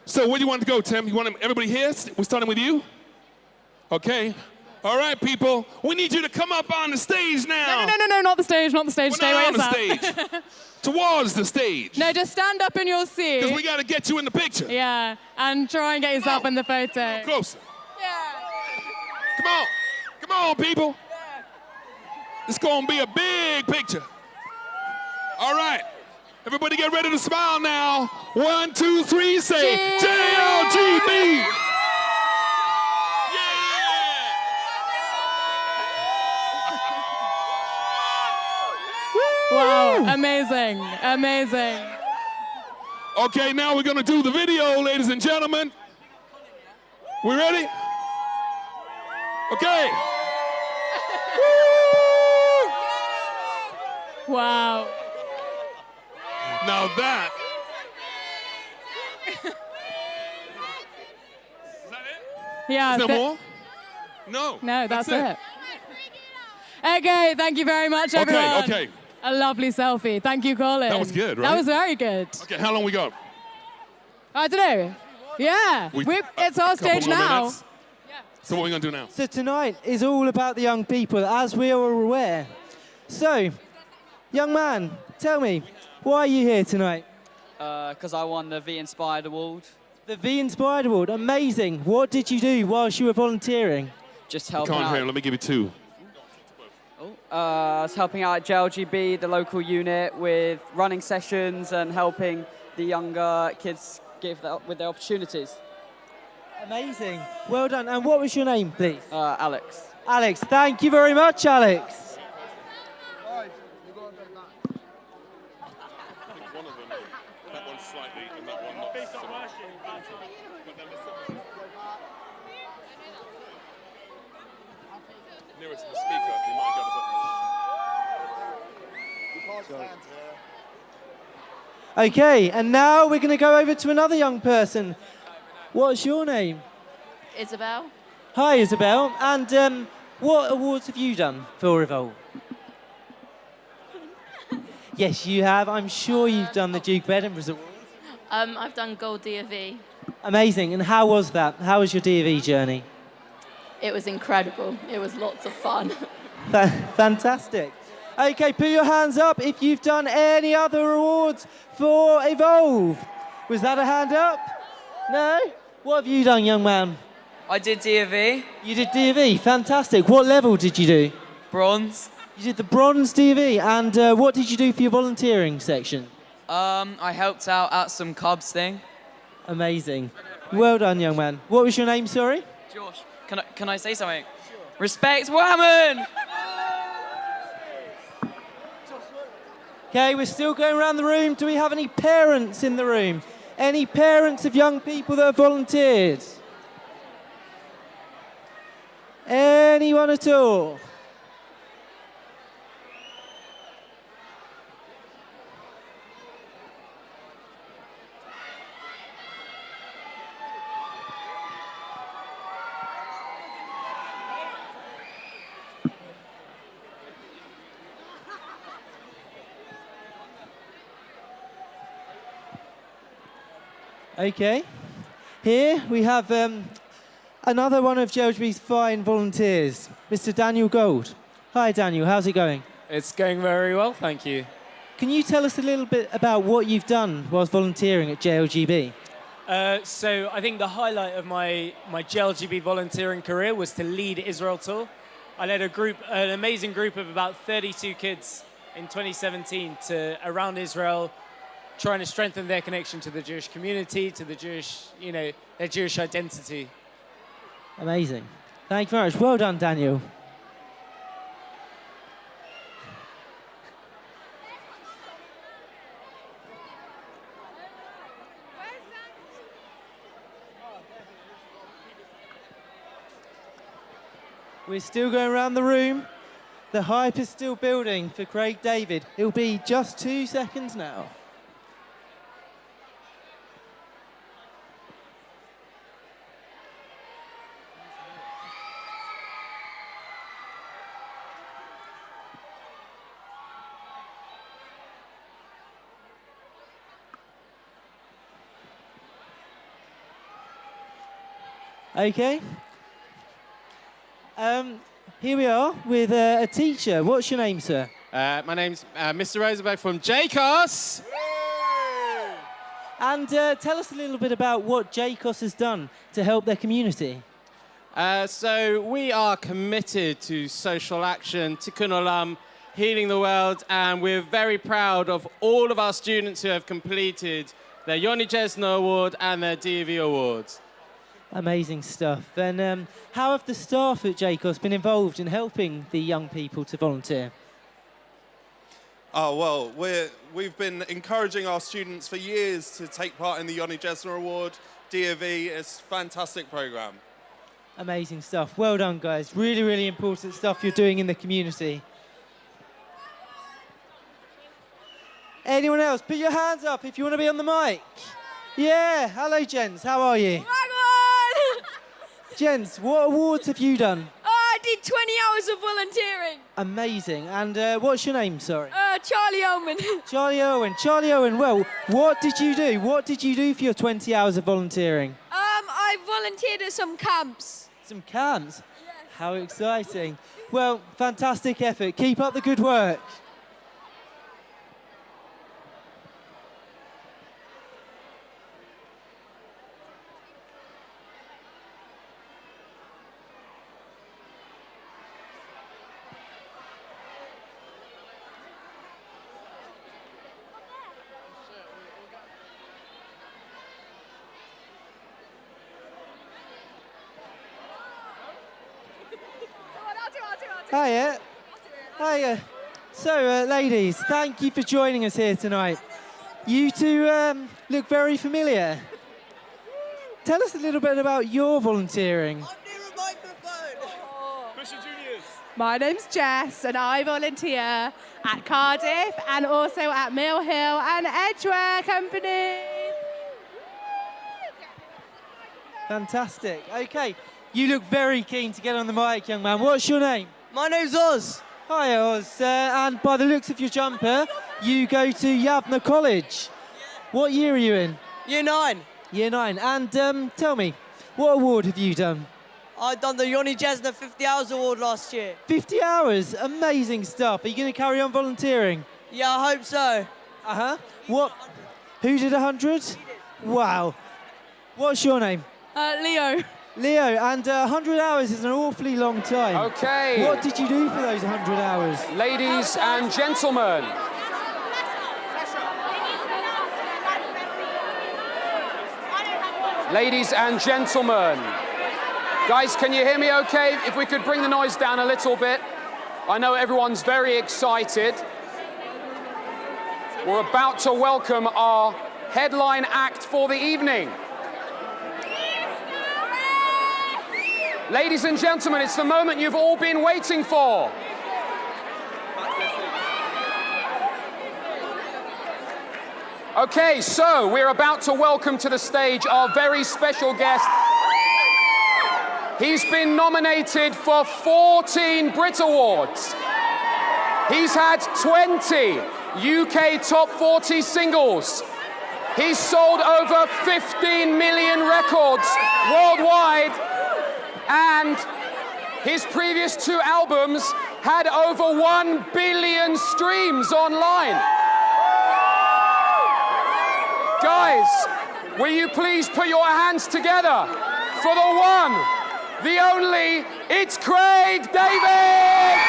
So where do you want to go, Tim? You want everybody here? We're starting with you? Okay. All right, people, we need you to come up on the stage now. No, not the stage, not the stage. Stay on the stage. Towards the stage. No, just stand up in your seat. Because we got to get you in the picture. Yeah, and try and get yourself in the photo. Closer. Come on, people. It's going to be a big picture. All right. Everybody get ready to smile now. 1, 2, 3, say JLGB. Wow, amazing, amazing. Okay, now we're going to do the video, ladies and gentlemen. We ready? Okay. Wow. Now that. Yeah. Is there more? No. No, that's it. Okay, thank you very much, everyone. Okay. A lovely selfie. Thank you, Colin. That was good, right? That was very good. Okay, how long we got? I don't know. Yeah, it's our stage now. Minutes. So what are we going to do now? So tonight is all about the young people, as we are aware. So, young man, tell me, why are you here tonight? Because I won the vinspired Award. The vinspired Award, amazing. What did you do whilst you were volunteering? Just helping out. Can't hear, let me give you 2. I was helping out at JLGB, the local unit, with running sessions and helping the younger kids with their opportunities. Amazing. Well done. And what was your name, please? Alex. Alex, thank you very much, Alex. That one slightly, and that one not. Nearest to the speaker, you might get a bit. Okay, and now we're going to go over to another young person. What's your name? Isabel. Hi, Isabel. And what awards have you done for Revolve? Yes, you have. I'm sure you've done the Duke of Edinburgh's Award. I've done Gold DFE. Amazing. And how was that? How was your DFE journey? It was incredible. It was lots of fun. Fantastic. Okay, put your hands up if you've done any other awards for Evolve. Was that a hand up? No? What have you done, young man? I did DFE. You did DFE. Fantastic. What level did you do? Bronze. You did the bronze DFE. And what did you do for your volunteering section? I helped out at some Cubs thing. Amazing. Well done, young man. What was your name, sorry? Josh, can I say something? Sure. Respect women! Okay, we're still going around the room. Do we have any parents in the room? Any parents of young people that have volunteered? Anyone at all? Okay, here we have another one of JLGB's fine volunteers, Mr. Daniel Gold. Hi Daniel, how's it going? It's going very well, thank you. Can you tell us a little bit about what you've done whilst volunteering at JLGB? So I think the highlight of my JLGB volunteering career was to lead Israel Tour. I led an amazing group of about 32 kids in 2017 around Israel, trying to strengthen their connection to the Jewish community, to the Jewish, their Jewish identity. Amazing. Thank you very much. Well done, Daniel. We're still going around the room. The hype is still building for Craig David. It'll be just 2 seconds now. Okay. Here we are with a teacher. What's your name, sir? My name's Mr. Rosenberg from JCOS. And tell us a little bit about what JCOS has done to help their community. So we are committed to social action, tikkun olam, healing the world, and we're very proud of all of our students who have completed their Yoni Jesner Award and their DV awards. Amazing stuff. And how have the staff at JCOS been involved in helping the young people to volunteer? Oh, well, we've been encouraging our students for years to take part in the Yoni Jesner Award, DOV. It's a fantastic program. Amazing stuff. Well done, guys. Really, really important stuff you're doing in the community. Anyone else? Put your hands up if you want to be on the mic. Yeah. Hello, gents. How are you? Gents, what awards have you done? I did 20 hours of volunteering. Amazing. And what's your name, sorry? Charlie Owen. Charlie Owen. Charlie Owen, well, what did you do? What did you do for your 20 hours of volunteering? I volunteered at some camps. Some camps? Yes. How exciting. Well, fantastic effort. Keep up the good work. Hiya. Hiya. So, ladies, thank you for joining us here tonight. You two look very familiar. Tell us a little bit about your volunteering. My name's Jess and I volunteer at Cardiff and also at Mill Hill and Edgware Company. Fantastic. Okay, you look very keen to get on the mic, young man. What's your name? My name's Oz. Hi, Oz. And by the looks of your jumper, you go to Yavna College. What year are you in? Year 9. Year 9. And tell me, what award have you done? I've done the Yoni Jesner 50 Hours Award last year. 50 hours? Amazing stuff. Are you going to carry on volunteering? Yeah, I hope so. Uh-huh. What? Who did 100? Wow. What's your name? Leo. Leo, and 100 hours is an awfully long time. Okay. What did you do for those 100 hours? Ladies and gentlemen. Ladies and gentlemen. Guys, can you hear me okay? If we could bring the noise down a little bit. I know everyone's very excited. We're about to welcome our headline act for the evening. Ladies and gentlemen, it's the moment you've all been waiting for. Okay, so we're about to welcome to the stage our very special guest. He's been nominated for 14 Brit Awards. He's had 20 UK Top 40 singles. He's sold over 15 million records worldwide. And his previous 2 albums had over 1 billion streams online. Guys, will you please put your hands together for the one, the only, it's Craig David!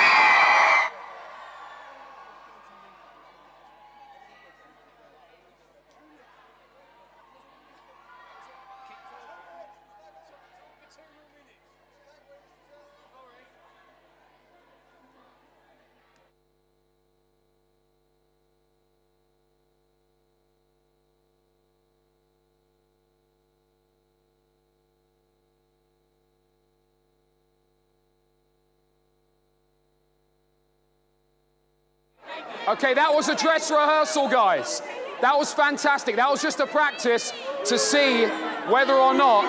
Okay, that was a dress rehearsal, guys. That was fantastic. That was just a practice to see whether or not...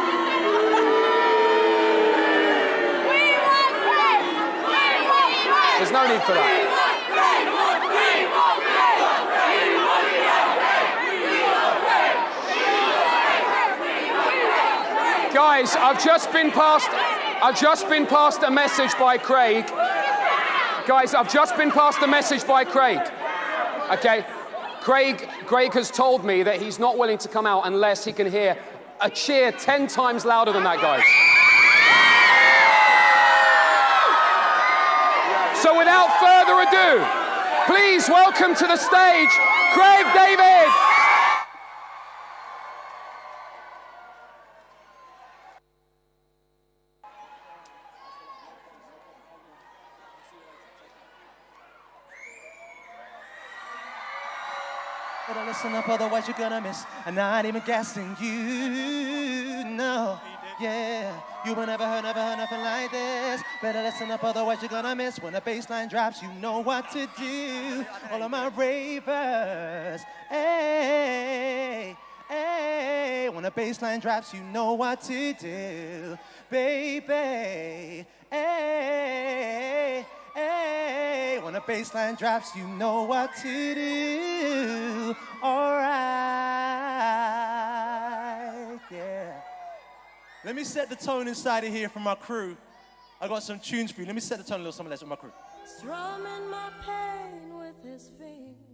There's no need for that. Guys, I've just been passed a message by Craig. Guys, I've just been passed a message by Craig. Okay, Craig has told me that he's not willing to come out unless he can hear a cheer 10 times louder than that, guys. So without further ado, please welcome to the stage, Craig David. Better listen up, otherwise you're gonna miss. I'm not even guessing you, no. Yeah, you will never heard nothing like this. Better listen up, otherwise you're gonna miss. When the bass line drops, you know what to do. All of my ravers, hey, hey. When the bass line drops, you know what to do, baby. Hey, hey. When the bass line drops, you know what to do. All right, yeah. Let me set the tone inside of here for my crew. I got some tunes for you. Let me set the tone a little something less with my crew. Strumming my pain with his fingers.